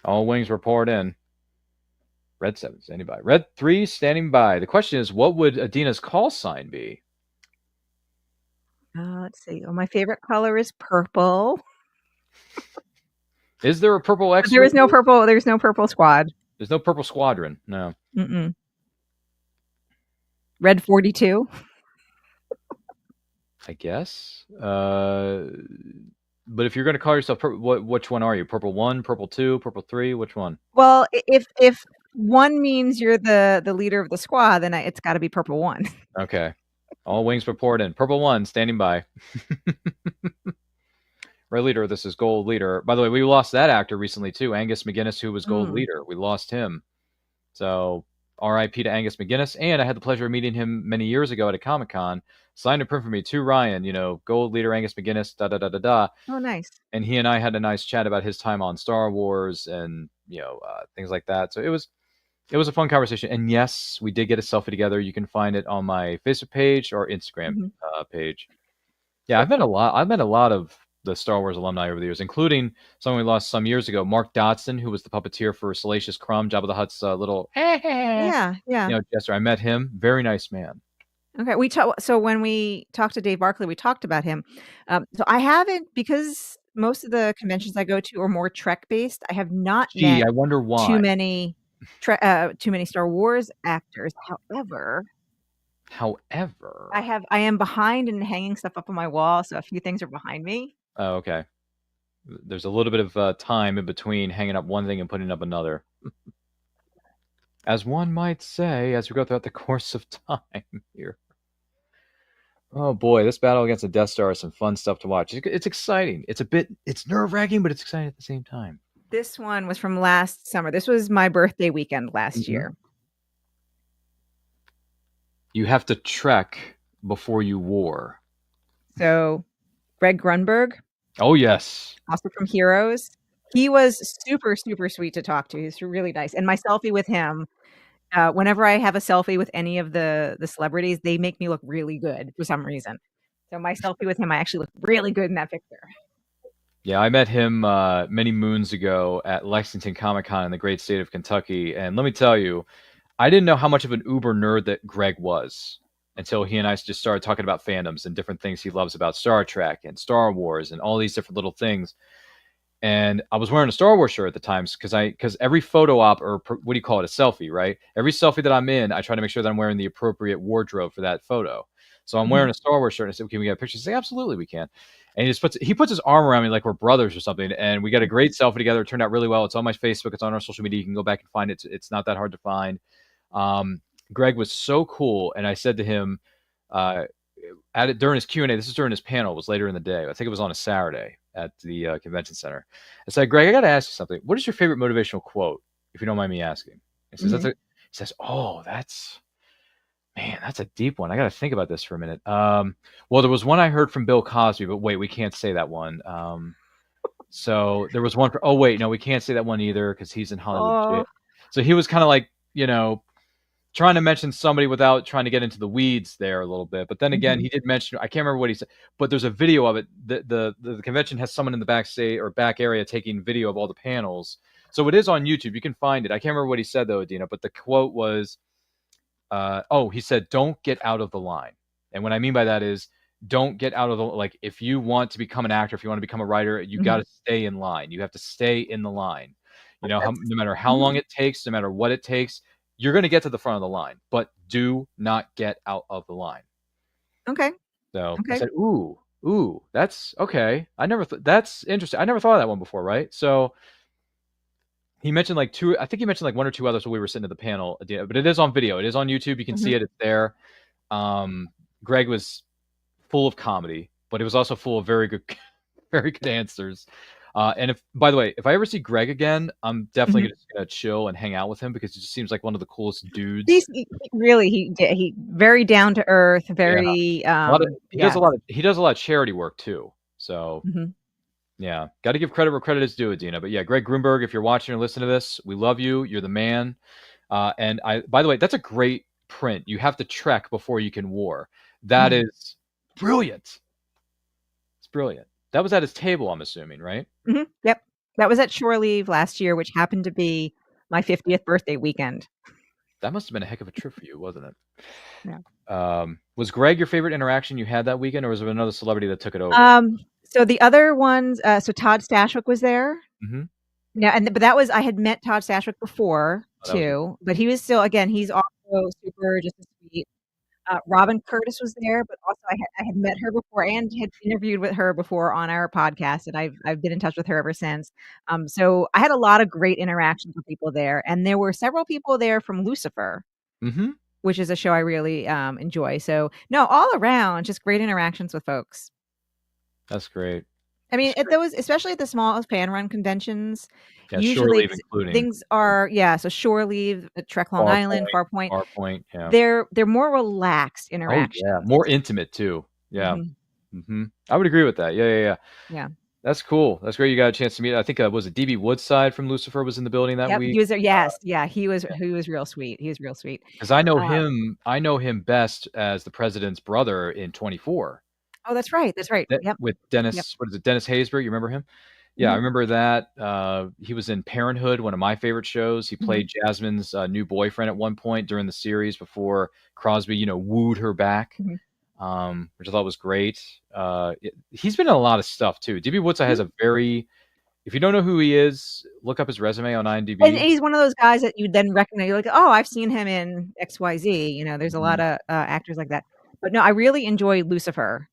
All wings report in. Red 7 standing by. Red 3 standing by. The question is, what would Adina's call sign be? Let's see. Oh, my favorite color is purple. Is there a purple X? But there is no purple. There's no purple squad. There's no purple squadron. No. Mm-mm. Red 42. I guess. But if you're going to call yourself which one are you? Purple 1, purple 2, purple 3? Which one? Well, if 1 means you're the leader of the squad, then it's got to be purple 1. Okay. All wings report in. Purple 1 standing by. Red leader, this is gold leader. By the way, we lost that actor recently too, Angus McGinnis, who was gold leader. We lost him. So R.I.P. to Angus McGinnis. And I had the pleasure of meeting him many years ago at a Comic-Con. Signed a print for me to Ryan, gold leader Angus McGinnis, da-da-da-da-da. Oh, nice. And he and I had a nice chat about his time on Star Wars and, things like that. So it was a fun conversation. And yes, we did get a selfie together. You can find it on my Facebook page or Instagram page. Yeah, I've met a lot of the Star Wars alumni over the years, including someone we lost some years ago, Mark Dodson, who was the puppeteer for Salacious Crumb, Jabba the Hutt's little gesture. I met him. Very nice man. Okay, so when we talked to Dave Barkley, we talked about him. So I haven't, because most of the conventions I go to are more Trek based. I have not met I wonder why. too many Star Wars actors. However, I am behind in hanging stuff up on my wall, so a few things are behind me. Oh, okay. There's a little bit of time in between hanging up one thing and putting up another. As one might say, as we go throughout the course of time here. Oh boy, this battle against the Death Star is some fun stuff to watch. It's exciting. It's nerve-wracking, but it's exciting at the same time. This one was from last summer. This was my birthday weekend last year. You have to trek before you war. So, Greg Grunberg. Oh, yes. Also from Heroes. He was super, super sweet to talk to. He's really nice. And my selfie with him, whenever I have a selfie with any of the celebrities, they make me look really good for some reason. So my selfie with him, I actually look really good in that picture. Yeah, I met him many moons ago at Lexington Comic-Con in the great state of Kentucky. And let me tell you, I didn't know how much of an uber nerd that Greg was until he and I just started talking about fandoms and different things he loves about Star Trek and Star Wars and all these different little things. And I was wearing a Star Wars shirt at the time because every photo op, or what do you call it, a selfie, right? Every selfie that I'm in, I try to make sure that I'm wearing the appropriate wardrobe for that photo. So I'm wearing a Star Wars shirt, and I said, "Can we get a picture?" He's like, "Absolutely, we can." And he puts his arm around me like we're brothers or something, and we got a great selfie together. It turned out really well. It's on my Facebook. It's on our social media. You can go back and find it. It's not that hard to find. Greg was so cool, and I said to him during his Q&A, this is during his panel, it was later in the day. I think it was on a Saturday at the convention center. I said, "Greg, I got to ask you something. What is your favorite motivational quote, if you don't mind me asking?" He says, he says, "Oh, that's a deep one. I got to think about this for a minute." Well, there was one I heard from Bill Cosby, but wait, we can't say that one. So there was one for, oh, wait, no, we can't say that one either because he's in Hollywood. So he was kind of like, trying to mention somebody without trying to get into the weeds there a little bit. But then again, he did mention, I can't remember what he said, but there's a video of it. The convention has someone in the backstage or back area taking video of all the panels. So it is on YouTube. You can find it. I can't remember what he said though, Adina, but the quote was, he said, "Don't get out of the line." And what I mean by that is, don't get out of the, like, if you want to become an actor, if you want to become a writer, you got to stay in line. You have to stay in the line. No matter how long it takes, no matter what it takes, you're going to get to the front of the line, but do not get out of the line. Okay. So I said, ooh, that's okay. That's interesting. I never thought of that one before, right? So He mentioned like two. I think he mentioned like one or two others when we were sitting at the panel. But it is on video. It is on YouTube. You can see it. It's there. Greg was full of comedy, but it was also full of very good, very good answers. And if, by the way, if I ever see Greg again, I'm definitely just gonna chill and hang out with him because he just seems like one of the coolest dudes. He very down to earth, very he does a lot of charity work too. So yeah, got to give credit where credit is due, Adina. But yeah, Greg Grunberg, if you're watching or listening to this, we love you. You're the man. And by the way, that's a great print. You have to trek before you can war. That is brilliant. It's brilliant. That was at his table, I'm assuming, right? Yep. That was at Shore Leave last year, which happened to be my 50th birthday weekend. That must have been a heck of a trip for you, wasn't it? Yeah. Was Greg your favorite interaction you had that weekend, or was there another celebrity that took it over? So the other ones, so Todd Stashwick was there. Yeah, but that was, I had met Todd Stashwick before too, but he was still, again, he's also super just sweet. Robin Curtis was there, but also I had met her before and had interviewed with her before on our podcast, and I've been in touch with her ever since. So I had a lot of great interactions with people there, and there were several people there from Lucifer, which is a show I really enjoy. So no, all around, just great interactions with folks. That's great. I mean, at those, especially at the small fan run conventions, usually things are so Shore Leave, Trek Long Island, Farpoint, yeah. They're more relaxed interactions. Oh, yeah, more intimate too. Yeah. I would agree with that. Yeah. That's cool. That's great. You got a chance to meet. I think was it DB Woodside from Lucifer was in the building that week. He was there. Yes, he was real sweet. He was real sweet. Because I know him. I know him best as the president's brother in 24. Oh, that's right. That's right. With Dennis, what is it? Dennis Haysbert. You remember him? Yeah, I remember that. He was in Parenthood, one of my favorite shows. He played Jasmine's new boyfriend at one point during the series before Crosby, wooed her back, which I thought was great. He's been in a lot of stuff too. DB Woodside has a very, if you don't know who he is, look up his resume on IMDb. And he's one of those guys that you then recognize. You're like, oh, I've seen him in XYZ. There's a lot of actors like that. But no, I really enjoy Lucifer.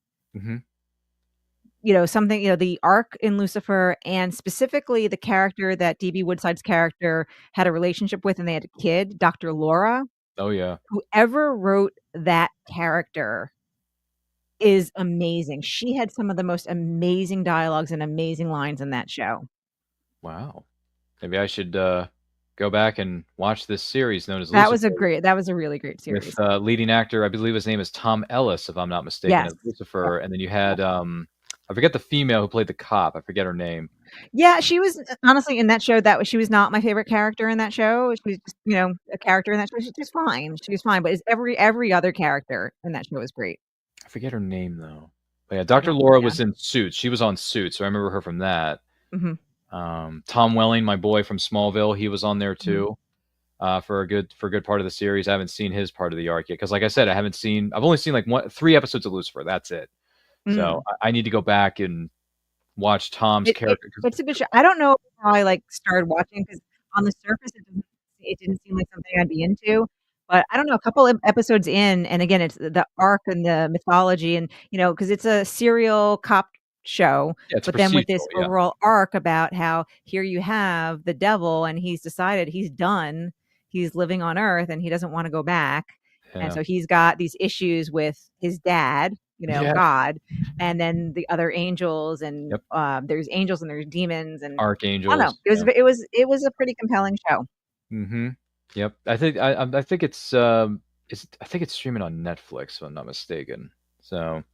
Something, the arc in Lucifer, and specifically the character that DB Woodside's character had a relationship with, and they had a kid, Dr. Laura. Oh yeah. Whoever wrote that character is amazing. She had some of the most amazing dialogues and amazing lines in that show. Wow. Maybe I should go back and watch this series known as Lucifer. That was a really great series. With leading actor, I believe his name is Tom Ellis, if I'm not mistaken, as Lucifer. And then you had I forget the female who played the cop. I forget her name. Yeah, she was honestly in that show. She was not my favorite character in that show. She was just, a character in that show. She was fine. She was fine, but every other character in that show was great. I forget her name though. But yeah, Dr. Laura was in Suits. She was on Suits, so I remember her from that. Tom Welling, my boy from Smallville, he was on there too for a good part of the series. I haven't seen his part of the arc yet because, like I said, I've only seen like 3 episodes of Lucifer. That's it. So I need to go back and watch Tom's character. It's a good show. I don't know how I started watching because on the surface it didn't seem like something I'd be into. But I don't know, a couple of episodes in, and again, it's the arc and the mythology, and because it's a serial cop show, but then with this overall arc about how here you have the devil, and he's decided he's done, he's living on Earth, and he doesn't want to go back, and so he's got these issues with his dad, God, and then the other angels, and there's angels and there's demons and archangels. I don't know. It was a pretty compelling show. Yep, I think it's streaming on Netflix, if I'm not mistaken. So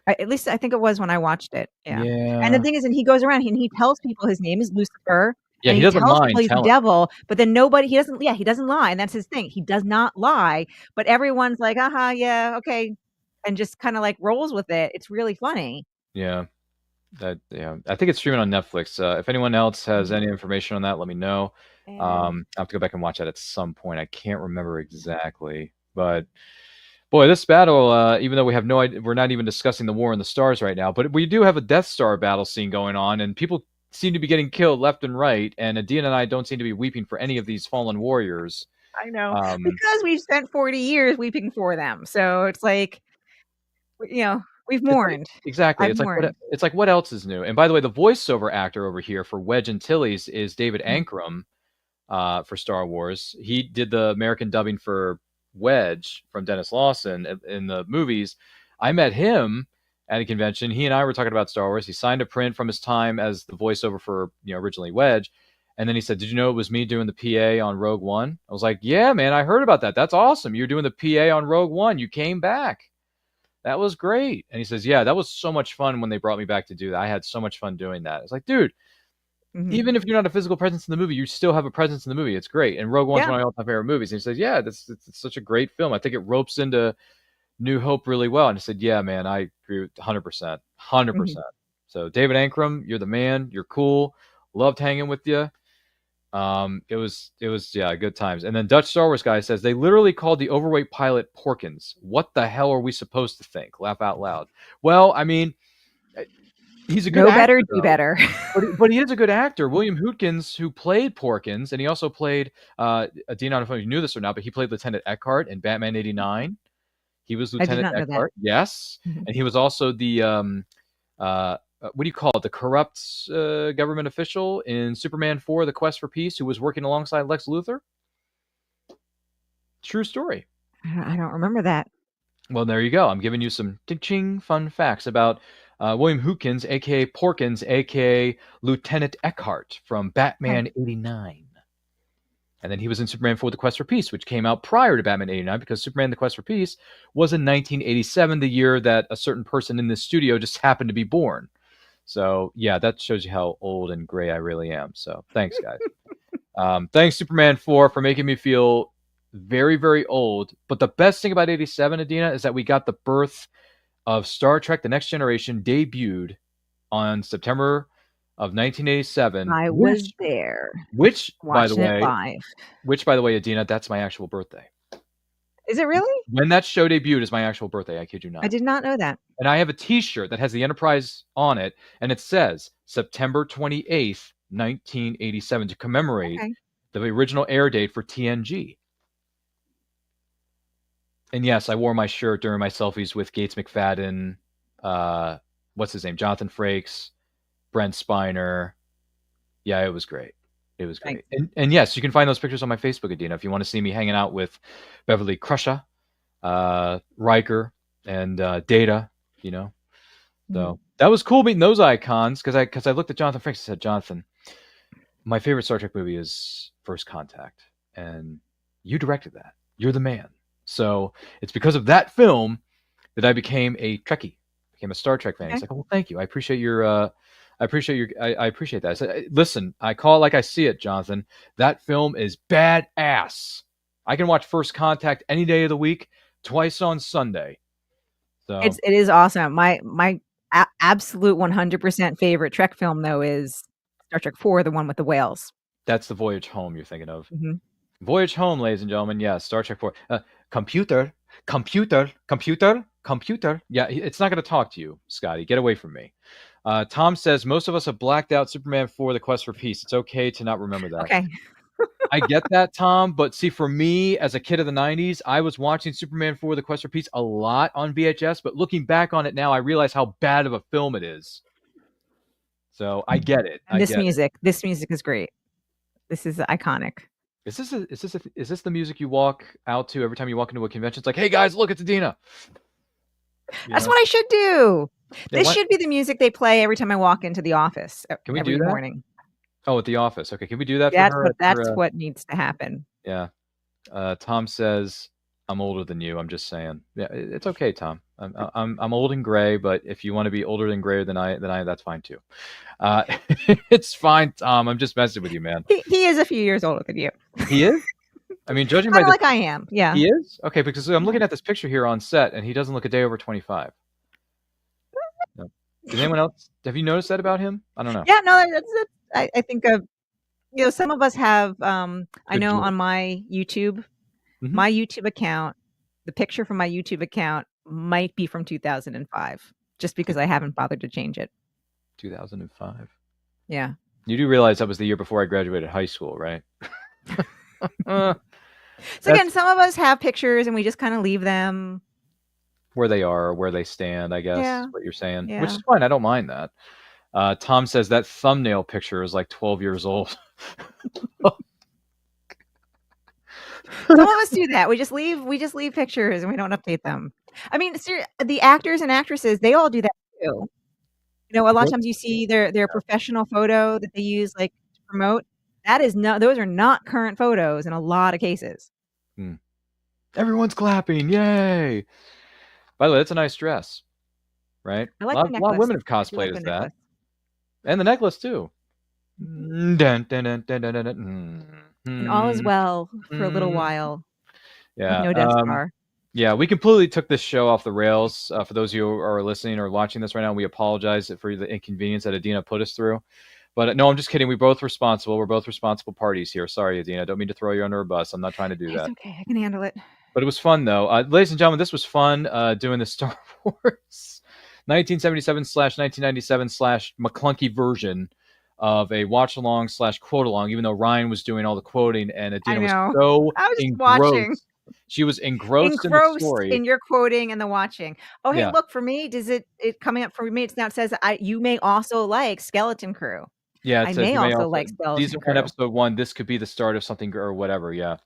at least I think it was when I watched it. Yeah. And the thing is, and he goes around and he tells people his name is Lucifer. Yeah, he doesn't lie. He's the devil, but then he doesn't lie, and that's his thing. He does not lie, but everyone's like, yeah, okay, and just kind of rolls with it. It's really funny. Yeah. I think it's streaming on Netflix. If anyone else has any information on that, let me know. I'll have to go back and watch that at some point. I can't remember exactly, but boy, this battle, even though we have no idea, we're not even discussing the War in the Stars right now, but we do have a Death Star battle scene going on, and people seem to be getting killed left and right, and Adina and I don't seem to be weeping for any of these fallen warriors. I know, because we've spent 40 years weeping for them, so it's like, We've It's like, mourned. exactly. I've It's like mourned. what else is new? And by the way, the voiceover actor over here for Wedge Antilles is David Mhm. Ankrum for Star Wars. He did the American dubbing for Wedge from Dennis Lawson in the movies. I met him at a convention. He and I were talking about Star Wars. He signed a print from his time as the voiceover for originally Wedge. And then he said, "Did you know it was me doing the PA on Rogue One?" I was like, "Yeah, man, I heard about that. That's awesome. You're doing the PA on Rogue One. You came back. That was great." And he says, "Yeah, that was so much fun when they brought me back to do that. I had so much fun doing that." It's like, dude, even if you're not a physical presence in the movie, you still have a presence in the movie. It's great. And Rogue One's one of my all-time favorite movies. And he says, "Yeah, it's such a great film. I think it ropes into New Hope really well." And I said, "Yeah, man, I agree with 100%. 100%. So David Ankrum, you're the man. You're cool. Loved hanging with you. It was good times." And then Dutch Star Wars guy says they literally called the overweight pilot Porkins. What the hell are we supposed to think? Laugh out loud. Well, I mean, he's a good actor, better, do better. but he is a good actor. William Hootkins, who played Porkins, and he also played Dean. I don't know if you knew this or not, but he played Lieutenant Eckhart in Batman '89. He was Lieutenant Eckhart, yes, and he was also the what do you call it? The corrupt government official in Superman 4: The Quest for Peace, who was working alongside Lex Luthor. True story. I don't remember that. Well, there you go. I'm giving you some ching fun facts about William Hootkins, a.k.a. Porkins, a.k.a. Lieutenant Eckhart from Batman '89. And then he was in Superman 4: The Quest for Peace, which came out prior to Batman '89 because Superman: The Quest for Peace was in 1987, the year that a certain person in this studio just happened to be born. So, yeah, that shows you how old and gray I really am. So, thanks, guys. Thanks, Superman 4, for making me feel very, very old. But the best thing about '87, Adina, is that we got the birth of Star Trek: The Next Generation debuted on September of 1987. I was there. Which, by the watching it way, live. Adina, that's my actual birthday. Is it really? When that show debuted is my actual birthday. I kid you not. I did not know that. And I have a T-shirt that has the Enterprise on it, and it says September 28th, 1987, to commemorate the original air date for TNG. And yes, I wore my shirt during my selfies with Gates McFadden, what's his name, Jonathan Frakes, Brent Spiner. Yeah, it was great. It was great. And yes, you can find those pictures on my Facebook, Adina, if you want to see me hanging out with Beverly Crusher, Riker, and Data, So that was cool meeting those icons because I looked at Jonathan Frakes and said, "Jonathan, my favorite Star Trek movie is First Contact, and you directed that. You're the man." So it's because of that film that I became a Trekkie, became a Star Trek fan. He's like, "Oh, well, thank you. I appreciate your I appreciate that." I said, "Listen, I call it like I see it, Jonathan. That film is badass. I can watch First Contact any day of the week, twice on Sunday." So it is awesome. My absolute 100% favorite Trek film though is Star Trek 4, the one with the whales. That's the Voyage Home you're thinking of. Voyage Home, ladies and gentlemen. Yes, Star Trek 4. Computer. Yeah, it's not going to talk to you, Scotty. Get away from me. Tom says, most of us have blacked out Superman 4, The Quest for Peace. It's okay to not remember that. Okay. I get that, Tom, but see, for me, as a kid of the 90s, I was watching Superman 4, The Quest for Peace a lot on VHS, but looking back on it now, I realize how bad of a film it is. So I get it. And this music is great. This is iconic. Is this the music you walk out to every time you walk into a convention? It's like, "Hey guys, look, it's Adina." That's what I should do. This should be the music they play every time I walk into the office. Can we every do that? morning. Oh, at the office. Okay, can we do that That's for her? That's what needs to happen. Yeah. Tom says, "I'm older than you." I'm just saying. Yeah, it's okay, Tom. I'm old and gray, but if you want to be older and grayer than I, that's fine too. It's fine, Tom. I'm just messing with you, man. He is a few years older than you. He is? I mean, judging by like I am. Yeah. He is? Okay, because I'm looking at this picture here on set, and he doesn't look a day over 25. No. Does anyone else? Have you noticed that about him? I don't know. Yeah, no, that's it. I think some of us have. I know on my YouTube, my YouTube account, the picture from my YouTube account might be from 2005, just because I haven't bothered to change it. 2005. Yeah. You do realize that was the year before I graduated high school, right? So again, some of us have pictures and we just kind of leave them. where they are, or where they stand, I guess, Yeah. is what you're saying, which Yeah. is fine. I don't mind that. Tom says that thumbnail picture is like 12 years old. Some of us do that. We just leave pictures and we don't update them. I mean, the actors and actresses, they all do that too. You know, a lot of What? times you see their professional photo that they use like to promote. Those are not current photos in a lot of cases. Everyone's clapping. Yay. By the way, that's a nice dress, right? I A like lot, the lot of necklace. women have I do like cosplayed the as that. necklace. And the necklace, too. Dun, dun, dun, dun, dun, dun, dun. And all is well for a little while. With Yeah. no Death Star. Yeah, we completely took this show off the rails. For those of you who are listening or watching this right now, we apologize for the inconvenience that Adina put us through. But no, I'm just kidding. We're both responsible. We're both responsible parties here. Sorry, Adina. I don't mean to throw you under a bus. I'm not trying to do that. It's okay. I can handle it. But it was fun, though. Ladies and gentlemen, this was fun doing the Star Wars 1977/1997/McClunky version of a watch-along / quote-along, even though Ryan was doing all the quoting and Adina was so I was just watching. engrossed. She was engrossed in the story. In your quoting and the watching. Oh, hey, Yeah. look, for me, it coming up for me, it says you may also like Skeleton Crew. Yeah, it I says may you may also like Skeleton these are Crew. on episode 1. This could be the start of something or whatever. Yeah.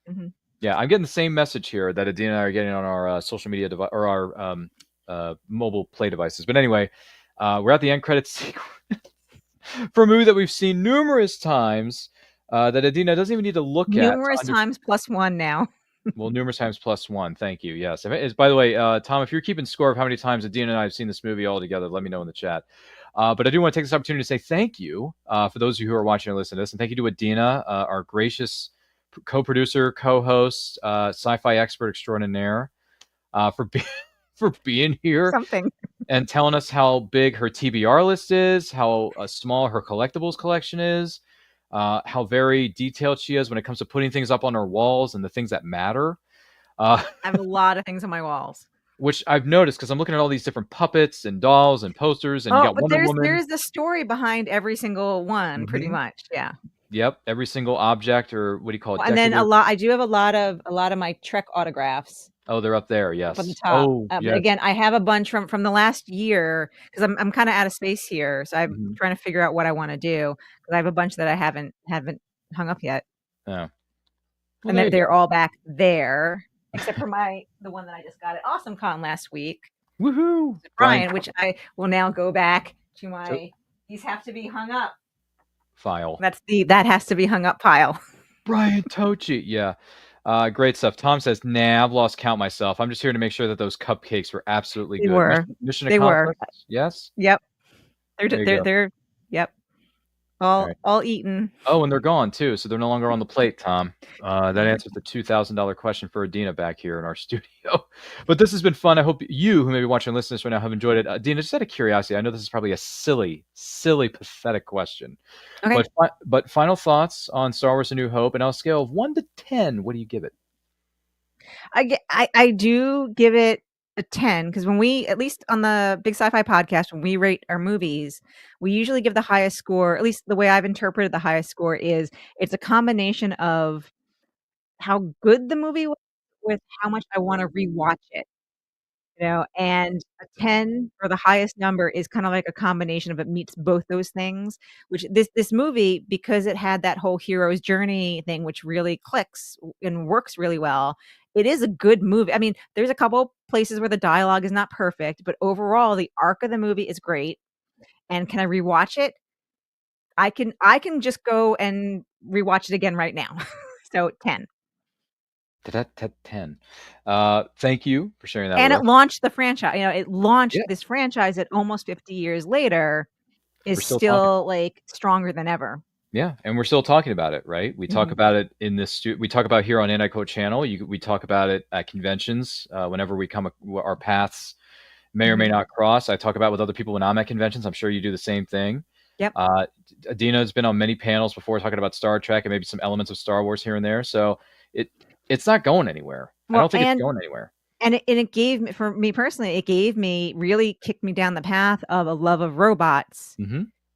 Mm-hmm. Yeah, I'm getting the same message here that Adina and I are getting on our social media device or our mobile play devices. But anyway, we're at the end credits sequence for a movie that we've seen numerous times that Adina doesn't even need to look at. Numerous times plus one now. Well, numerous times plus one. Thank you. Yes. By the way, Tom, if you're keeping score of how many times Adina and I have seen this movie all together, let me know in the chat. But I do want to take this opportunity to say thank you for those of you who are watching or listening to this. And thank you to Adina, our gracious co-producer, co-host, sci-fi expert extraordinaire, for being here and telling us how big her TBR list is, how small her collectibles collection is, how very detailed she is when it comes to putting things up on her walls and the things that matter. I have a lot of things on my walls. Which I've noticed because I'm looking at all these different puppets and dolls and posters, and you got Wonder Woman. There's the story behind every single one, pretty much. Yeah. Yep, every single object, or what do you call it? And then I do have a lot of my Trek autographs. Oh, they're up there. Yes. Up on the top. Oh, yes. But again, I have a bunch from the last year because I'm kind of out of space here, so I'm trying to figure out what I want to do because I have a bunch that I haven't hung up yet. Oh. Well, and they're all back there, except for the one that I just got at AwesomeCon last week. Woohoo! Brian, which I will now go back to my these have to be hung up file. That has to be hung up pile. Brian Tochi, yeah. Great stuff. Tom says, "Nah, I've lost count myself. I'm just here to make sure that those cupcakes were absolutely good." Mission accomplished. Yes. Yep. They're yep. All eaten. Oh, and they're gone too, so they're no longer on the plate, Tom. That answers the $2,000 question for Adina back here in our studio. But this has been fun. I hope you, who may be watching and listening to this right now, have enjoyed it. Adina, just out of curiosity, I know this is probably a silly, pathetic question. Okay. But final thoughts on Star Wars: A New Hope, and on a scale of 1 to 10, what do you give it? I do give it a 10 because when we, at least on the Big Sci-Fi podcast, when we rate our movies, we usually give the highest score. At least the way I've interpreted the highest score is it's a combination of how good the movie was with how much I want to rewatch it. You know, and a 10 or the highest number is kind of like a combination of it meets both those things, which this movie, because it had that whole hero's journey thing, which really clicks and works really well. It is a good movie. I mean, there's a couple places where the dialogue is not perfect, but overall the arc of the movie is great. And can I rewatch it? I can just go and rewatch it again right now. So 10. 10. Thank you for sharing that. And it launched the franchise. You know, it launched this franchise that almost 50 years later is still like stronger than ever. Yeah, and we're still talking about it, right? We talk about it in this. We talk about here on Anti-Code Channel. We talk about it at conventions whenever we come. Our paths may or may not cross. I talk about it with other people when I'm at conventions. I'm sure you do the same thing. Yep. Adina has been on many panels before talking about Star Trek and maybe some elements of Star Wars here and there. So it's not going anywhere. I don't think it's going anywhere. And it gave me, for me personally, really kicked me down the path of a love of robots,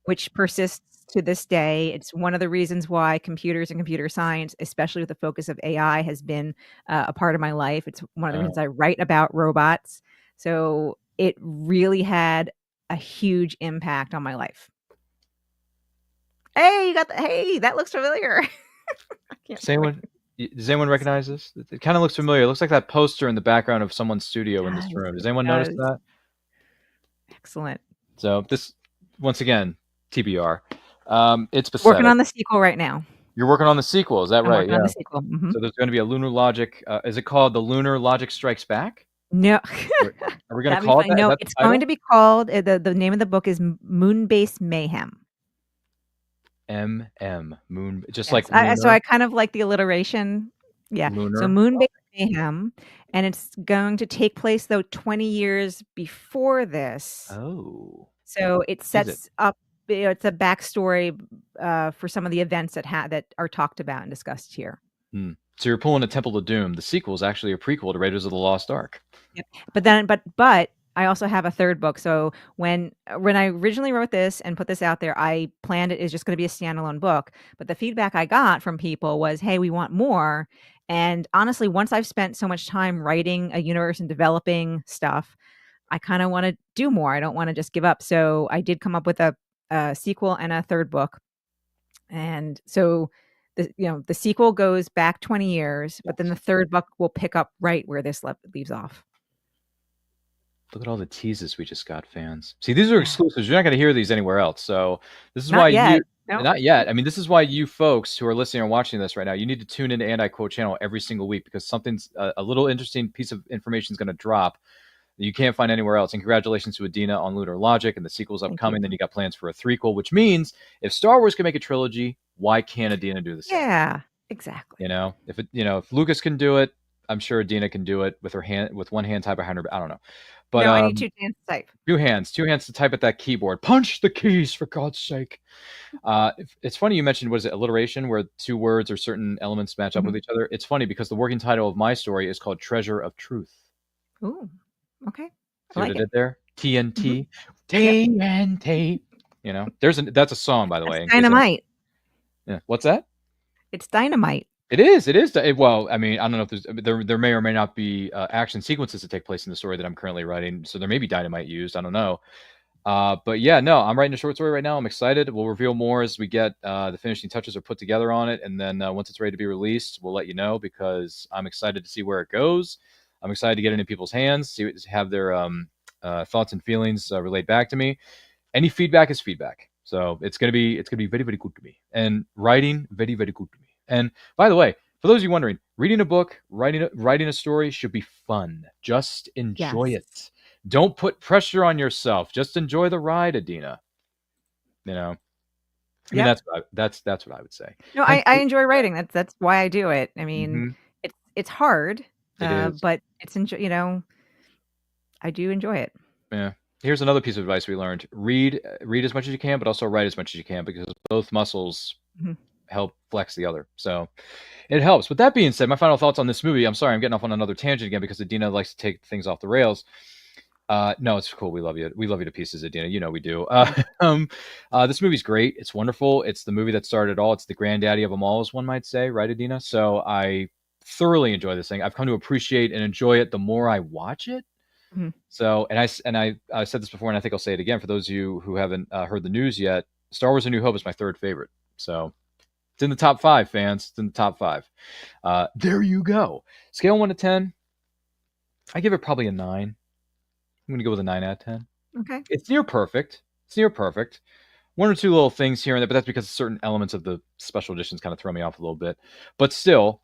which persists to this day. It's one of the reasons why computers and computer science, especially with the focus of AI, has been a part of my life. It's one of the reasons I write about robots. So it really had a huge impact on my life. Hey, you got the hey, that looks familiar. I can't Does anyone recognize this? It kind of looks familiar. It looks like that poster in the background of someone's studio in this Yes, room. Does it anyone notice does. that? Excellent. So this, once again, TBR. It's Working pathetic. on the sequel right now. You're working on the sequel, is that I'm right? working on Yeah. the sequel. Mhm. So there's going to be a Lunar Logic. Is it called the Lunar Logic Strikes Back? No. Are we going to That'd be call it funny. that? Is No, that the it's title? going to be called the name of the book is Moonbase Mayhem. Moon, just Yes. like So lunar, I kind of like the alliteration. Yeah. So lunar. Moonbase Mayhem, and it's going to take place though 20 years before this. Oh, So it is it? sets up. It's a backstory for some of the events that are talked about and discussed here. So you're pulling a Temple of Doom. The sequel is actually a prequel to Raiders of the Lost Ark. Yep. But I also have a third book. So when I originally wrote this and put this out there, I planned it is just going to be a standalone book. But the feedback I got from people was, "Hey, we want more." And honestly, once I've spent so much time writing a universe and developing stuff, I kind of want to do more. I don't want to just give up. So I did come up with a sequel and a third book. And so the sequel goes back 20 years, but then the third book will pick up right where this leaves off. Look at all the teases we just got, fans. See, these are Yeah. exclusives. You're not going to hear these anywhere else. So this is Not why yet. you, No. not yet. I mean, this is why you folks who are listening and watching this right now, you need to tune into And I Quote channel every single week because something's a little interesting piece of information is going to drop that you can't find anywhere else. And congratulations to Adina on Lunar Logic and the sequel's upcoming. Then you got plans for a threequel, which means if Star Wars can make a trilogy, why can't Adina do the same? Yeah, exactly. You know, if Lucas can do it, I'm sure Adina can do it with one hand type behind her. I don't know. But no, I need 2 hands to type. 2 hands to type at that keyboard. Punch the keys, for God's sake. It's funny you mentioned, what is it, alliteration, where 2 words or certain elements match up with each other. It's funny because the working title of my story is called Treasure of Truth. Ooh, okay. See what I did there? TNT. Yep. TNT. You know, that's a song, by the way. Dynamite. Yeah. What's that? It's dynamite. It is. Well, I mean, I don't know if there may or may not be action sequences that take place in the story that I'm currently writing. So there may be dynamite used. I don't know. But yeah, no, I'm writing a short story right now. I'm excited. We'll reveal more as we get the finishing touches are put together on it. And then once it's ready to be released, we'll let you know because I'm excited to see where it goes. I'm excited to get it in people's hands, have their thoughts and feelings relayed back to me. Any feedback is feedback. So it's gonna be very, very good to me. And writing, very, very good to me. And by the way, for those of you wondering, reading a book, writing a story should be fun. Just enjoy it. Don't put pressure on yourself. Just enjoy the ride, Adina. You know, I mean, that's what I would say. No, I enjoy writing. That's why I do it. I mean, it's hard, It is. but it's I do enjoy it. Yeah. Here's another piece of advice we learned: read as much as you can, but also write as much as you can because both muscles help flex the other. So it helps. With that being said, my final thoughts on this movie. I'm sorry, I'm getting off on another tangent again because Adina likes to take things off the rails. No, it's cool. We love you. We love you to pieces, Adina. You know we do. This movie's great. It's wonderful. It's the movie that started it all. It's the granddaddy of them all, as one might say, right, Adina? So I thoroughly enjoy this thing. I've come to appreciate and enjoy it the more I watch it. So, and I said this before, and I think I'll say it again for those of you who haven't heard the news yet. Star Wars: A New Hope is my 3rd favorite. So it's in the top 5, fans. It's in the top 5. There you go. Scale 1 to 10. I give it probably a 9. I'm going to go with a 9 out of 10. Okay. It's near perfect. One or two little things here and there, but that's because certain elements of the special editions kind of throw me off a little bit. But still,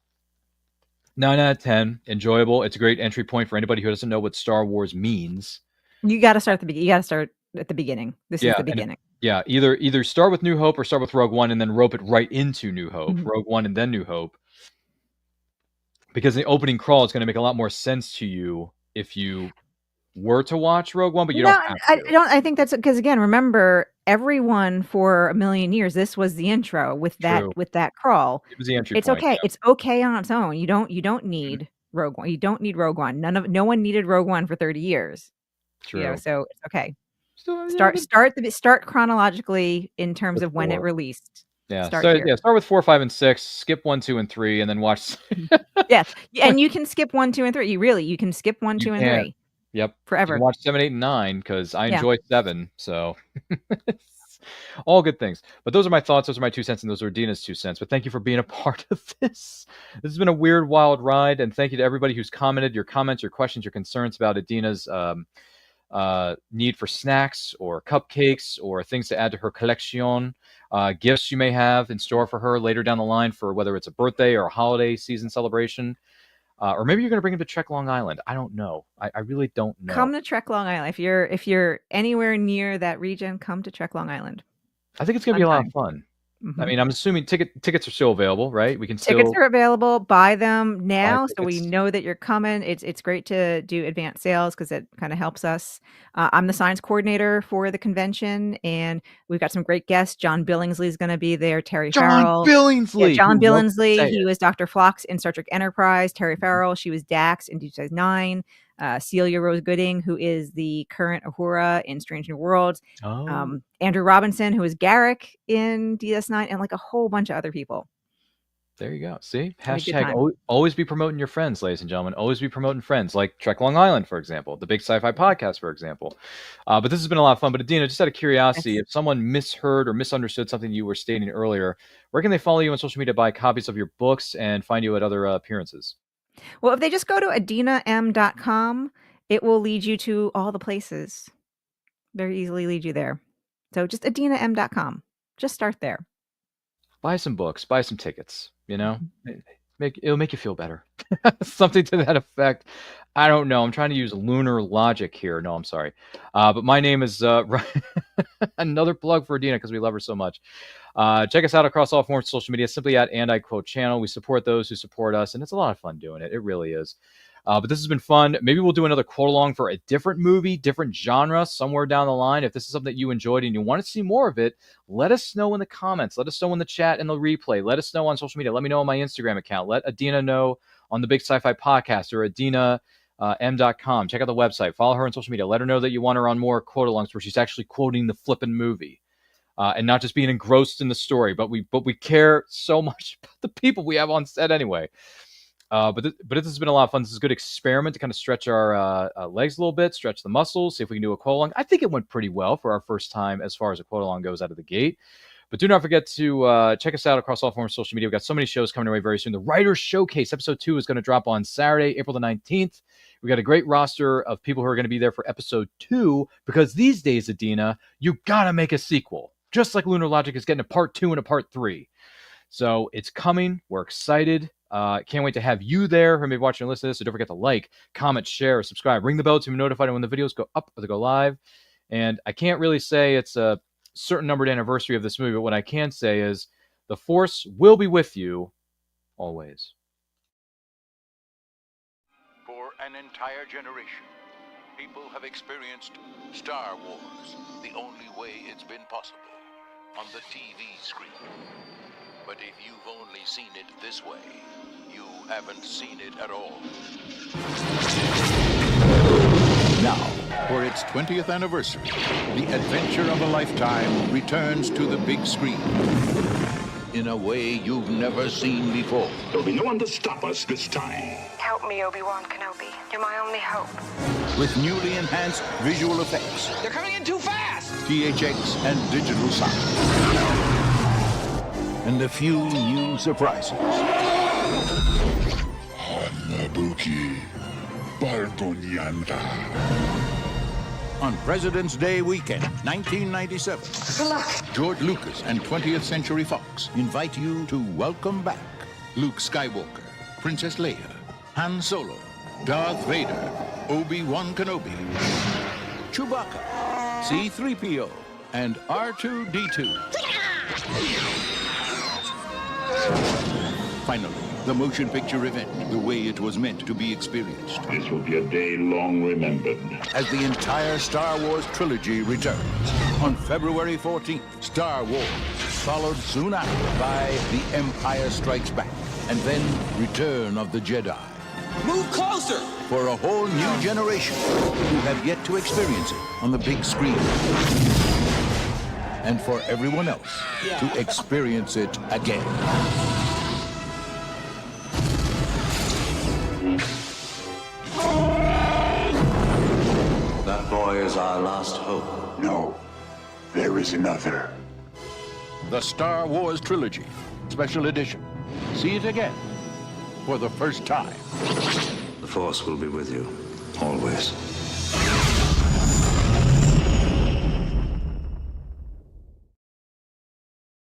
9 out of 10. Enjoyable. It's a great entry point for anybody who doesn't know what Star Wars means. You got to start at the beginning. You got to start at the beginning. This is the beginning. Either start with New Hope or start with Rogue One and then rope it right into New Hope. Rogue One and then New Hope. Because the opening crawl is going to make a lot more sense to you if you were to watch Rogue One, but you don't have to. I think that's because, again, remember, everyone for a million years, this was the intro with that crawl. It was the entry point. It's okay. Yeah. It's okay on its own. You don't need Rogue One. You don't need Rogue One. No one needed Rogue One for 30 years. True. So it's okay. Start chronologically in terms of when it released. Yeah. Start with 4, 5, and 6. Skip 1, 2, and 3, and then watch. Yes, and you can skip 1, 2, and 3. You can skip 1, 2, and 3. Yep. You forever. can watch 7, 8, and 9 because I Yeah. enjoy 7. So all good things. But those are my thoughts. Those are my 2 cents, and those are Dina's 2 cents. But thank you for being a part of this. This has been a weird, wild ride, and thank you to everybody who's commented. Your comments, your questions, your concerns about Adina's need for snacks or cupcakes or things to add to her collection, gifts you may have in store for her later down the line for whether it's a birthday or a holiday season celebration. Or maybe you're going to bring him to Trek Long Island. I don't know. I really don't know. Come to Trek Long Island. If you're anywhere near that region, come to Trek Long Island. I think it's going to be a lot of fun. Mm-hmm. I mean, I'm assuming tickets are still available, right? We can Tickets are available. Buy them now, so we tickets. know that you're coming. It's great to do advanced sales because it kind of helps us. I'm the science coordinator for the convention, and we've got some great guests. John Billingsley is going to be there. Terry Farrell. Billingsley. Yeah, John Who won't Billingsley. say He it. was Dr. Phlox in Star Trek Enterprise. Terry Farrell. She was Dax in Deep Space Nine. Celia Rose Gooding, who is the current Uhura in Strange New Worlds. Oh. Andrew Robinson, who is Garrick in DS9, and like a whole bunch of other people. There you go. See? Have a good Hashtag time. always be promoting your friends, ladies and gentlemen. Always be promoting friends, like Trek Long Island, for example, the Big Sci-Fi Podcast, for example. But this has been a lot of fun. But Adina, just out of curiosity, Yes. if someone misheard or misunderstood something you were stating earlier, where can they follow you on social media to buy copies of your books and find you at other appearances? Well, if they just go to adinam.com, it will lead you to all the places. Very easily lead you there. So just adinam.com. Just start there. Buy some books, buy some tickets, you know? It'll make you feel better. Something to that effect. I don't know. I'm trying to use lunar logic here. No, I'm sorry. But my name is another plug for Adina because we love her so much. Check us out across all forms of social media, simply at And I Quote Channel. We support those who support us, and it's a lot of fun doing it. It really is. But this has been fun. Maybe we'll do another quote along for a different movie, different genre somewhere down the line. If this is something that you enjoyed and you want to see more of it, let us know in the comments. Let us know in the chat and the replay. Let us know on social media. Let me know on my Instagram account. Let Adina know on the Big Sci-Fi Podcast or adinam.com. Check out the website. Follow her on social media. Let her know that you want her on more quote alongs where she's actually quoting the flippin' movie. And not just being engrossed in the story, but we care so much about the people we have on set anyway. But this has been a lot of fun. This is a good experiment to kind of stretch our legs a little bit, stretch the muscles, see if we can do a quote along. I think it went pretty well for our first time as far as a quote along goes out of the gate. But do not forget to check us out across all forms of social media. We've got so many shows coming our way very soon. The Writers Showcase episode 2 is going to drop on Saturday, April the 19th. We got a great roster of people who are going to be there for episode 2 because these days, Adina, you got to make a sequel. Just like Lunar Logic is getting a part 2 and a part 3. So it's coming. We're excited. Can't wait to have you there who may be watching and listen to this. So don't forget to like, comment, share, subscribe, ring the bell to be notified when the videos go up or they go live. And I can't really say it's a certain numbered anniversary of this movie, but what I can say is the Force will be with you always. For an entire generation, people have experienced Star Wars the only way it's been possible, on the TV screen. But if you've only seen it this way, you haven't seen it at all. Now, For its 20th anniversary, the adventure of a lifetime returns to the big screen in a way you've never seen before. there'll be no one to stop us this time. Help me, Obi-Wan Kenobi. You're my only hope. With newly enhanced visual effects, They're coming in too fast! THX, and digital sound. And a few new surprises. Nabuki, Bardonyanda. On President's Day weekend, 1997, Good luck. George Lucas and 20th Century Fox invite you to welcome back Luke Skywalker, Princess Leia, Han Solo, Darth Vader, Obi-Wan Kenobi, Chewbacca, C-3PO, and R2-D2. Finally, the motion picture event, the way it was meant to be experienced. This will be a day long remembered. As the entire Star Wars trilogy returns on February 14th, Star Wars, followed soon after by The Empire Strikes Back, and then Return of the Jedi. Move closer! For a whole new generation who have yet to experience it on the big screen. And for everyone else to experience it again. our last hope. No, there is another. The Star Wars Trilogy, Special Edition. See it again for the first time. The Force will be with you, always.